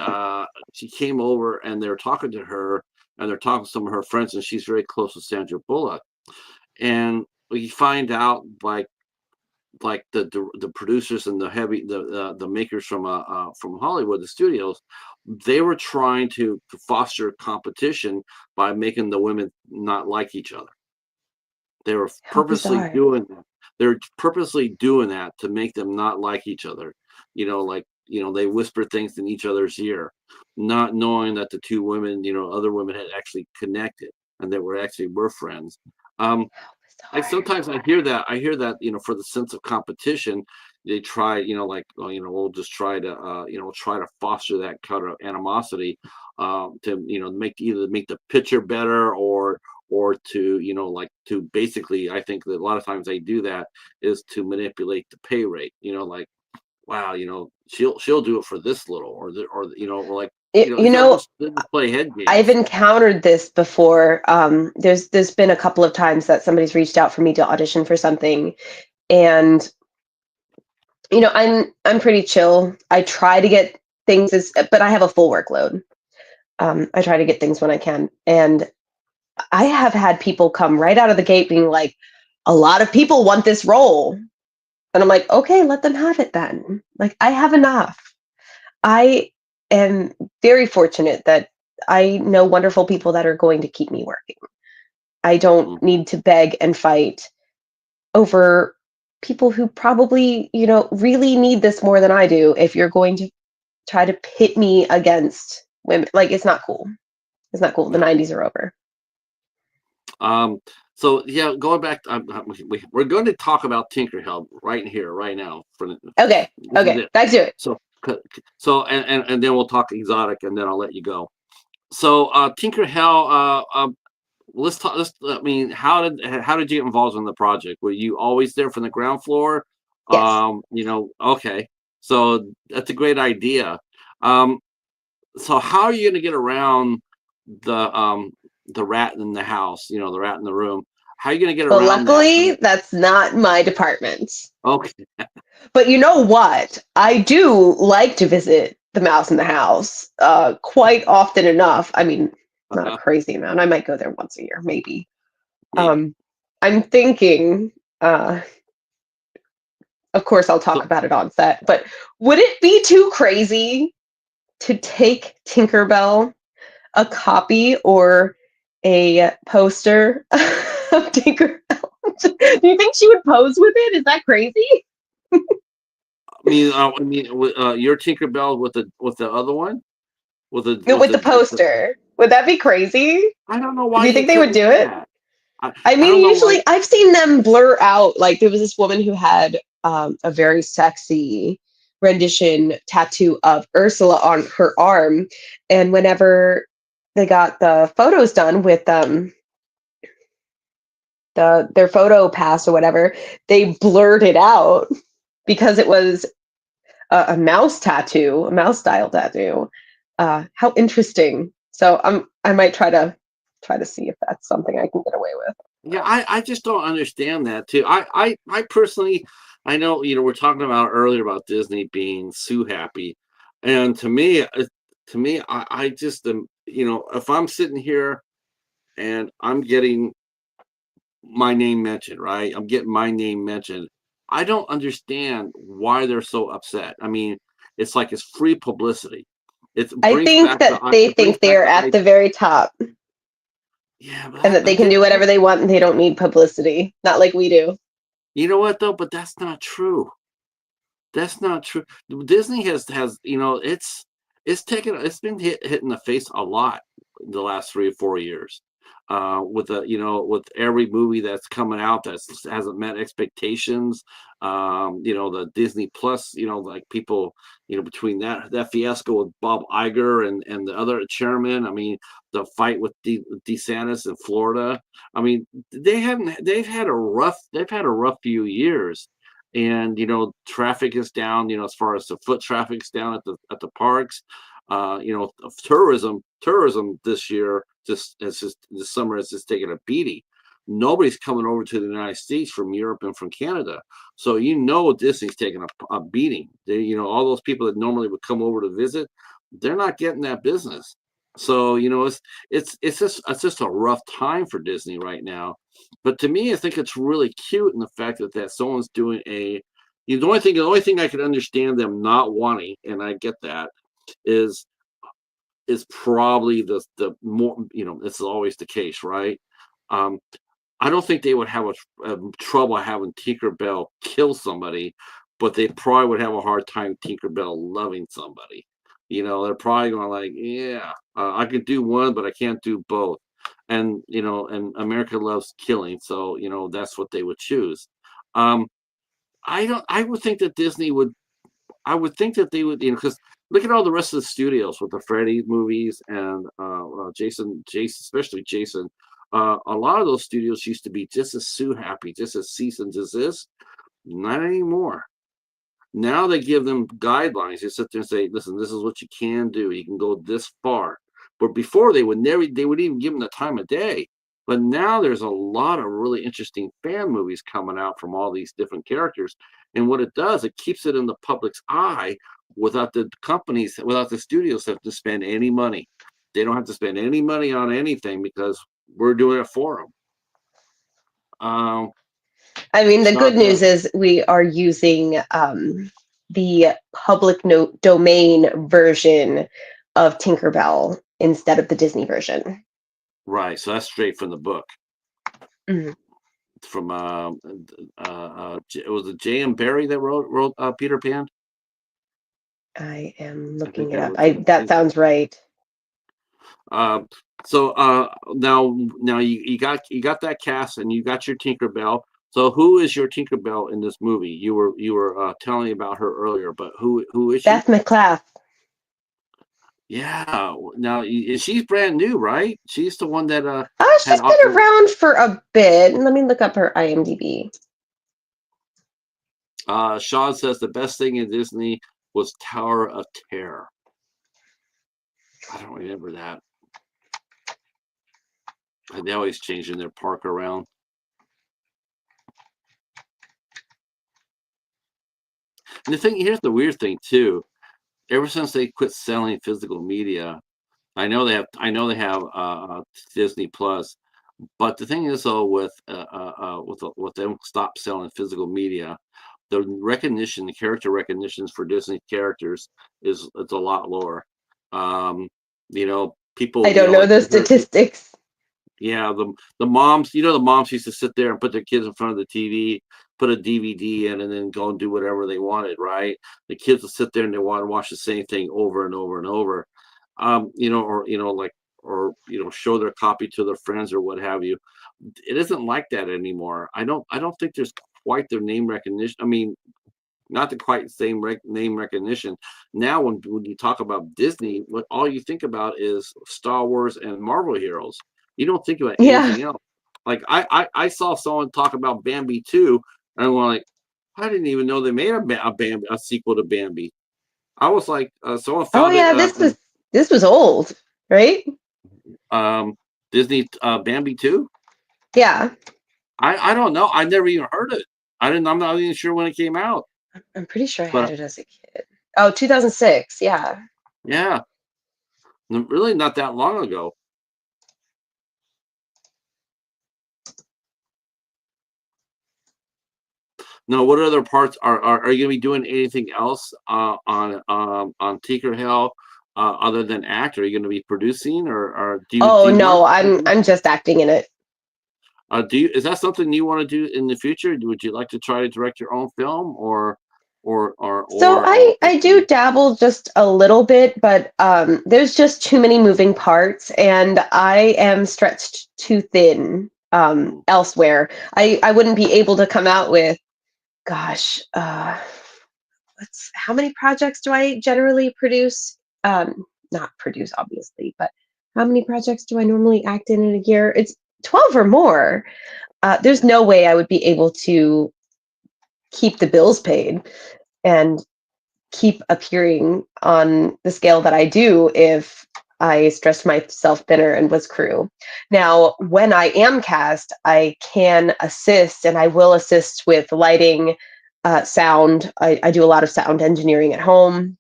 came over and they're talking to her and they're talking to some of her friends, and she's very close with Sandra Bullock, and we find out like the producers and the makers from Hollywood, the studios, they were trying to foster competition by making the women not like each other. They were How purposely bizarre. doing that. They're purposely doing that to make them not like each other. Like, they whisper things in each other's ear, not knowing that the two women, other women had actually connected and that were friends. Um, How like bizarre. sometimes I hear that, for the sense of competition, they try, like, well, we'll just try to, try to foster that kind of animosity, to, make the pitcher better, or to, like, to basically, I think that a lot of times they do that is to manipulate the pay rate, like, wow, she'll do it for this little, or like, You, you they'll know, just play head I've games. encountered this before. There's been a couple of times that somebody's reached out for me to audition for something, and I'm pretty chill. I try to get things but I have a full workload. I try to get things when I can, and I have had people come right out of the gate being like, "A lot of people want this role," and I'm like, "Okay, let them have it then. Like, I have enough." I am very fortunate that I know wonderful people that are going to keep me working. I don't Mhm. need to beg and fight over people who probably, really need this more than I do if you're going to try to pit me against women. Like, it's not cool. It's not cool. The No. 90s are over. Um, so yeah, going back, we're going to talk about Tinkerhell right here, right now. Okay. This is Okay. it. Back to it. So, and then we'll talk exotic, and then I'll let you go. So, Tinkerhell, let's talk. I mean, how did you get involved in the project? Were you always there from the ground floor? Yes. Okay. So that's a great idea. Um, so how are you going to get around the um the rat in the house, the rat in the room? How are you going to get Well, around that? luckily, that's not my department. Okay. But you know what? I do like to visit the mouse in the house quite often enough. I mean, not a Uh-huh. crazy amount. I might go there once a year, maybe. Yeah. Um, I'm thinking, uh, of course, I'll talk So, about it on set, but would it be too crazy to take Tinkerbell a copy or a poster of Tinkerbell? Do you think she would pose with it? Is that crazy? your Tinkerbell with the other one, with the No, with with the the with the. poster. Would that be crazy? I don't know Do why you you think they would couldn't do do it? that. I I I mean, don't know why. usually I've seen them blur out. Like there was this woman who had a very sexy rendition tattoo of Ursula on her arm, and whenever they got the photos done with their photo pass or whatever, they blurred it out because it was a mouse tattoo, a mouse style tattoo. How interesting! So I might try to see if that's something I can get away with. Yeah, I just don't understand that too. I personally, I know, we're talking about earlier about Disney being Sue happy, and to me, I just am, if I'm sitting here and I'm getting my name mentioned, right? I'm getting my name mentioned. I don't understand why they're so upset. I mean, it's like it's free publicity. I think that they it brings think back they're the at I. the very top Yeah, and that they but can then do whatever again, they want and they don't need publicity, not like we do. you know what though? But that's not true. That's not true. Disney has it's been hit in the face a lot the last 3 or 4 years. With every movie that's coming out that hasn't met expectations. The Disney Plus, like people, between that fiasco with Bob Iger and the other chairman. I mean, the fight with DeSantis in Florida. I mean, they've had a rough few years, and traffic is down, as far as the foot traffic's down at the parks. Of tourism this year, just this summer, has just taken a beating. Nobody's coming over to the United States from Europe and from Canada, so Disney's taking a beating. All those people that normally would come over to visit, they're not getting that business. So it's just a rough time for Disney right now. But to me, I think it's really cute in the fact that someone's doing the only thing I could understand them not wanting, and I get that, is probably the more, it's always the case, right? Um, I don't think they would have trouble having Tinkerbell kill somebody, but they probably would have a hard time Tinkerbell loving somebody. They're probably going like, yeah, I could do one, but I can't do both. And America loves killing, so that's what they would choose. Um, I don't. I would think that Disney would. I would think that they would, because look at all the rest of the studios with the Freddy movies and Jason, especially Jason. A lot of those studios used to be just as sue happy, just as seasoned as this. Not anymore. Now they give them guidelines. They sit there and say, "Listen, this is what you can do. You can go this far." But before they would even give them the time of day. But now there's a lot of really interesting fan movies coming out from all these different characters. And what it does, it keeps it in the public's eye without the studios have to spend any money. They don't have to spend any money on anything because we're doing it for them. I mean, the good Shaka, news is we are using the public domain version of Tinkerbell instead of the Disney version. right. So that's straight from the book. Mhm. From was it J.M. Barrie that wrote Peter Pan? I am I think looking it that up. was it. That sounds right. Now you got that cast and you got your Tinkerbell. So who is your Tinkerbell in this movie? You were telling me about her earlier, but who is she? Beth McClath. Yeah. Now she's brand new, right? She's the one that Oh, had she's been Aqua. around for a bit. Let me look up her IMDb. Sean says the best thing in Disney was Tower of Terror. I don't remember that. They always changing their park around. And here's the weird thing too. Ever since they quit selling physical media, I know they have Disney Plus, but the thing is though with them stop selling physical media, the character recognitions for Disney characters it's a lot lower. People, I don't know like the statistics. yeah, the moms, the moms used to sit there and put their kids in front of the TV, put a DVD in, and then go and do whatever they wanted, right? The kids will sit there and they want to watch the same thing over and over and over, or show their copy to their friends or what have you. It isn't like that anymore. I don't think there's quite the name recognition. I mean, not the quite same name recognition. Now, when you talk about Disney, what all you think about is Star Wars and Marvel heroes. You don't think about Yeah. anything else. Like I saw someone talk about Bambi 2, and I'm like, I didn't even know they made a sequel to Bambi. I was like, someone Oh found it yeah, this was old, right? Disney Bambi 2. Yeah. I don't know. I never even heard it. I'm not even sure when it came out. I'm pretty sure I had But it as a kid. Oh, 2006. Yeah. yeah, really not that long ago. No, what other parts are you gonna be doing anything else on Tinker Hell other than act? Are you gonna be producing or do Oh you want no, to? I'm just acting in it. Is that something you want to do in the future? Would you like to try to direct your own film So I do dabble just a little bit, but there's just too many moving parts, and I am stretched too thin elsewhere. I wouldn't be able to come out with, gosh, how many projects do I generally produce? Not produce, obviously, but how many projects do I normally act in a year? It's 12 or more. There's no way I would be able to keep the bills paid and keep appearing on the scale that I do if I stressed myself thinner and was crew. Now, when I am cast, I can assist and I will assist with lighting, sound. I do a lot of sound engineering at home.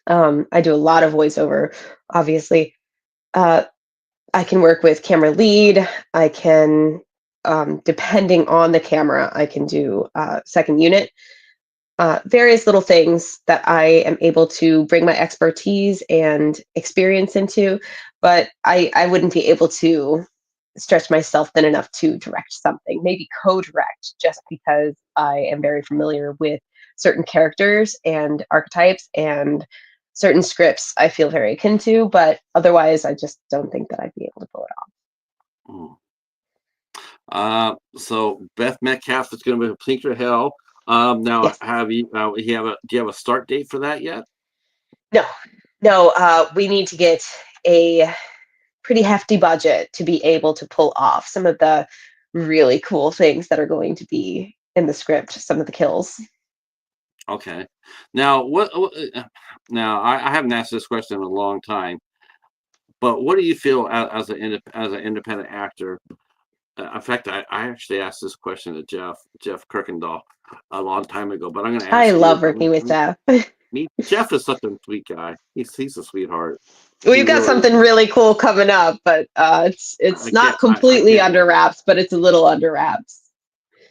I do a lot of voiceover, obviously. Uh, I can work with camera lead. I can, depending on the camera, I can do second unit. Various little things that I am able to bring my expertise and experience into, but I wouldn't be able to stretch myself thin enough to direct something, maybe co-direct, just because I am very familiar with certain characters and archetypes and certain scripts I feel very akin to, but otherwise I just don't think that I'd be able to pull it off. Mm. So Beth Metcalf is going to be Tinker Hell. Now, Yes. do you have a start date for that yet? No, no, we need to get a pretty hefty budget to be able to pull off some of the really cool things that are going to be in the script, some of the kills. Okay. Now, now I haven't asked this question in a long time, but what do you feel as an independent actor? In fact, I actually asked this question to Jeff Kirkendall a long time ago, but I'm going to I ask you. love working with Jeff. Jeff is such a sweet guy. He's a sweetheart. He We've got really something is. really cool coming up, but it's not I completely can't. under wraps, but it's a little under wraps.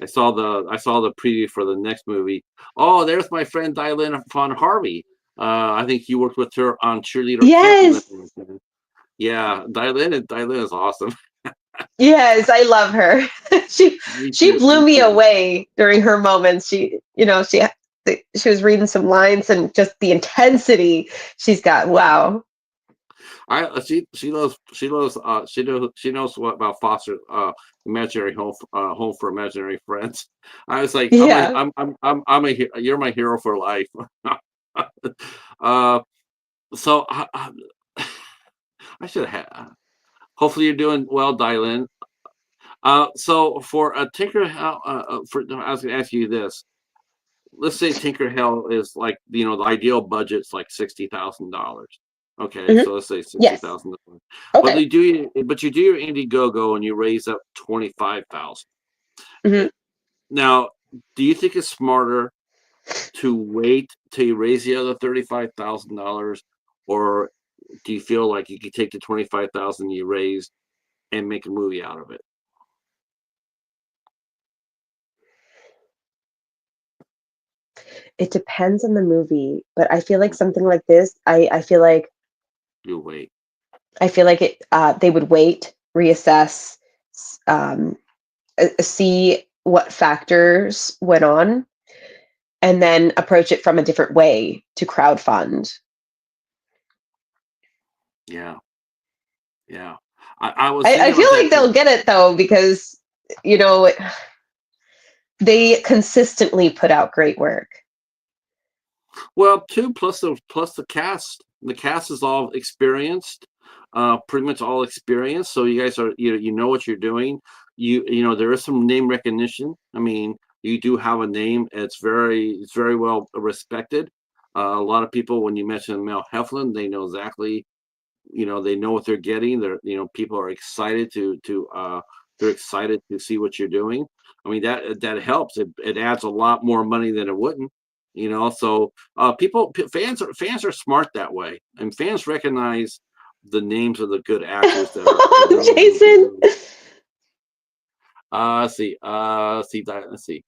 I saw the preview for the next movie. Oh, there's my friend Dylan von Harvey. I think you worked with her on Cheerleader Camp Yes, Elimination. Yeah, Dylan is awesome. yes, I love her. she Me she too. blew Me me too. away during her moments. She was reading some lines and just the intensity she's got. Wow. She knows what about foster imaginary home for imaginary friends. I was like, Yeah. you're my hero for life. uh, so I should have. Hopefully you're doing well, Dylan. So for a Tinker Hell, I was going to ask you this. Let's say Tinker Hell is like the ideal budget's like $60,000. Okay, Mhm. so let's say Yes. $60,000. Okay. But you do your Indiegogo and you raise up 25,000. Mhm. Now, do you think it's smarter to wait till you raise the other $35,000, or do you feel like you could take the 25,000 you raised and make a movie out of it? It depends on the movie, but I feel like something like this, I feel like You wait. it. They would wait, reassess, um, see what factors went on, and then approach it from a different way to crowdfund. Yeah, yeah. I was I thinking about feel that like they'll get it though because you know they consistently put out great work. Well, two plus the cast. The cast is all experienced, pretty much all experienced. So you guys you know what you're doing. You know there is some name recognition. I mean, you do have a name. It's very well respected. A lot of people, when you mention Mel Heflin, they know exactly. They know what they're getting. People are excited they're excited to see what you're doing. I mean that helps. It adds a lot more money than it wouldn't. So fans are smart that way, and fans recognize the names of the good actors that are Jason. let's see let's see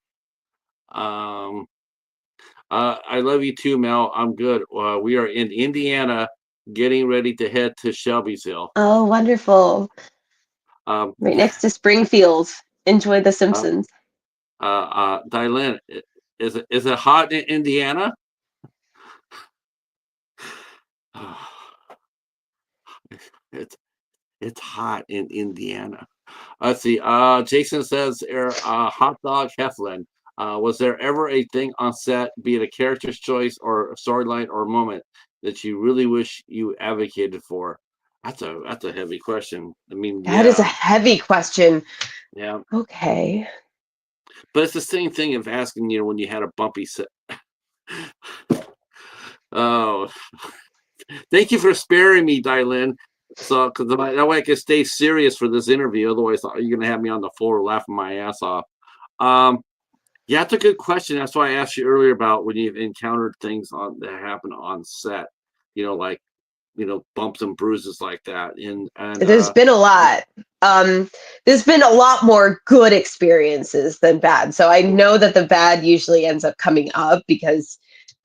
I love you too, Mel. I'm good. We are in Indiana, getting ready to head to Shelbyville. Oh, wonderful. Um, Right next to Springfield. Enjoy The uh, Simpsons. Dylan, is it hot in Indiana? it's it's hot in Indiana. Let's see. Jason says, hot dog Heflin. Was there ever a thing on set, be it a character's choice or a storyline or a moment, that you really wish you advocated for? That's a heavy question. I mean, That is a yeah, heavy question. yeah, Okay. but it's the same thing of asking, when you had a bumpy set. Oh, thank you for sparing me, Dylan. So, because that way I can stay serious for this interview. Otherwise, you're gonna have me on the floor laughing my ass off. Um, yeah, that's a good question. That's why I asked you earlier about when you've encountered things that happen on set. Like bumps and bruises like that. And There's been a lot. Um, there's been a lot more good experiences than bad. So I know that the bad usually ends up coming up because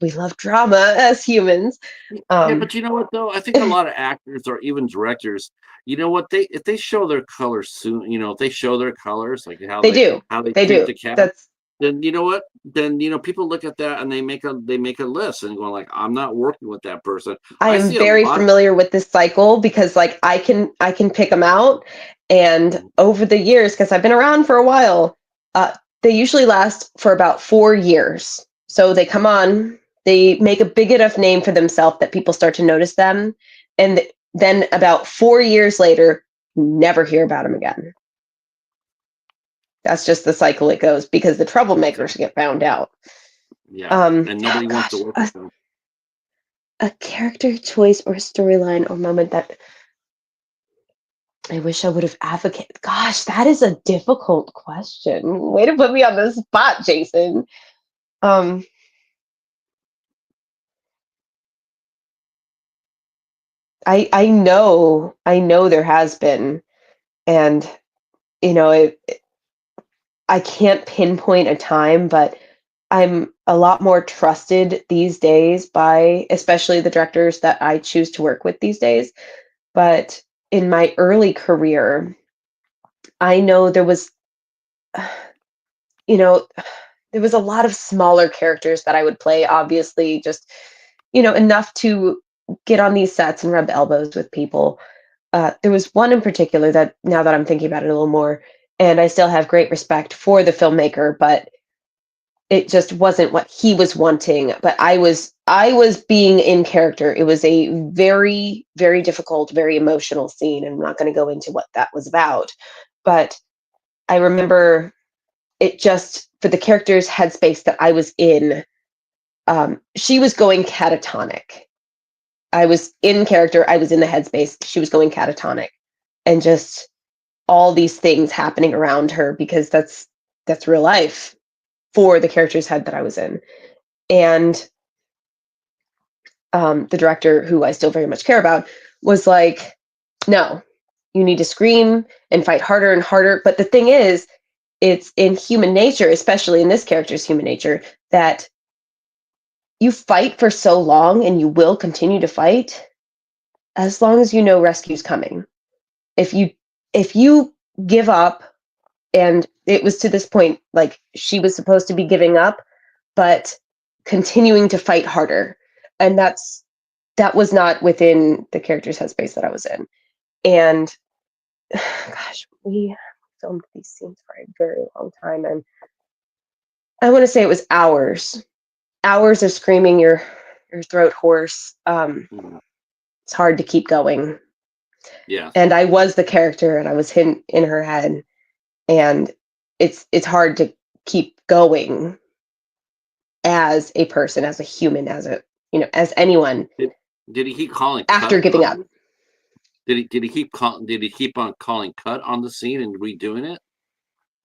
we love drama as humans. Yeah, Um, but you know what though? I think a lot of actors or even directors, you know what, they if they show their colors soon, if they show their colors, like they do, how they they treat do. the cast, That's then you know what? Then people look at that and they make a list and go like, I'm not working with that person. I I am see a very lot. familiar with this cycle because like I can pick them out, and Mhm. over the years, because I've been around for a while, they usually last for about 4 years. So they come on, they make a big enough name for themselves that people start to notice them, and then about 4 years later, never hear about them again. That's just the cycle it goes because the troublemakers Exactly. get found out. Yeah, and nobody wants to Gosh, work with them. a character choice or storyline or moment that I wish I would have advocated. Gosh, that is a difficult question. Way to put me on the spot, Jason. Um, I know there has been, and you know, I can't pinpoint a time, but I'm a lot more trusted these days by, especially the directors that I choose to work with these days. But in my early career, I know you know, there was a lot of smaller characters that I would play, obviously, just, enough to get on these sets and rub elbows with people. There was one in particular that now that I'm thinking about it a little more, and I still have great respect for the filmmaker, but it just wasn't what he was wanting. But I was being in character. It was a very, very difficult, very emotional scene, and I'm not going to go into what that was about. But I remember it just for the character's headspace that I was in, she was going catatonic. I was in character, I was in the headspace, she was going catatonic. And just all these things happening around her because that's real life for the character's head that I was in. And the director, who I still very much care about, was like, no, you need to scream and fight harder and harder. But the thing is, it's in human nature, especially in this character's human nature, that you fight for so long and you will continue to fight as long as you know rescue's coming. If you give up, and it was to this point like she was supposed to be giving up but continuing to fight harder, and that was not within the character's headspace that I was in. And gosh, we filmed these scenes for a very long time, and I want to say it was hours of screaming your throat hoarse. Mhm. It's hard to keep going. Yes. And I was the character, and I was in her head, and it's hard to keep going as a person, as a human, as anyone Did did he keep calling after cut giving on up. the did he keep on calling cut on the scene and redoing it?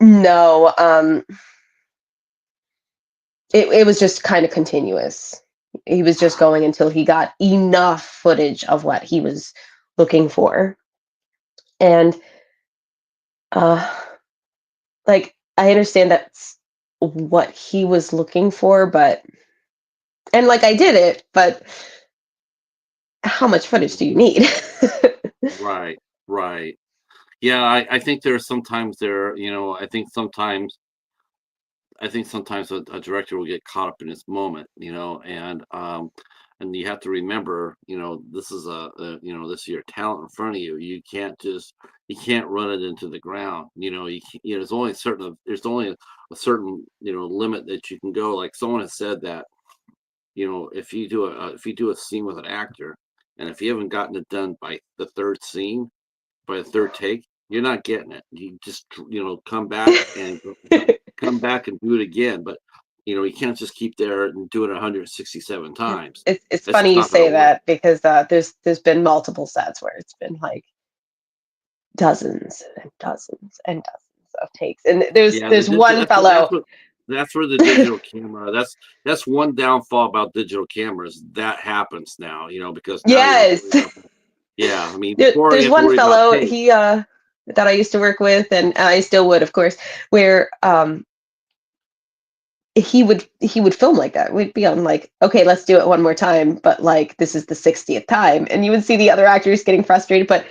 No, it was just kind of continuous. He was just Wow. going until he got enough footage of what he was looking for. And uh like I understand that's what he was looking for, but and like I did it, but how much footage do you Mhm. need? Right, right. Yeah, I think there's sometimes there, I think sometimes a director will get caught up in his moment, and you have to remember, this is this is your talent in front of you. You can't run it into the ground. There's only a certain limit that you can go. Like someone has said that if you do a scene with an actor, and if you haven't gotten it done by the third scene, by the third take, you're not getting it. You just come back and do it again. But you can't just keep there and do it 167 times. It's That's just funny you not going to say work. that because there's been multiple sets where it's been like dozens and dozens and dozens of takes, and there's Yeah, there's one fellow. that's where the digital camera. That's one downfall about digital cameras. That happens now, because now you have to Yes. worry about that. Yeah, I mean, before you There's have to one worry about fellow, tape. he that I used to work with, and I still would, of course, where he would film like that. We'd be on like, okay, let's do it one more time, but like this is the 60th time, and you would see the other actors getting frustrated. But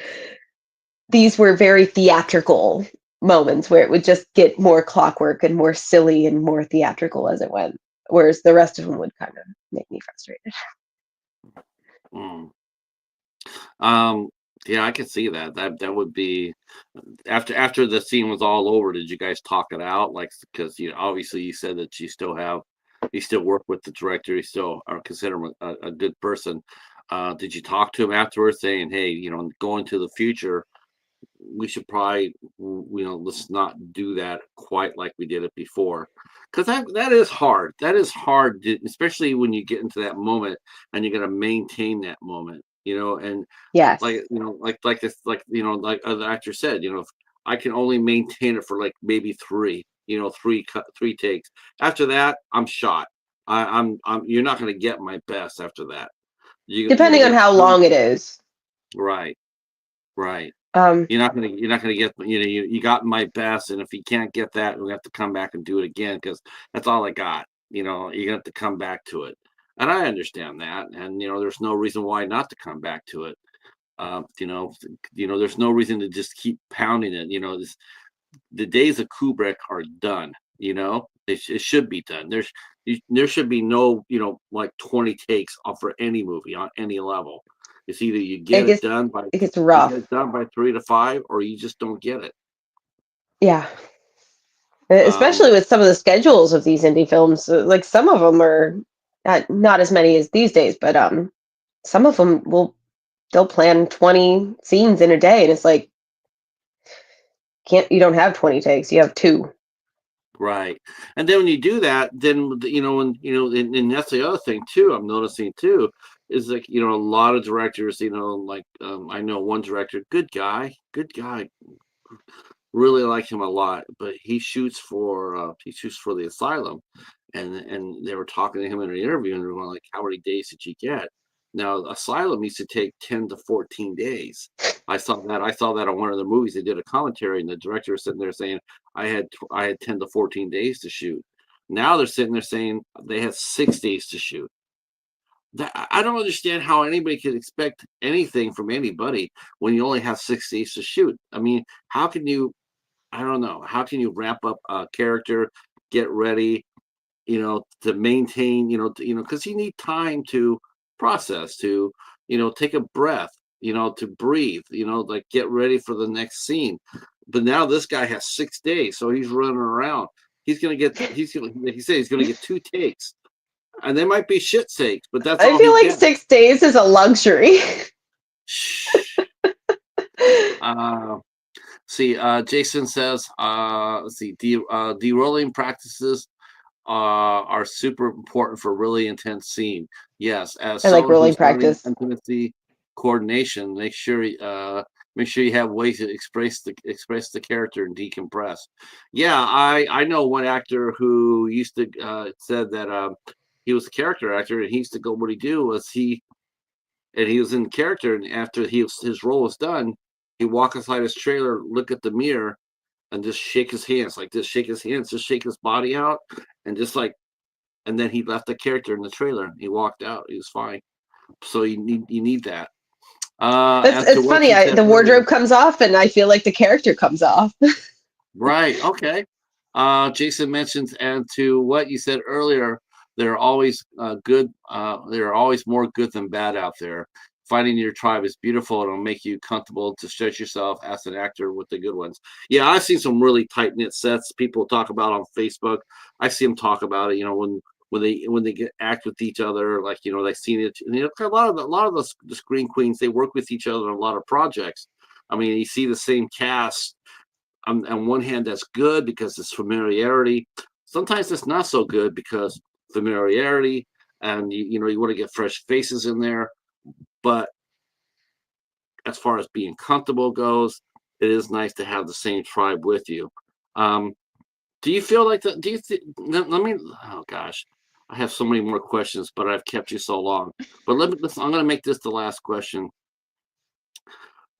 these were very theatrical moments where it would just get more clockwork and more silly and more theatrical as it went. Whereas the rest of them would kind of make me frustrated. Mm. Um, yeah, I could see that. That would be after the scene was all over. Did you guys talk it out? Like, because obviously you said that you still work with the director. You still are consider him a good person. Did you talk to him afterwards, saying, "Hey, going to the future, we should probably, let's not do that quite like we did it before," because that is hard. That is hard, especially when you get into that moment and you're going to maintain that moment. And like Yes. like this, like the actor said, if I can only maintain it for like maybe three takes. After that, I'm shot. You're not going to get my best after that. You're Depending gonna on get how long it is. right, right. Um, You're not gonna get, you got my best, and if you can't get that, we have to come back and do it again because that's all I got. You have to come back to it, and I understand that, and there's no reason why not to come back to it. Um, you know, there's no reason to just keep pounding it. The days of Kubrick are done. It should be done. There should be no like 20 takes off for any movie on any level. It's either you it get it gets done by it gets you get rough. it done by 3 to 5, or you just don't get it. Yeah. Um, Especially with some of the schedules of these indie films. Like some of them are not as many as these days, but some of them they'll plan 20 scenes in a day, and it's like can't you don't have 20 takes, you have two. right. And then when you do that, then and that's the other thing too. I'm noticing too is like a lot of directors, like I know one director, good guy, really like him a lot, but he shoots for the asylum, and they were talking to him in an interview, and they were going like, "How many days did you get?" Now, asylum used to take 10 to 14 days. I saw that on one of the movies. They did a commentary, and the director was sitting there saying, "I had 10 to 14 days to shoot." Now they're sitting there saying they had 6 days to shoot. I don't understand how anybody could expect anything from anybody when you only have 6 days to shoot. I mean, how can you I don't know. How can you ramp up a character, get ready, to maintain, because you need time to process, to, take a breath, to breathe, like get ready for the next scene. But now this guy has 6 days, so he's running around. He said he's gonna get 2 takes, and they might be shit takes, but that's I all feel he like gets. 6 days is a luxury. Uh, See, Jason says, let's see, de-rolling practices are super important for really intense scene. Yes, as I like someone rolling who's learning practice. intimacy coordination, make sure you have ways to express the character and decompress. Yeah, I know one actor who used to said that he was a character actor, and he used to go. What he do was he was in character, and after his role was done, he walk inside his trailer, look at the mirror, and just shake his hands like this, shake his hands, just shake his body out, and just like, and then he left the character in the trailer. He walked out. He was fine. So you need that. That's As to it's what funny. you said The earlier, wardrobe comes off, and I feel like the character comes off. right? Okay. Jason mentions, and to what you said earlier, there are always good. There are always more good than bad out there. Finding your tribe is beautiful. It'll make you comfortable to stretch yourself as an actor with the good ones. Yeah, I've seen some really tight knit sets. People talk about on Facebook. I see them talk about it. When they get act with each other, like they've seen it. A lot of the screen queens, they work with each other on a lot of projects. I mean, you see the same cast on one hand, that's good because it's familiarity. Sometimes it's not so good because familiarity, and you want to get fresh faces in there. But as far as being comfortable goes, it is nice to have the same tribe with you. Um, do you feel like that? Do you think? Let me. Oh gosh, I have so many more questions, but I've kept you so long. But I'm going to make this the last question.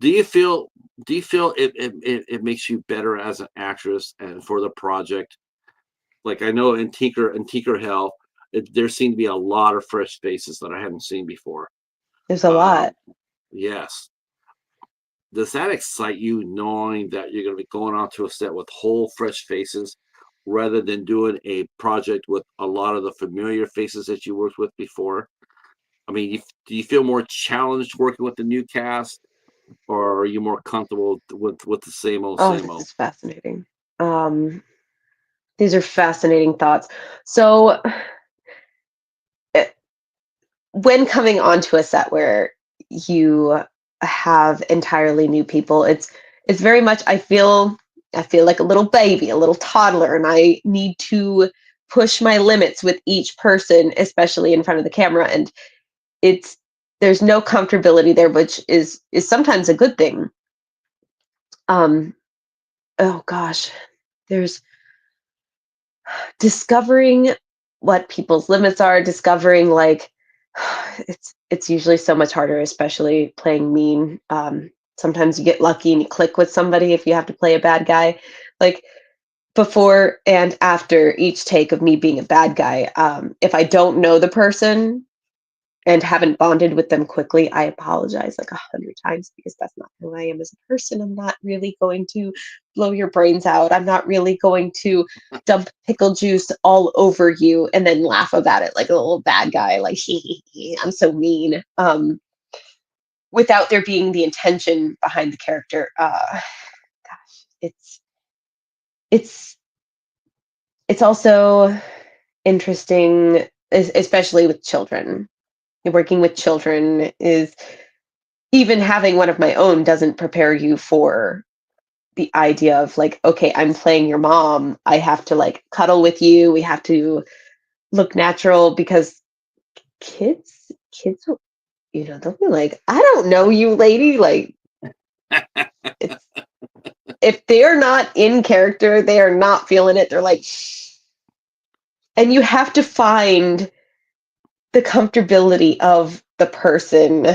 Do you feel? Do you feel it makes you better as an actress and for the project? like I know in Tinker Hell, there seem to be a lot of fresh faces that I haven't seen before. There's a Um, lot. yes. Does that excite you knowing that you're going to be going onto a set with whole fresh faces rather than doing a project with a lot of the familiar faces that you worked with before? I mean, do you feel more challenged working with the new cast, or are you more comfortable with the same old, Oh, same this old? is fascinating. Um, these are fascinating thoughts. So, eh, when coming onto a set where you have entirely new people, it's very much I feel like a little baby, a little toddler, and I need to push my limits with each person, especially in front of the camera. And it's there's no comfortability there, which is sometimes a good thing. Um, oh gosh, there's discovering what people's limits are, discovering like it's usually so much harder, especially playing mean. Sometimes you get lucky and you click with somebody if you have to play a bad guy. Like before and after each take of me being a bad guy, if I don't know the person and haven't bonded with them quickly, I apologize like 100 times because that's not who I am as a person. I'm not really going to blow your brains out. I'm not really going to dump pickle juice all over you and then laugh about it like a little bad guy, like I'm so mean. Without there being the intention behind the character. Gosh, it's it's also interesting, especially with children. Working with children is even having one of my own doesn't prepare you for the idea of like, okay, I'm playing your mom. I have to like cuddle with you. We have to look natural because kids, they'll be like, I don't know you, lady. Like, it's if they're not in character, they are not feeling it. They're like, and you have to find the comfortability of the person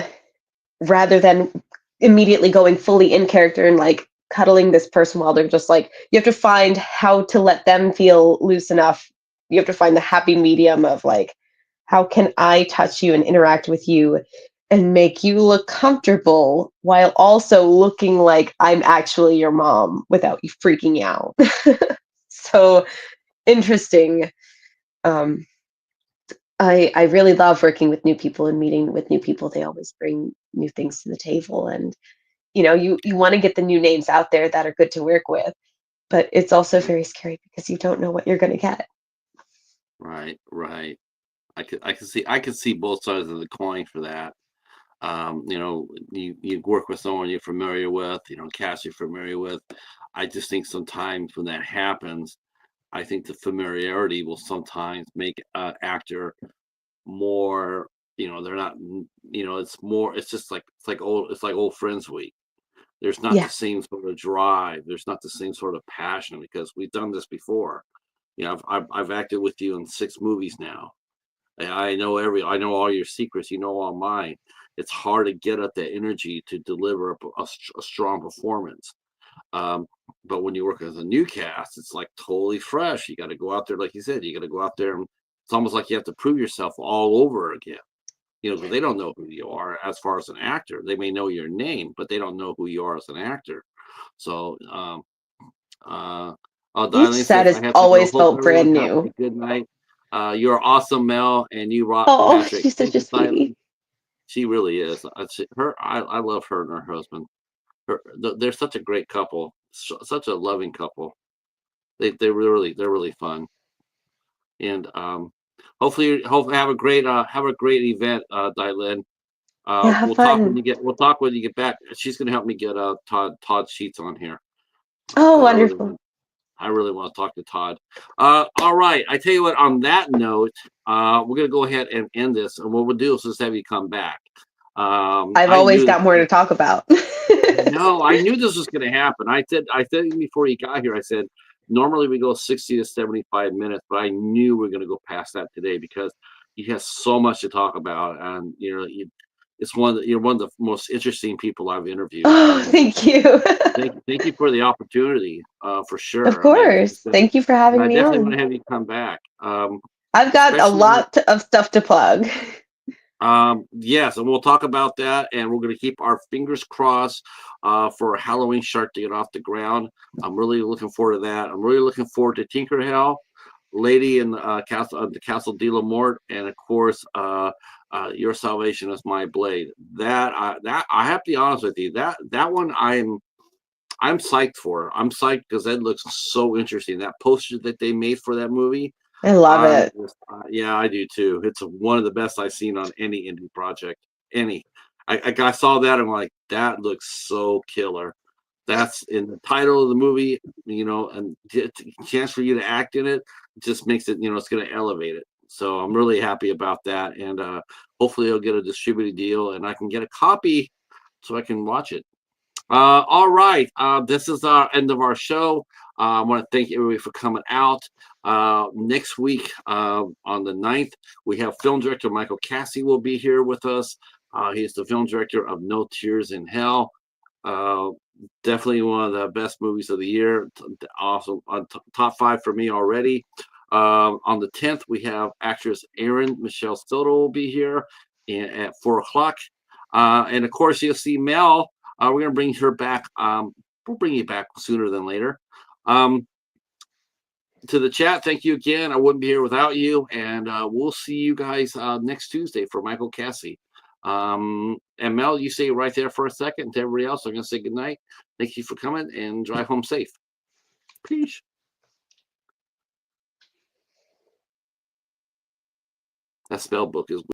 rather than immediately going fully in character and like cuddling this person while they're just like you have to find how to let them feel loose enough. You have to find the happy medium of like how can I touch you and interact with you and make you look comfortable while also looking like I'm actually your mom without you freaking out. So interesting. um I really love working with new people and meeting with new people. They always bring new things to the table, and you want to get the new names out there that are good to work with, but it's also very scary because you don't know what you're going to get. Right, right. I could see both sides of the coin for that. You work with someone you're familiar with, cast you're familiar with. I just think sometimes when that happens, I think the familiarity will sometimes make an actor more, they're not, it's like old friends week. There's not the Yeah. same sort of drive. There's not the same sort of passion because we've done this before. I've acted with you in 6 movies now. I know all your secrets. You know all mine. It's hard to get up that energy to deliver a strong performance. Um, but when you work as a new cast, it's like totally fresh. You got to go out there, like you said, you got to go out there and it's almost like you have to prove yourself all over again. Because they don't know who you are as far as an actor. They may know your name, but they don't know who you are as an actor. So, uh, Each Diane set says, I has have to go. always Hope felt everyone brand has new. a good night. You're awesome, Mel, and you rock, Oh, Patrick. she's such Thank a you, sweetie. Silent. She really is. I love her and her husband. They're such a great couple, such a loving couple. They're really fun, and hopefully have a great event, Dylan. Yeah, have fun. We'll talk when you get back. She's gonna help me get Todd Sheets on here Oh, because wonderful. I really want to talk to Todd. All right, I tell you what. On that note, we're gonna go ahead and end this, and what we'll do is just have you come back. I've I always knew got more to talk about. I knew this was going to happen. I said before you got here. I said normally we go 60 to 75 minutes, but I knew we are going to go past that today because you have so much to talk about, and it's you're one of the most interesting people I've interviewed, Oh, and thank you. thank you for the opportunity, for Of sure. I mean, course. Thank you for and having I me definitely want on. to have you come back, I've got a especially. lot of stuff to plug. Yes, and we'll talk about that, and we're going to keep our fingers crossed for Halloween Shark to get off the ground. I'm really looking forward to that. I'm really looking forward to Tinker Hell, Lady in the Castle de la Mort, and of course, Your Salvation is My Blade. That I have to be honest with you. That one I'm psyched for. I'm psyched because that looks so interesting. That poster that they made for that movie, I love it. yeah, I do too. It's one of the best I've seen on any indie project. Any, I saw that and I'm like, that looks so killer. That's in the title of the movie, and chance for you to act in it just makes it, it's going to elevate it. So I'm really happy about that, and hopefully I'll get a distributed deal and I can get a copy so I can watch it. All right. This is our end of our show. I want to thank everybody for coming out. Next week, on the 9th, we have film director Michael Cassie will be here with us. He's the film director of No Tears in Hell. Uh, Definitely one of the best movies of the year. Awesome. Top 5 for me already. On the 10th, we have actress Erin Michelle Soto will be here at 4 o'clock. And of course, you'll see Mel. We're going to bring her back. We'll bring you back sooner than later. Um, to the chat, thank you again. I wouldn't be here without you. And we'll see you guys next Tuesday for Michael Cassie. And Mel, you stay right there for a second. To everybody else, I'm going to say good night. Thank you for coming and drive home safe. Peace. That spell book is